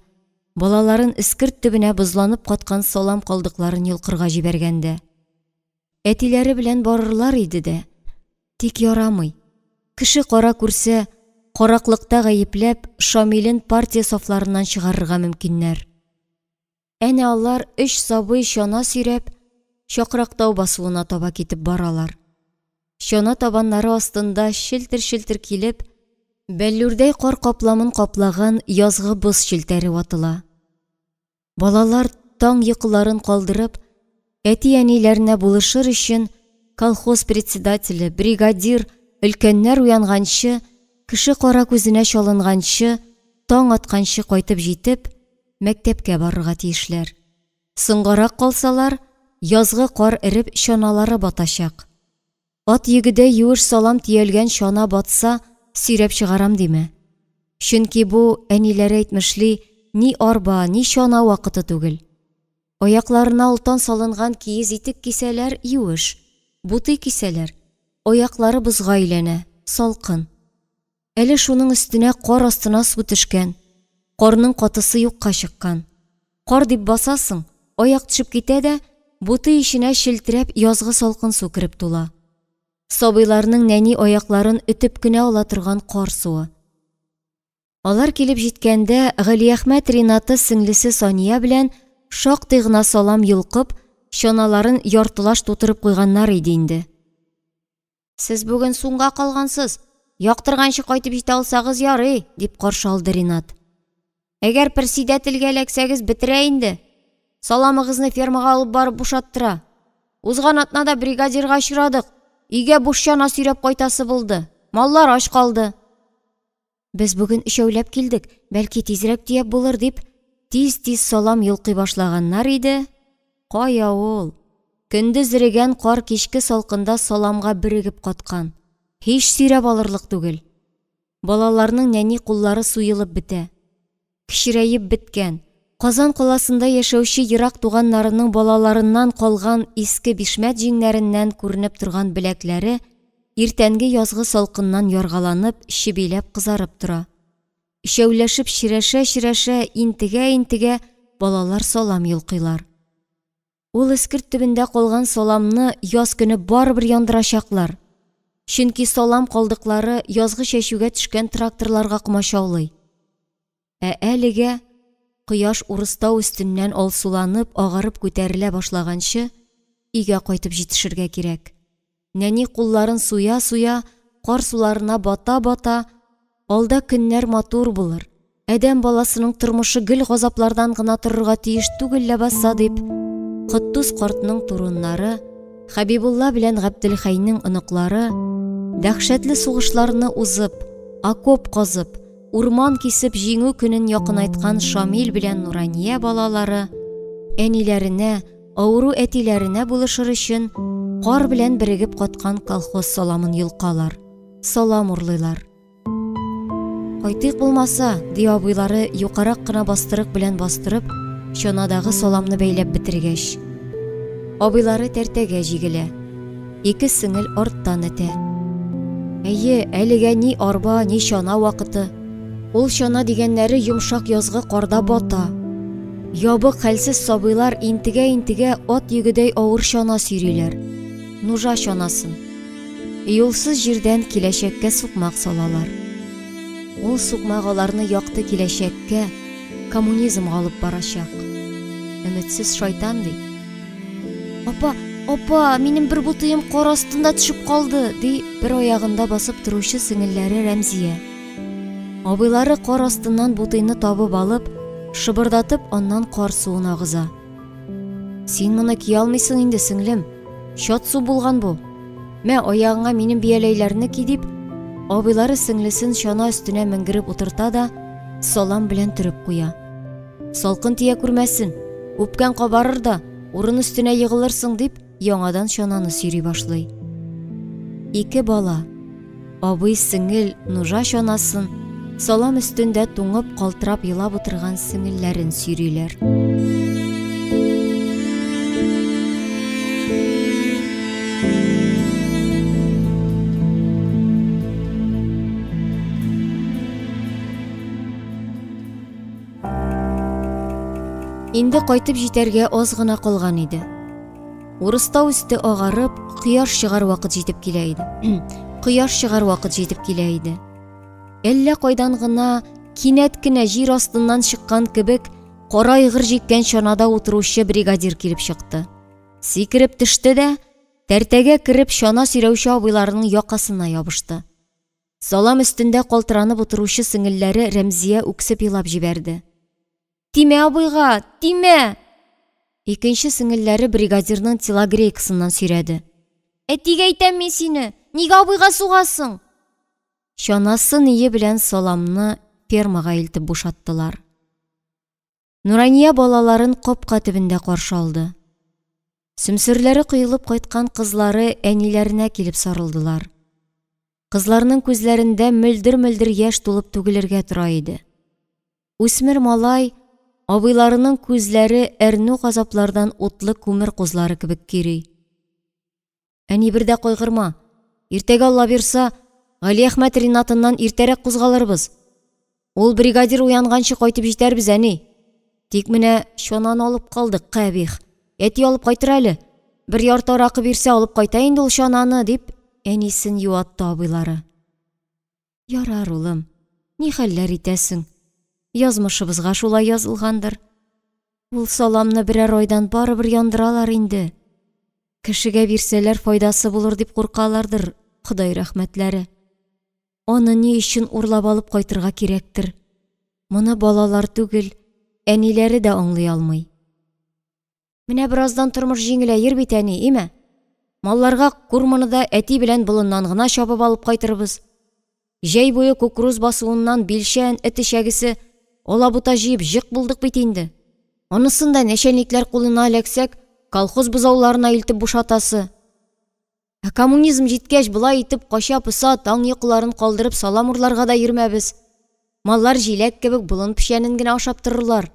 балаларын искерт төбенә бозланып каткан салам калдыкларын йолкырга җибәргәндә. Әтиләре белән барырлар иде дә, тик ярамый. Кеше кара күрсә, караклыкта гаепләп, Шамилен партия сафларыннан чыгарырга мөмкиннәр. Әнә алар 3 сабый чана сөйрәп, Чакрактау басуына таба китеп баралар. Чана табаннары астында шелтер-шелтер килеп, бәллүрдәй кар капламын каплаган язгы боз челтәре ватыла. Балалар таң йокыларын калдырып, әти-әниләренә булышыр өчен колхоз председателе, бригадир, өлкәннәр уянганчы, кеше кара күзенә чалынганчы, таң атканчы кайтып җитеп, мәктәпкә барырга тиешләр. Соңгарак калсалар, язгы кар эреп чаналары батачак. Ат йөгедә юеш салам тиелгән чана батса, сөйрәп чыгарам диме? Чөнки бу әниләре әйтмешли, ни арба, ни чана вакыты түгел. Аякларына ултан салынган киез итек кисәләр юеш, буты кисәләр, аяклары бозга әйләнә, салкын. Әле шуның өстенә кар астына су төшкән, карның катысы юкка чыккан. Кар дип басасың, аяк төшеп китә дә, буты ишенә шелтерәп язгы салкын су кирип тула. Сабыйларның нәни аякларын үтеп кенә ала торган кар суы. Алар килеп җиткәндә, Галиәхмәт Ринаты сеңлесе Сания белән шактый гына салам йолкып, чаналарын яртылаш тутырып куйганнар иде инде. Сез бүген суңга калгансыз, яктырганчы кайтып җитә алсагыз ярый, дип каршы алды Ринат. Әгәр председательгә эләксәгез бетерә инде. Саламыгызны фермага алып барып бушаттыра. Узган атнада бригадирга очрадык. Өйгә буш чана сөйрәп кайтасы булды. Маллар ач калды. Без бүген өчәүләп килдек, бәлки тизрәк төяп булыр дип, тиз-тиз салам йолкый башлаганнар иде. Кая ул? Көндез ирегән кар кичке салкында саламга бирегеп каткан. Һич сөйрәп алырлык түгел. Балаларның нәни куллары суелып бетә. Кичерәеп биткән. Казан каласында яшәүче ерак туганнарының балаларыннан калган иске бишмәт җиңнәреннән күренеп торган беләкләре иртәнге язгы салкыннан яргаланып, чибиләп кызарып тора. Ишәүләшеп ширешә-ширешә, интегә-интегә балалар салам йолкыйлар. Ул искерт төбендә калган саламны яз көне барыбер яндырачаклар. Чөнки салам калдыклары язгы чәчүгә төшкән тракторларга комачаулый. Әлегә Кояш Урыстау өстеннән алсуланып, агарып күтәрелә башлаганчы, өйгә кайтып җитешергә кирәк. Нәни кулларын суя-суя, кар суларына бата-бата, алда көннәр матур булыр. Әдәм баласының тормышы гел газаплардан гына торырга тиеш түгел ләбаса дип, Коттус картның туруннары, Хәбибулла белән Габделхәйнең оныклары, дәһшәтле сугышларны узып, окоп казып, урман кисеп җиңү көнен якынайткан Шамил белән Нурания балалары әниләренә, авыру әтиләренә булышыр өчен кар белән бирегеп каткан колхоз саламын йолкалар, салам урлыйлар. Кайтык булмаса, ди абыйлары юкарак кына бастырык белән бастырып, чанадагы саламны бәйләп бетергәч. Абыйлары тәртәгә җигелә. Ике сеңел арттан этә. Әйе, әлегә ни арба, ни чана вакыты. Ул чана дигәннәре йомшак язгы карда бата. Ябык хәлсез сабыйлар интегә-интегә ат йөгедәй авыр чана сөйриләр. Нужа чанасын. Юлсыз җирдән киләчәккә сукмак салалар. Ул сукмак аларны якты киләчәккә, коммунизм алып барачак. Үмітсіз шайтан дей. Апа, минем бір бутыйым қор астында түшіп қалды, дей бір ояғында басып тұрушы сіңілләре Рәмзия. Абыйлары қор астынан бутыйны табып алып, шыбырдатып, оннан қор суын ағыза. Сен мұны кие алмайсың инде, сіңлім. Шот су болған бұл. Мә ояғыңа минем биялейлеріні кидип, абыйлары сіңлісін шана үстіне мінгіріп отырта да, салам білен түріп қуя. Салқын тия күрмәсін, өпкен қабарыр да, урын үстіне йығылырсың деп, яңадан шананы сүйрей башлай. Ике бала, абый сіңіл нужа шанасын, салам үстінде туңып қалтырап елап отырған сіңілләрін сүйрейлер. Инде қайтып жетерге аз гына калган иде. Урыстау үсте агарып, кыяш чыгар вакыт жетип килә иде. Әллә кайдан гына кинәт кенә җир астыннан чыккан кебек, кара айгыр җиккән чанада утыручы бригадир килеп чыкты. Сикереп төште дә, тәртәгә кереп чана сөйрәүче абыйларының якасына ябышты. Салам өстендә калтыранып утыручы сеңелләре Рәмзия үксеп елап җибәрде. Тимә абыйга, тимә! Икенче сеңелләре бригадирның телогрейкасыннан сөйрәде. Тиге әйтәм мин сине, нигә абыйга сугасың? Чанасы ие белән саламны фермага илтеп бушаттылар. Нурания балаларын капка төбендә каршы алды. Сөмсөрләре кыйылып кайткан кызлары әниләренә килеп сарылдылар. Кызларның күзләрендә мөлдер-мөлдер яшь тулып түгелергә тора иде. Үсмер малай абыйларының күзләре әрнү газаплардан утлы күмер кузлары кебек кирей. Әни бердә кайгырма. Иртәгә Алла бирса, Гали Әхмәт ринатыннан иртәрәк кузгалырбыз. Ул бригадир уянганчы кайтып җитәрбез, әни. Тик менә чананы алып калдык, кәбих. Әти алып кайтыр әле. Бер ярты аракы бирсә алып кайта инде ул чананы, дип әнисен юатты абыйлары. Ярар, улым. Ни хәлләр итәсең? Язмышыбызга шулай язылгандыр. Ул саламны берәр айдан барыбер яндыралар инде. Кешегә бирсәләр файдасы булыр дип куркалардыр, Ходай рәхмәтләре. Аны ни өчен урлап алып кайтырга кирәктер. Моны балалар түгел, әниләре дә аңлый алмый. Менә бераздан тормыш җиңеләер бит, әни, име? Малларга курманы да әти белән болыннан гына чабып алып кайтырбыз. Җәй буе кукуруз басуыннан билшән, этешәгесе, алабута җыеп җык булдык бит инде. Анысын да нәшәнникләр кулына эләксәк, колхоз бузауларына илтеп бушатасы. Коммунизм җиткәч булай итеп кача-пыса таң йокыларын калдырып салам урларга да йөрмәбез. Маллар җиләк кебек болын пешәнен генә ашап торырлар.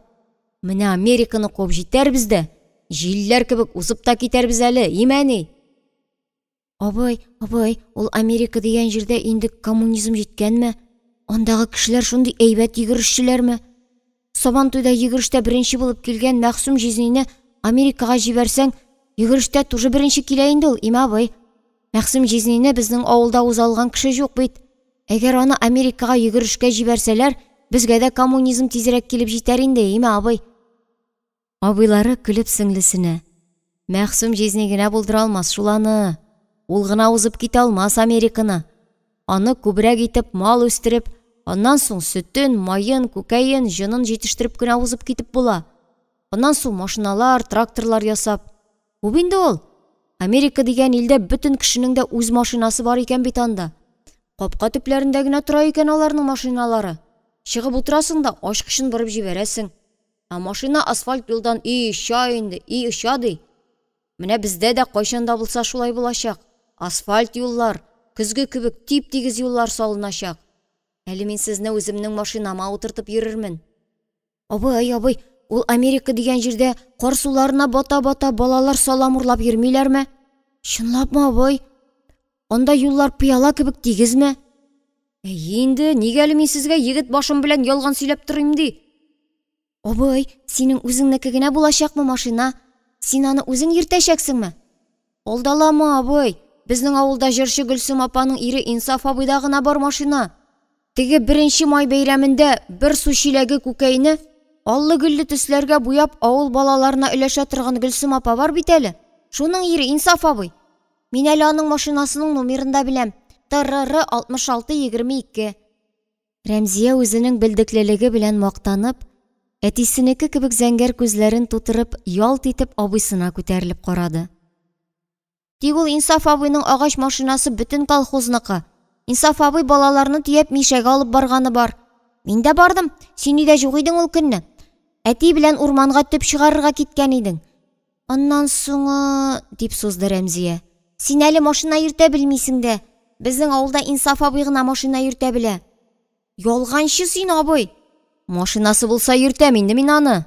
Менә Американы куып җитәрбез дә, җилләр кебек узып та китәрбез әле, имәни. Абый, ул Америка дигән җирдә инде коммунизм җиткәнме? Андагы кешеләр шундый әйбәт йөгерешчеләрме? Сабантуйда йөгерештә беренче булып килгән Мәхсүм Җизнине Америкага җибәрсәң, йөгерештә туҗы беренче килә инде ул, име абый? Мәхсүм Җизнине безнең авылда узалган кеше юк бит. Әгәр аны Америкага йөгерешкә җибәрсәләр, безгә дә коммунизм тизрәк килеп җитәр инде, име абый? Абыйлары көлеп сеңлесенә. Мәхсүм Җизни генә булдыра алмас шул аны. Ул гына узып китә алмас Американы. Аны күбрәк итеп мал үстереп, аннан соң сөтен, майын, күкәен, җынын җитештереп кенә узып китеп була. Аннан соң машиналар, тракторлар ясап. Күп инде ул. Америка дигән илдә бөтен кешенең дә үз машинасы бар икән бит анда. Капка төпләрендә генә тора икән аларның машиналары. Чыгып утырасың да ачкычын борып җибәрәсең. Машина асфальт юлдан ий оча ди. Менә бездә дә кайчанда булса шулай булачак. Асфальт юллар, көзге кебек тип-тигез юллар салыначак. Әле мин сезне үземнең машинама утыртып йөрермен. Абый, ул Америка дигән җирдә кар суларына бата-бата балалар салам урлап йөрмиләрме? Чынлапмы, абый? Анда юллар пыяла кебек тигезме? Инде нигә әле мин сезгә егет башым белән ялган сөйләп торыйм ди? Абый, синең үзеңнеке генә булачакмы машина? Син аны үзең йөртәчәксеңме? Алдаламы, абый? Безнең авылда җырчы Гөлсем апаның ире Инсаф абыйда гына бар машина. Теге беренче май бәйрәмендә бер су чиләге күкәйне Аллы-гөлле төсләргә буяп авыл балаларына өләшә торган Гөлсем апа бар бит әле. Шуның ире Инсаф абый. Мин әле аның машинасының номерын да беләм. ТРР 6622. Рәмзия үзенең белдеклелеге белән мактанып, әтисенеке кебек зәңгәр күзләрен тутырып, ялт итеп абыйсына күтәрелеп карады. Тик ул Инсаф абыйның агач машинасы бөтен колхозныкы. Инсаф абый балаларны төяп Мишәгә алып барганы бар. Мин дә бардым. Син нидә юк идең ул көнне? Әти белән урманга төп чыгарырга киткән идең. Аннан соң, дип сузды Рәмзия. Син әле машина йөртә белмисең дә. Безнең авылда Инсаф абый гына машина йөртә белә. Ялганчы син, абый. Машинасы булса йөртәм инде мин аны.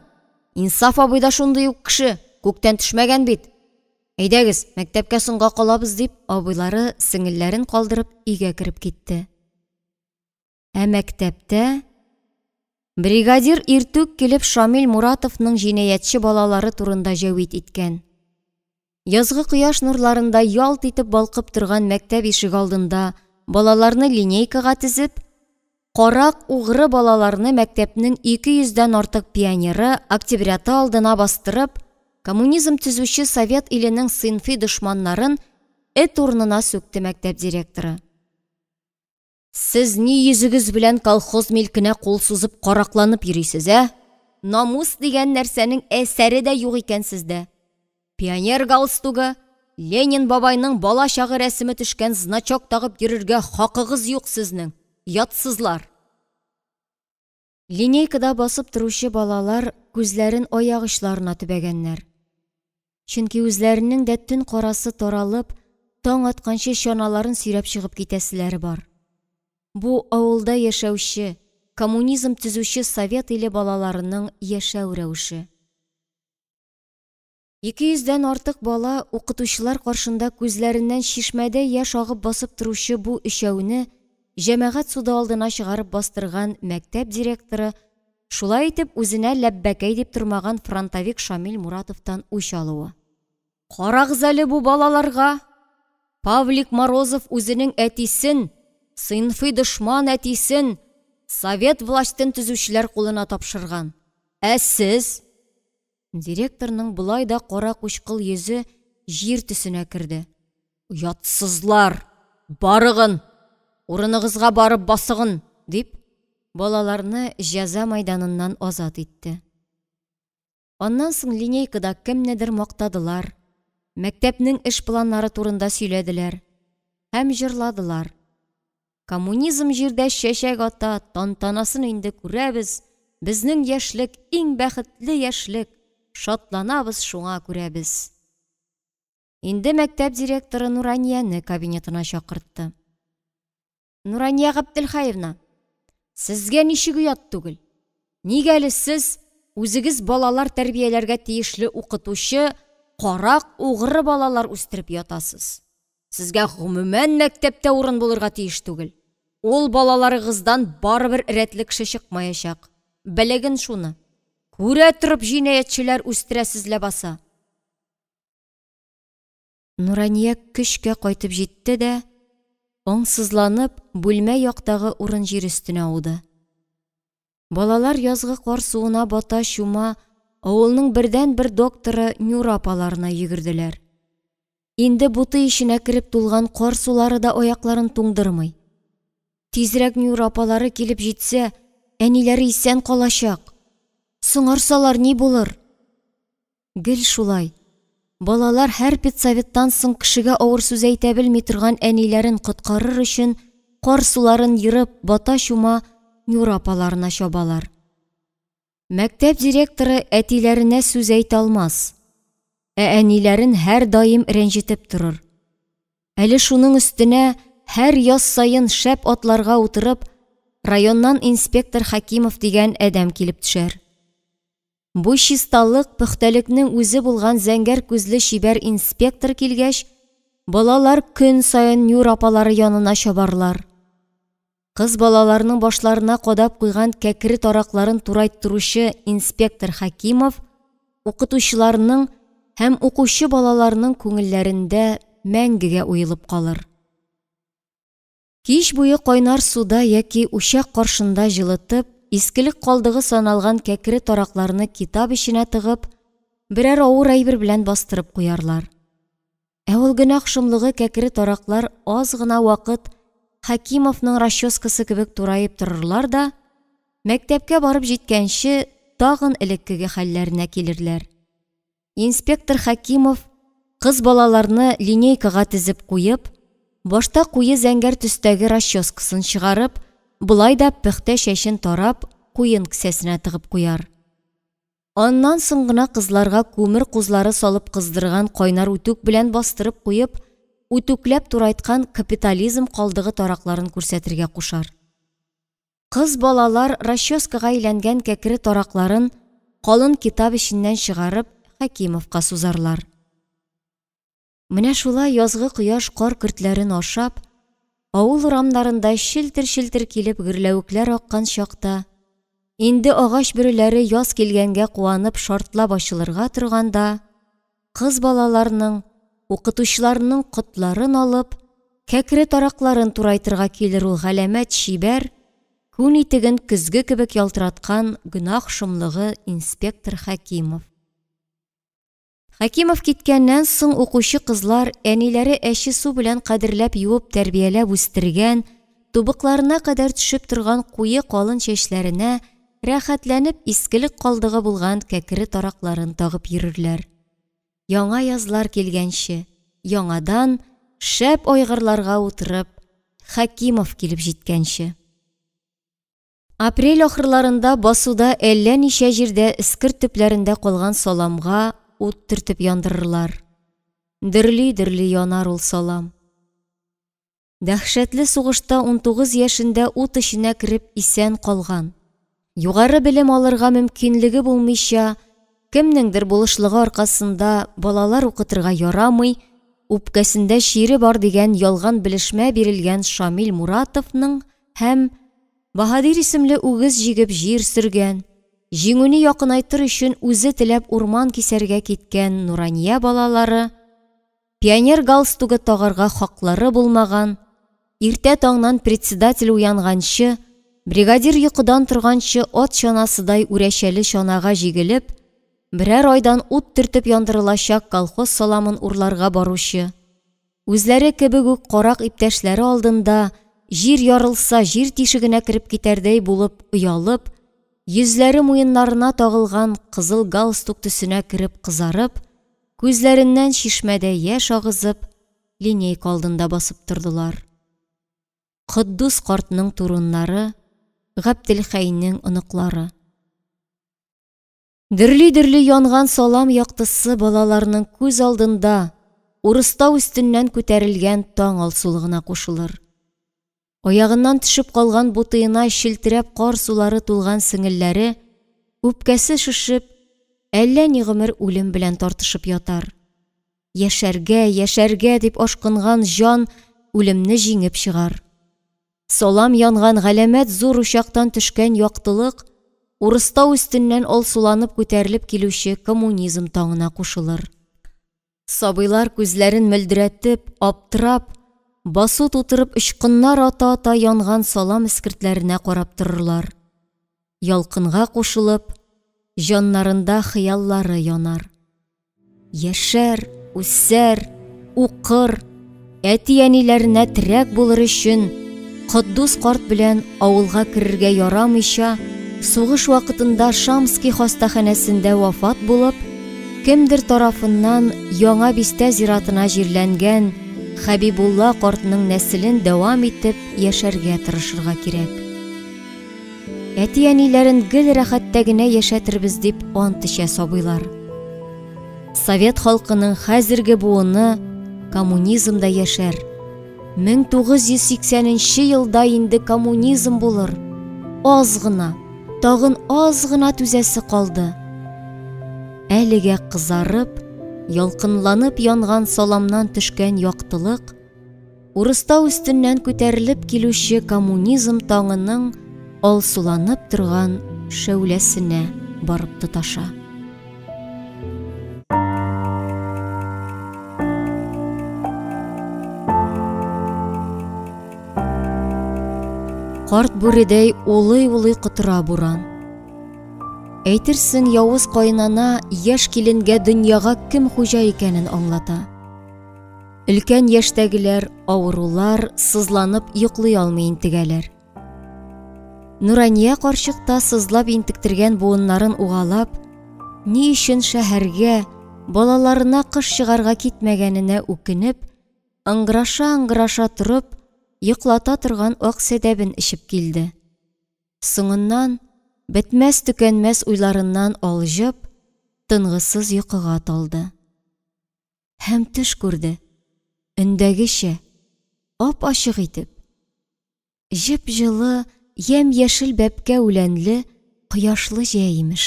Инсаф абый да шундый ук кеше, күктән төшмәгән бит. Әйдәгез, мәктәпкә соңга калабыз дип, абыйлары сеңелләрен калдырып өйгә кереп китте. Ә мәктәптә бригадир иртүк килеп Шамил Муратовның җинаятьче балалары турында җәвид иткән. Язгы кояш нурларында ялт итеп балкып торган мәктәп ишек алдында балаларны линейкага тезеп, карак угры балаларны мәктәпнең 200дән артык пионеры октябряты алдына бастырып, коммунизм төзүче Совет иленең сыйнфи дошманнарын эт урынына сүкте мәктәп директоры. Сез ни йөзегез белән колхоз милкенә кул сузып каракланып йөрисез, Намус дигән нәрсәнең әсәре дә юк икән сездә. Пионер галстугы, Ленин бабайның бала чагы рәсеме төшкән значок тагып йөрергә хакыгыз юк сезнең. Ятсызлар. Линейкада басып торучы балалар күзләрен аяк очларына төбәгәннәр. Чөнки үзләренең дә төн карасы таралып, таң атканчы чаналарын сөйрәп чыгып китәселәре бар. Бу авылда яшәүче, коммунизм төзүче Совет иле балаларының яшәү рәвеше. 200дән артык бала укытучылар каршында күзләреннән шишмәдә яшь агып басып торучы бу өчәүне җәмәгать суды алдына чыгарып бастырган мәктәп директоры шулай итеп үзенә ләббәкәй дип тормаган фронтовик Шамил Муратовтан үч алуы. Карагыз әле бу балаларга. Павлик Морозов үзенең әтисен, сыйнфи дошман әтисен, Совет властен төзүчеләр кулына тапшырган. Ә сез? Директорның булай да кара кучкыл йөзе җир төсенә керде. Ятсызлар, барыгын, урыныгызга барып басыгын, дип, балаларны җәза майданыннан азат итте. Аннан соң линейкада кемнедер мактадылар, мәктәпнең эш планнары турында сөйләделәр һәм җырладылар. Коммунизм җирдә чәчәк ата, тантанасын инде күрәбез, безнең яшьлек иң бәхетле яшьлек, шатланабыз шуңа күрәбез. Инде мәктәп директоры Нуранияны кабинетына чакыртты. Нурания Габделхаевна, сезгә ничек уят түгел? Нигә әле сез үзегез балалар тәрбияләргә тиешле укытучы, карак угры балалар үстереп ятасыз? Сезгә гомумән мәктәптә урын булырга тиеш түгел. Ул балаларыгыздан барыбер рәтле кеше чыкмаячак. Белегин шуны. Күрә торып җинаятьчеләр үстерәсез ләбаса. Нурания көчкә кайтып җитте дә, аңсызланып, бүлмә яктагы урын җир өстенә ауды. Балалар язгы кар суына бата чума, авылның бердән-бер докторы Нюра апаларына йөгерделәр. Инде буты ишенә кереп тулган кар сулары да аякларын туңдырмый. Тизрәк Нюра апалары килеп җитсә, әниләре исән калачак. Соңарсалар ни булыр? Гел шулай. Балалар һәр педсоветтан соң кешегә авыр сүз әйтә белми торган әниләрен коткарыр өчен кар суларын йырып бата чума Нюра апаларына чабалар. Мәктәп директоры әтиләренә сүз әйтә алмас. Әниләрен һәр даим рәнҗетеп торыр. Әле шуның өстенә һәр яз сайын шәп атларга утырып, районнан инспектор Хакимов дигән әдәм килеп төшәр. Бу чисталык, пөхтәлекнең үзе булган зәңгәр күзле чибәр инспектор килгәч, балалар көн сайын Нюра апалары янына чабарлар. Кыз балаларның башларына кадап куйган кәкре таракларын турайттыручы инспектор Хакимов укытучыларның һәм укучы балаларның күңелләрендә мәңгегә уелып калыр. Кич буе кайнар суда яки учак каршында җылытып, искелек калдыгы саналган кәкре таракларны китап ишенә тыгып, берәр авыр әйбер белән бастырып куярлар. Ул гөнаһ шомлыгы кәкре тараклар аз гына вакыт Хәкимовның расческасы кебек турайып торырлар да, мәктәпкә барып җиткәнче тагын элеккеге хәлләренә килерләр. Инспектор Хәкимов кыз балаларны линейкага тезеп куеп, башта куе зәңгәр төстәге расческасын чыгарып, булай да пөхтә чәчен тарап, куен кесәсенә тыгып куяр. Аннан соң гына кызларга күмер кузлары салып кыздырган кайнар үтүк белән бастырып куеп, үтүкләп турайткан капитализм калдыгы таракларын күрсәтергә кушар. Кыз балалар расческага әйләнгән кәкре таракларын калын китап ишеннән чыгарып Хәкимовка сузарлар. Менә шулай язгы кояш кар көртләрен ашап, авыл урамнарында шилтер-шилтер килеп гөрләвекләр аккан чакта, инде агач бөреләре яз килгәнгә куанып шартлап ачылырга торганда, кыз балаларның, укытучыларның котларын алып, кәкре таракларын турайтырга килер ул галәмәт чибәр, күн итеген көзге кебек ялтыраткан гөнаһ шомлыгы инспектор Хәкимов. Хәкимов киткәннән соң укучы кызлар әниләре әче су белән кадерләп юып тәрбияләп үстергән, тубыкларына кадәр төшеп торган куе калын чәчләренә рәхәтләнеп искелек калдыгы булган кәкре таракларын тагып йөрерләр. Яңа язлар килгәнче, яңадан шәп айгырларга утырып, Хәкимов килеп җиткәнче. Апрель ахырларында басуда әллә ничә җирдә искерт төпләрендә калган саламга ут төртеп яндырырлар. Дөрли-дөрли янар ул салам. Дәһшәтле сугышта 19 яшендә ут эченә кирип исән калган. Югары белем алырга мөмкинлеге булмыйча, кемнеңдер булышлыгы аркасында балалар укытырга ярамый, үпкәсендә шире бар дигән ялган белешмә бирелгән Шамил Муратовның һәм Баһадир исемле үгез җигеп җир сөргән, җиңүне якынайтыр өчен үзе теләп урман кисәргә киткән Нурания балалары, пионер галстугы тагарга хаклары булмаган, иртә таңнан председатель уянганчы, бригадир йокыдан торганчы ат чанасыдай үрәчәле чанага җигелеп, берәр айдан ут төртеп яндырылачак колхоз саламын урларга баручы, үзләре кебек үк карак иптәшләре алдында җир ярылса җир тишегенә кирип китәрдәй булып уялып, йөзләре муеннарына тагылган кызыл галстук төсенә кирип кызарып, күзләреннән чишмәдә яшь агызып, линейка алдында басып тордылар. Коддус картның туруннары, Габделхәйнең оныклары. Дөрли-дөрли янган салам яктысы балаларның күз алдында урыстау өстеннән күтәрелгән таң алсулыгына кушылыр. Аягыннан төшеп калган бутыена шилтерәп кар сулары тулган сеңелләре, үпкәсе шишеп, әллә ни гомер үлем белән тартышып ятар. Яшәргә дип ашкынган җан үлемне җиңеп чыгар. Салам янган галәмәт зур учактан төшкән яктылык, урыстау өстеннән алсуланып күтәрелеп килүче коммунизм таңына кушылыр. Сабыйлар күзләрен мөлдерәтеп, аптырап, басу тутырып ычкыннар ата-ата янган салам искертләренә карап торырлар. Ялкынга кушылып, җаннарында хыяллары янар. Яшәр, үсәр, укыр, әти-әниләренә терәк булыр өчен Коддус карт белән авылга керергә ярамыйча, сугыш вакытында Шамский хастаханәсендә вафат булып, кемдер тарафыннан яңа бистә зиратына җирләнгән Хәбибулла картның нәселен дәвам итеп яшәргә тырышырга кирәк. Әти-әниләрен гел рәхәттә генә яшәтербез дип ант ичә сабыйлар. Совет халкының хәзерге буыны коммунизмда яшәр. 1980 елда инде коммунизм булыр. Аз гына, тагын аз гына түзәсе калды. Әлегә кызарып, ялкынланып янган саламнан төшкән яктылык, урыстау өстеннән күтәрелеп килүче коммунизм таңының алсуланып торган шәүләсенә барып тоташа. Карт бүредәй улый-улый кытыра буран. Әйтерсең, явыз кайнана яшь киленгә дөньяга кем хуҗа икәнен аңлата. Өлкән яшьтәгеләр, авырулар сызланып йоклый алмый интегәләр. Нурания карчыкта сызлап интектергән буыннарын угалап, ни өчен шәһәргә балаларына кыш чыгарга китмәгәненә үкенеп, ыңгыраша торып, йоклата торган ак сәдәбен ичеп килде. Соңыннан, бетмәс-төкәнмәс уйларыннан алҗып, тынгысыз йокыга талды. Һәм төш күрде, өндәгечә, ап-ачык итеп. Җеп-җылы, ям-яшел бәпкә үләнле, кояшлы җәймеш.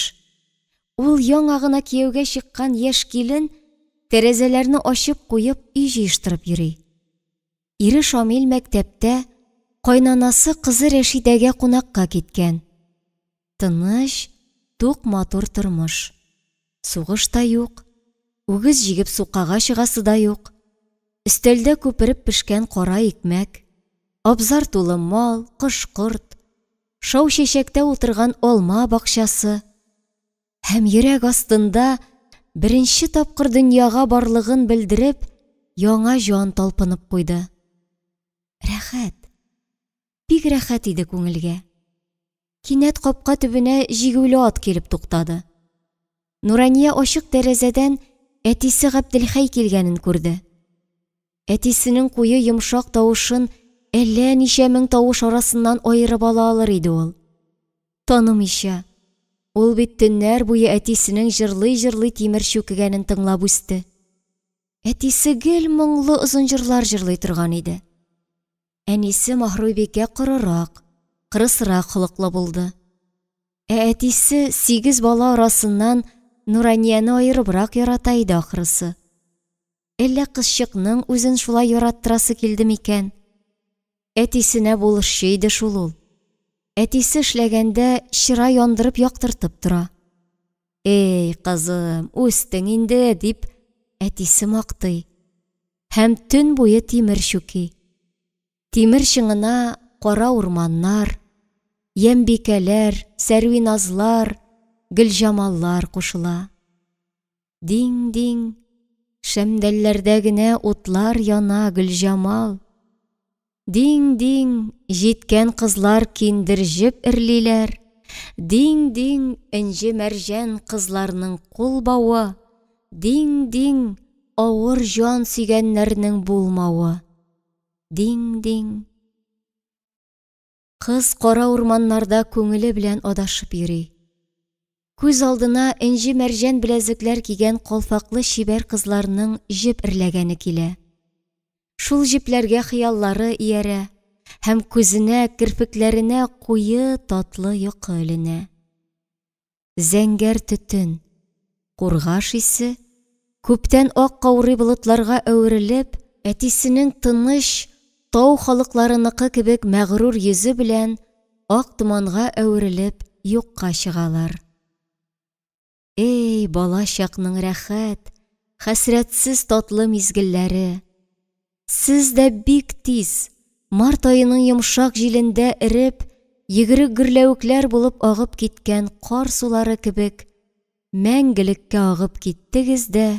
Ул яңа гына кияүгә чыккан яшь килен тәрәзәләрне ачып куеп үй җыештырып йөри. Ире Шамил мәктәптә, кайнанасы кызы Рәшидәгә кунакка киткән. Тыныч, тук матур тормыш. Сугыш та юк, үгез җигеп суккага чыгасы да юк. Өстәлдә күпереп пешкән кара икмәк, абзар тулы мал, кош-корт, шау чәчәктә утырган алма бакчасы. Һәм йөрәк астында беренче тапкыр дөньяга барлыгын белдереп, яңа җан талпынып куйды. Рәхәт. Бик рәхәт иде күңелгә. Кинәт капка төбенә җигүле ат килеп туктады. Нурания ачык тәрәзәдән әтисе Габделхәй килгәнен күрде. Әтисенең куе йомшак тавышын әллә ничә мең тавыш арасыннан аерып ала алыр иде ул. Танымыйча, ул бит төннәр буе әтисенең җырлый-җырлый тимер чүкегәнен тыңлап үсте. Әтисе гел моңлы озын җырлар җырлый торган иде. Әнисе Маһрубикә корырак, кырысрак холыклы булды. Әтисе 8 бала арасыннан Нуранияны аерыбрак ярата иде ахрысы. Әллә кызчыкның үзен шулай яраттырасы килде микән? Әтисенә булышы иде шул ул. Әтисе эшләгәндә чыра яндырып яктыртып тора. Эй, кызым, үстең инде, дип әтисе мактый. Һәм төн буе тимер чүки. Тимер чыңына кара урманнар, ямбикәләр, сәрвиназлар, гөлҗамаллар кушыла. Диң-диң, шәмдәлләрдә генә утлар яна гөлҗамал. Диң-диң, җиткән кызлар киндер-җеп эрлиләр. Диң-диң, инҗе мәрҗән кызларның кул бавы. Диң-диң, авыр җан сөйгәннәрнең булмавы. Диң-диң. Кыз кара урманнарда күңеле белән адашып йөри. Күз алдына инҗе мәрҗән беләзекләр кигән калфаклы чибәр кызларның җеп эрләгәне килә. Шул җепләргә хыяллары иярә, һәм күзенә, кирпекләренә куе татлы йокы эленә. Зәңгәр төтен, кургаш исе, күптән ак каурый болытларга әверелеп, әтисенең тыныч, тау халыкларыныкы кебек мәгърур йөзе белән ак томанга әверелеп юкка чыгалар. Эй, бала чакның рәхәт, хәсрәтсез татлы мизгелләре. Сез дә бик тиз, март айының йомшак җилендә эреп, йөгерек гөрләвекләр булып агып киткән кар сулары кебек, мәңгелеккә агып киттегез дә,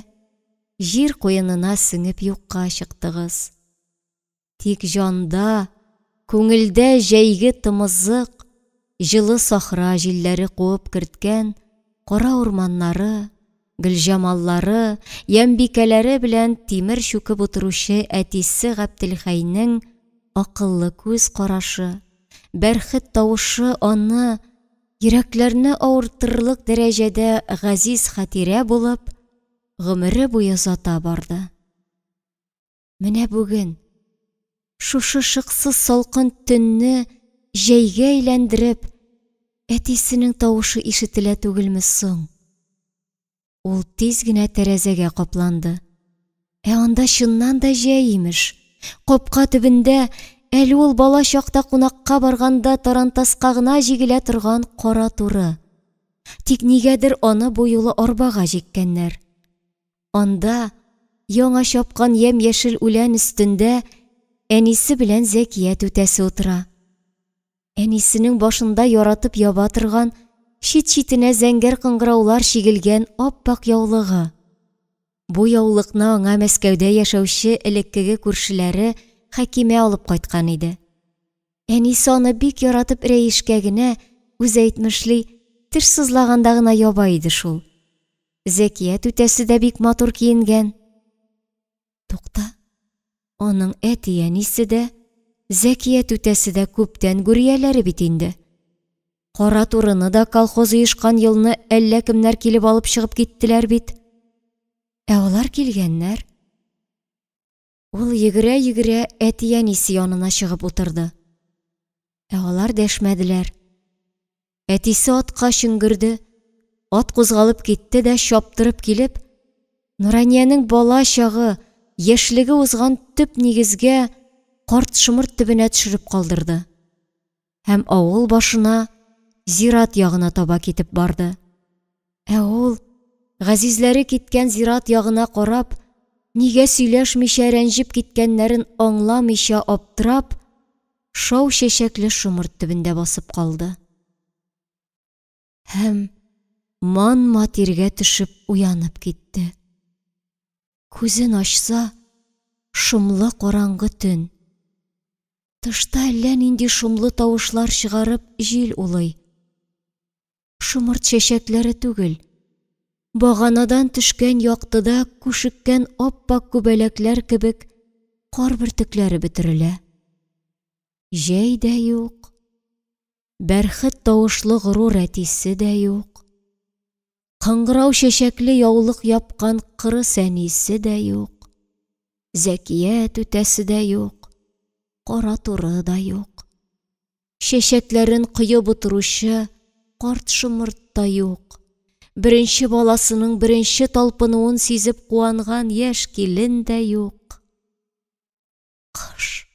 җир куенына сеңеп юкка чыктыгыз. Тик җанда, күңелдә җәйге тымызык, җылы сахра җилләре куып керткән кара урманнары, гөлҗамаллары, ямбикәләре белән тимер чүкеп утыручы әтисе Габделхәйнең акыллы күз карашы, бәрхет тавышы аны йөрәкләрне авыртырлык дәрәҗәдә газиз хатирә булып, гомере буе зата барды. Менә бүген, шушы шыксыз салкын төнне җәйгә әйләндереп, әтисенең тавышы ишетелә түгелме соң? Ул тиз генә тәрәзәгә капланды. Анда чыннан да җәймеш. Капка төбендә әле ул бала чакта кунакка барганда тарантаска гына җигелә торган кара туры. Тик нигәдер аны бу юлы арбага җиккәннәр. Анда яңа чапкан ям-яшел үлән өстендә әнисе белән Зәкият үтәсе утыра. Әнисенең башында яратып яба торган, чит-читенә зәңгәр кыңгыраулар шигелгән ап-ак яулыгы. Бу яулыкны аңа Мәскәүдә яшәүче элеккеге күршеләре Хәкимә алып кайткан иде. Әнисе аны бик яратып рәешкә генә, үзе әйтмешли, теш сызлаганда гына яба иде шул. Зәкия түтәсе дә бик матур киенгән. Тукта, аның әти-әнисе дә, Зәкия түтәсе дә күптән гүрияләре бит инде. Кара турыны да колхоз оешкан елны әллә кемнәр килеп алып чыгып киттеләр бит. Алар килгәннәр. Ул йөгерә-йөгерә әти-әнисе янына чыгып утырды. Алар дәшмәделәр. Әтисе атка шыңгырды. Ат кузгалып китте дә чаптырып килеп, Нураниянең бала чагы, яшьлеге узган төп нигезгә карт шымырт төбенә төшереп калдырды. Һәм авыл башына, зират ягына таба китеп барды. Ул, газизләре киткән зират ягына карап, нигә сөйләшмичә рәнҗеп киткәннәрен аңламыйча аптырап, шау чәчәкле шымырт төбендә басып калды. Һәм ман-матиргә төшеп уянып китте. Күзен ачса, шомлы караңгы төн. Тышта әллә нинди шомлы тавышлар чыгарып җил улый. Шымырт чәчәкләре түгел, баганадан төшкән яктыда күшеккән ап-ак күбәләкләр кебек кар бөртекләре бөтерелә. Җәй дә юк, бәрхет тавышлы горур әтисе дә юк, кыңгырау чәчәкле яулык япкан кырыс әнисе дә юк, Зәкия түтәсе дә юк, кара туры да юк, чәчәкләрен кыеп утыручы карт шымырт та юк, беренче баласының беренче талпынуын сизеп куанган яшь килен дә юк. Кыш,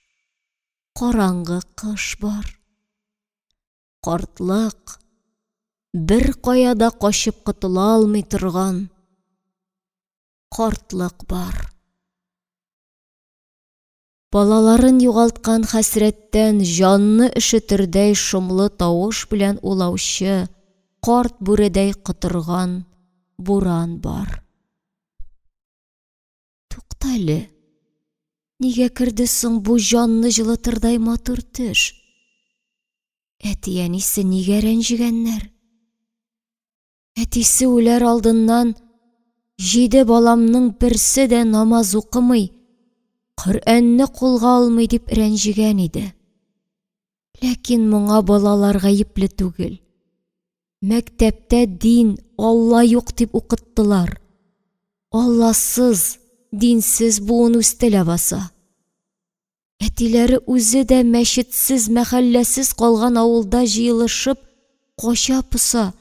караңгы кыш бар. Картлык, бер каяда качып кытыла алмый торган картлык бар. Балаларын югалткан хәсрәттән җанны ишетердәй шомлы тавыш белән улаучы, карт бүредәй кытырган буран бар. Туктале, нигә керде соң бу җанны җылытырдай матур төш? Әти-әнисе нигә рәнҗегәннәр? Әтисе үләр алдыннан 7 баламның берсе дә намаз укымый, Коръәнне кулга алмый дип рәнҗегән иде. Ләкин моңа балалар гаепле түгел. Мәктәптә дин, Алла юк дип укыттылар. Алласыз, динсез буын үстелә баса. Әтиләре үзе дә мәчетсез, мәхәлләсез калган авылда җыелышып, кача-пыса,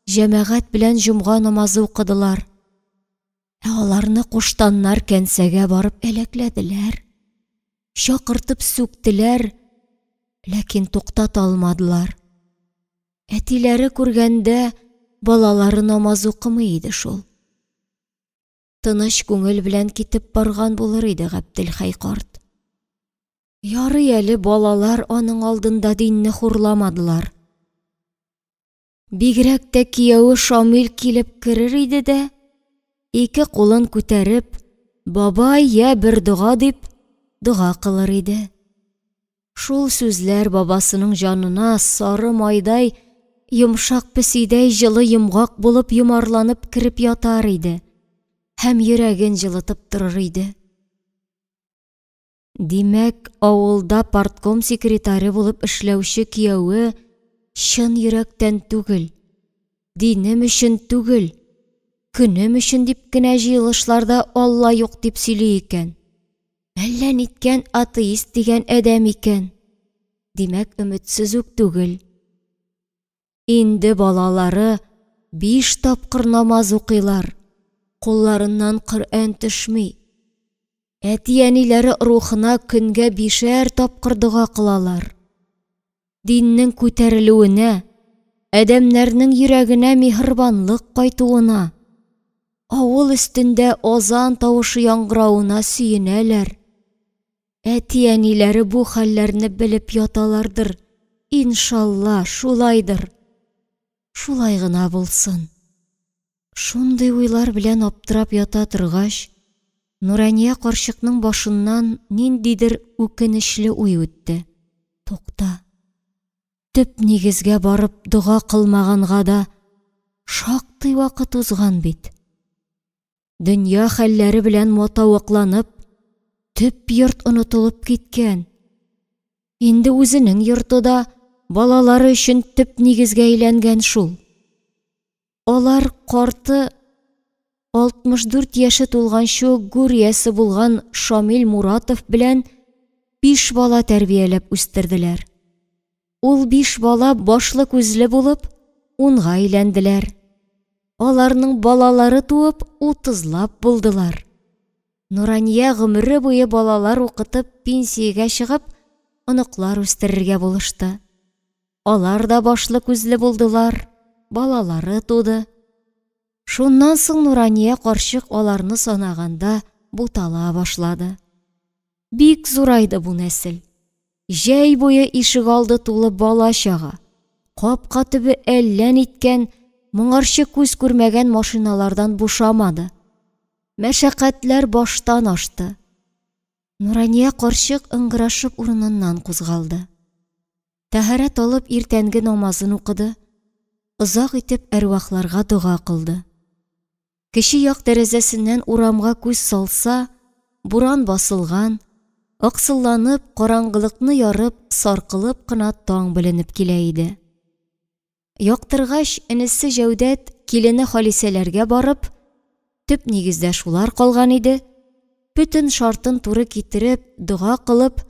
җәмәгать белән җомга намазы укыдылар. Аларны куштаннар кәнсәгә барып әләкләделәр. Чакыртып сүктеләр, ләкин туктата алмадылар. Әтиләре күргәндә, балалары намаз укымый иде шул. Тыныч күңел белән китеп барган булыр иде Габделхәй карт. Ярый әле балалар аның алдында динне хурламадылар. Бигрәк тә кияүе Шамил килеп керер иде дә, 2 кулын күтәреп, бабай, я бер дуга дип, дуга кылыр иде. Шул сүзләр бабасының җанына сары майдай, йомшак песидәй җылы йомгак булып йомарланып кирип ятар иде, һәм йөрәген җылытып торыр иде. Димәк, авылда партком секретаре булып эшләүче кияүе чын йөрәктән түгел, динем өчен түгел, көнем өчен дип кенә җыелышларда Алла юк дип сөйли икән. Әллә ниткән атеист дигән әдәм икән. Димәк, өметсез үк түгел. Инде балалары 5 тапкыр намаз укыйлар, кулларыннан Коръән төшми. Әти-әниләре рухына көнгә 5 тапкыр дуга кылалар. Диннең күтәрелүенә, әдәмнәрнең йөрәгенә миһербанлык кайтуына, авыл өстендә азан тавышы яңгырауына сөенәләр. Әти-әниләре бу хәлләрне белеп яталардыр, Иншалла, шулайдыр. Шулай гына булсын. Шундый уйлар белән аптырап ята торгач, Нурания карчыкның башыннан ниндидер үкенечле уй үтте. Тукта. Төп нигезгә барып дуга кылмаганга да шактый вакыт узган бит. Дөнья хәлләре белән матавыкланып, төп йорт онытылып киткән. Инде үзенең йорты да балалары өчен төп нигезгә әйләнгән шул. Алар карты 64 яшы тулганчы гүриясе булган Шамил Муратов белән 5 бала тәрбияләп үстерделәр. Ул 5 бала башлы күзле булып, 10-га әйләнделәр. Аларның балалары туып, 30-лап булдылар. Нурания гомере буе балалар укытып, пенсиягә чыгып, оныклар үстерергә булышты. Алар да башлы күзле булдылар, балалары туды. Шуннан соң Нурания карчык аларны санаганда бутала башлады. Бик зурайды бу нәсел. Җәй буе ишек алды тулы бала чага. Капка төбе әллә ниткән, моңарчы күз күрмәгән машиналардан бушамады. Мәшәкатьләр баштан ашты. Нурания карчык ыңгырашып урыныннан кузгалды. Тәһарәт алып иртәнге намазын укыды. Озак итеп әрвахларга дуга кылды. Кеше як тәрәзәсеннән урамга күз салса, буран басылган, аксылланып, караңгылыкны ярып, саркылып кына таң беленеп килә иде. Яктыргач, инесе Җәүдәт килене Халисәләргә барып, төп нигездә шулар калган иде. Бүтән шартын туры китереп, дуга кылып,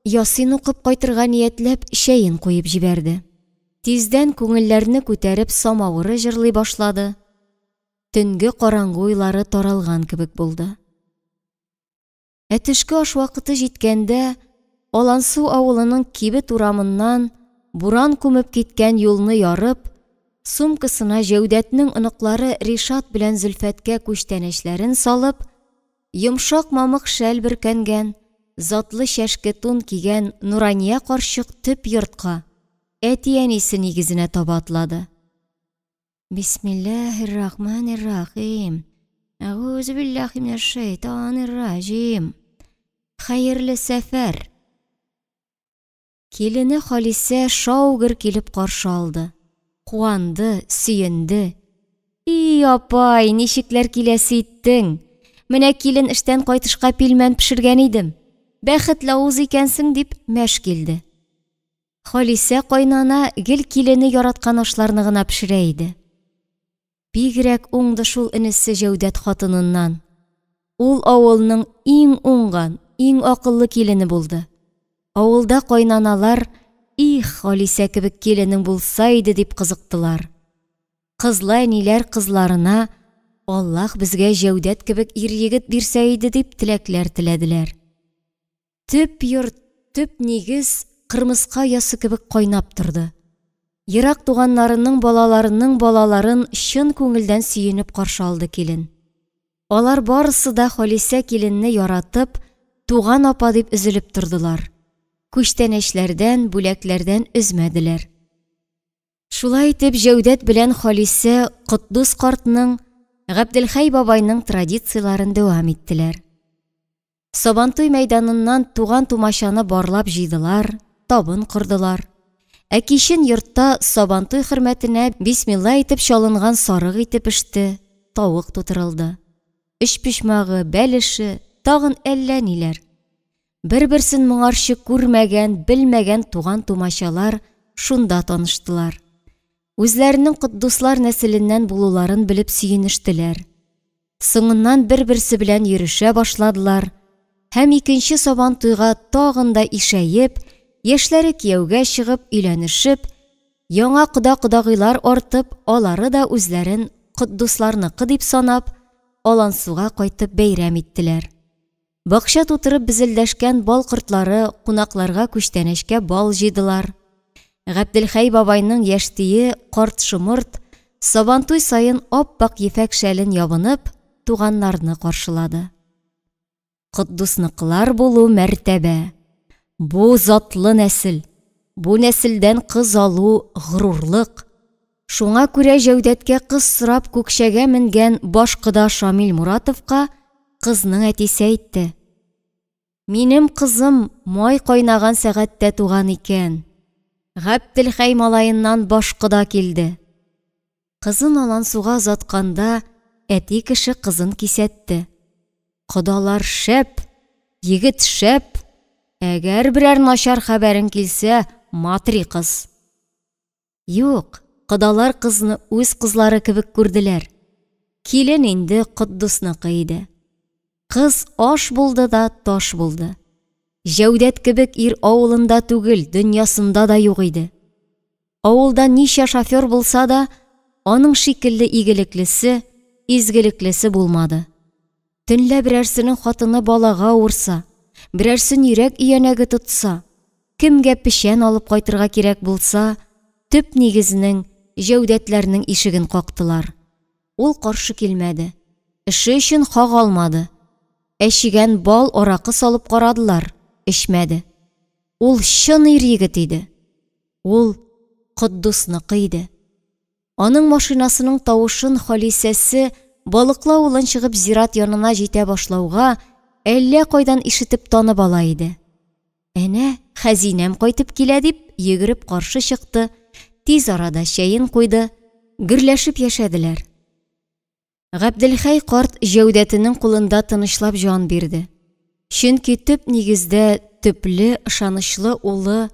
Ясин укып кайтырга ниятләп, чәен куеп җибәрде. Тиздән күңелләрне күтәреп самавыры җырлый башлады. Төнге караңгы уйлары таралган кебек булды. Төшке аш вакыты җиткәндә, Алансу авылының кибет урамыннан буран күмеп киткән юлны ярып, сумкасына Җәүдәтнең оныклары Ришат белән Зөлфәткә күчтәнәчләрен салып, йомшак мамык шәл бөркәнгән, затлы чәшке тун кигән Нурания карчык төп йортка, әти-әнисе нигезенә таба атлады. Бисмиллаһир-рахманир-рахим. Әгъүзу биллаһи минәш-шәйтанир-раҗим. Хәерле сәфәр. Килене Халисә шаугыр килеп каршы алды. Куанды, сөенде. И апай, ничекләр киләсе иттең? Менә килен эштән кайтышка пилмән пешергән идем. Бәхетле уз икәнсең дип мәш килде. Халисә кайнана гел килене яраткан ашларны гына пешерә иде. Бигрәк уңды шул инесе Җәүдәт хатыныннан. Ул авылның иң уңган, иң акыллы килене булды. Авылда кайнаналар, их, Халисә кебек киленең булса иде дип кызыктылар. Кызлы әниләр кызларына, Аллаһ безгә Җәүдәт кебек ир-егет бирсә иде дип теләкләр теләделәр. Төп йорт, төп нигез кырмыска ясы кебек кайнап торды. Ерак туганнарының балаларын чын күңелдән сөенеп каршы алды килен. Алар барысы да Халисә киленне яратып, туган апа дип üzülеп тордылар. Күчтәнәчләрдән, бүләкләрдән üzмәделәр. Шулай итеп Җәүдәт белән Халисә Котдус картның, Габделхәй бабайның традицияларын дәвам иттеләр. Сабантуй мәйданыннан туган тумачаны барлап җыйдылар, табын кордылар. Кичен йортта Сабантуй хөрмәтенә бисмилла итеп чалынган сарык итеп пеште, тавык тутырылды. Өч пишмагы, бәлеше, тагын әллә ниләр. Бер-берсен моңарчы күрмәгән, белмәгән туган тумачалар шунда таныштылар. Үзләренең Котдуслар нәселеннән булуларын белеп сөенештеләр. Соңыннан бер-берсе белән йөрешә башладылар. Һәм икенче Сабантуйга тагын да ишәеп, яшьләре кияүгә чыгып, өйләнешеп, яңа кода-кодагыйлар артып, алары да үзләрен Котдусларныкы дип санап, Алансуга кайтып бәйрәм иттеләр. Бакча тутырып безелдәшкән бал кортлары кунакларга күчтәнәчкә бал җыйдылар. Габделхәй бабайның яшьтие карт шомырт Сабантуй сайын аппак ефәк шәлен ябынып, туганнарны каршылады. Котдусныкылар булу мәртәбә. Бу затлы нәсел. Бу нәселдән кыз алу горурлык. Шуңа күрә Җәүдәткә кыз сорап күкчәгә менгән башкыда Шамил Муратовка кызның әтисе әйтте: «Минем кызым май кайнаган сәгатьтә туган икән. Габделхәй малаеннан башкыда килде». Кызын алансуга озатканда, әти кеше кызын кисәтте: «Кодалар шәп, егет шәп. Әгәр берәр начар хәбәрең килсә, матри кыз». Юк, кодалар кызны үз кызлары кебек күрделәр. Килен инде Коддусныкы иде. Кыз аш булды да таш булды. Җәүдәт кебек ир авылында түгел, дөньясында да юк иде. Авылда ничә шофер булса да, аның шикелле игелеклесе, изгелеклесе булмады. Төнлә берәрсенең хатыны балага урса, берәрсен йөрәк иянәге тотса, кемгә пешән алып кайтырга кирәк булса, төп нигезнең Җәүдәтләрнең ишеген кактылар. Ул каршы килмәде. Эше өчен хак алмады. Әчигән бал, аракы салып карадылар, эчмәде. Ул чын ир егет иде. Ул Коддусныкы иде. Аның машинасының тавышын Халисәсе балыклау улын чыгып зират янына җитә башлауга, әллә кайдан ишетеп танып ала иде. Әнә, хәзинәм кайтып килә дип, йөгереп каршы чыкты. Тиз арада чәен куйды, гөрләшеп яшәделәр. Габделхәй карт Җәүдәтенең кулында тынычлап җан бирде. Чөнки төп нигездә төпле, ышанычлы улы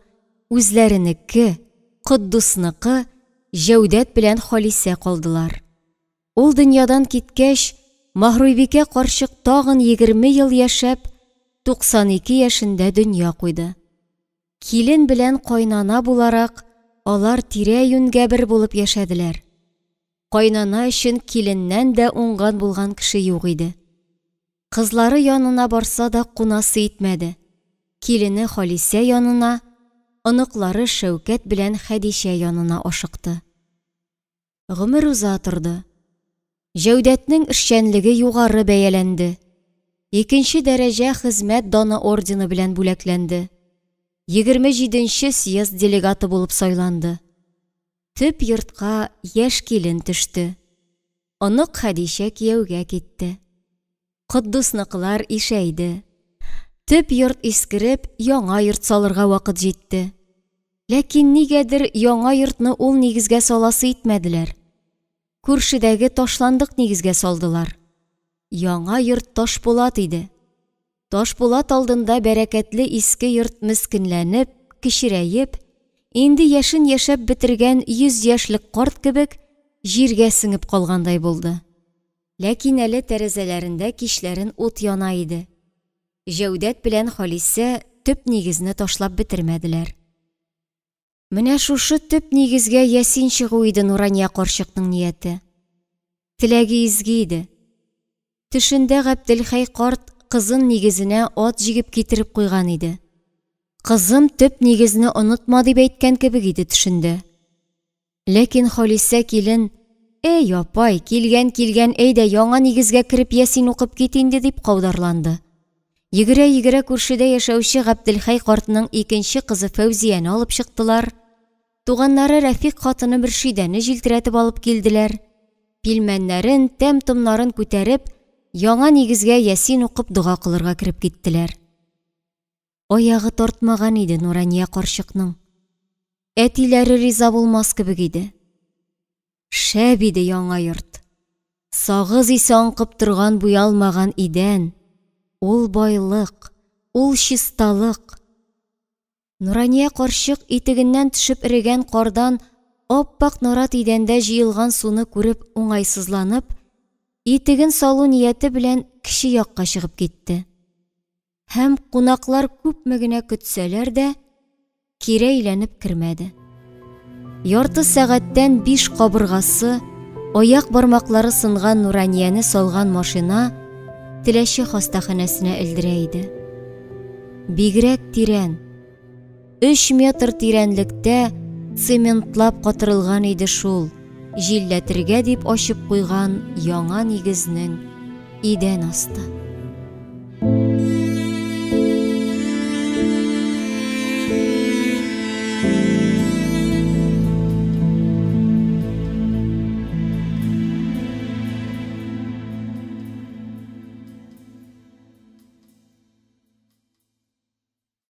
үзләренеке, Коддусныкы, Җәүдәт белән Халисә калдылар. Ул дөньядан киткәч, Махруйбикә карчык тагын 20 ел яшәп, 92 яшендә дөнья куйды. Килен белән кайнана буларак, алар тирә-юньгә бер булып яшәделәр. Кайнана өчен киленнән дә уңган булган кеше юк иде. Кызлары янына барса да кунасы итмәде. Килене Халисә янына, оныклары Шәүкәт белән Хәдичә янына ашыкты. Гомер уза торды. Җәүдәтнең эшчәнлеге югары бәяләнде. 2нче дәрәҗә хезмәт даны ордены белән бүләкләнде. 27нче съезд делегаты булып сайланды. Төп йортка яшь килен төште. Онык Хәдичә кияүгә китте. Коддусныкылар ишәйде. Төп йорт искереп, яңа йорт салырга вакыт җитте. Ләкин нигәдер яңа йортны ул нигезгә саласы итмәделәр. Күршедәге ташландык нигезгә салдылар. Яңа йорт Ташпулат иде. Ташпулат алдында бәрәкәтле иске йорт мискенләнеп, кичерәеп, инде яшен яшәп бетергән 100 яшьлек карт кебек җиргә сеңеп калгандай булды. Ләкин әле тәрәзәләрендә кичләрен ут яна иде. Җәүдәт белән Халисә төп нигезне ташлап бетермәделәр. Менә шушы төп нигезгә ясин чыгу иде Нурания карчыкның нияте. Теләге изге иде. Төшендә Габделхәй карт кызын нигезенә ат җигеп китереп куйган иде. Кызым төп нигезне онытма дип әйткән кебек иде төшендә. Ләкин Халисә килен: «Эй, апай, килгән, әйдә яңа нигезгә кереп ясин укып кит инде» дип каударланды. Йөгерә күршедә яшәүче Габделхәй картның 2нче кызы Фәүзияне алып чыктылар. Туганнары Рәфик хатыны Мөршидәне җилтерәтеп алып килделәр. Пилмәннәрен, тәм-томнарын күтәреп, яңа нигезгә ясин укып дуга кылырга кереп киттеләр. Аягы тартмаган иде Нурания карчыкның. Әтиләре риза булмас кебек иде. Шәп иде яңа йорт. Сагыз исе аңкып торган буялмаган идән. Ул байлык, ул чисталык. Нурания карчык итегеннән төшеп ирегән кардан аппак нарат идәндә җыелган суны күреп уңайсызланып, итеген салу нияте белән кеше якка чыгып китте. Һәм кунаклар күпме генә көтсәләр дә, кире әйләнеп кермәде. Ярты сәгатьтән 5 кабыргасы, аяк бармаклары сынган Нуранияне салган машина Теләче хастаханәсенә элдерә иде. Бигрәк тирән, 3 метр тирәнлектә цементлап катырылган иде шул, җилләтергә дип ачып куйган яңа нигезнең идән асты.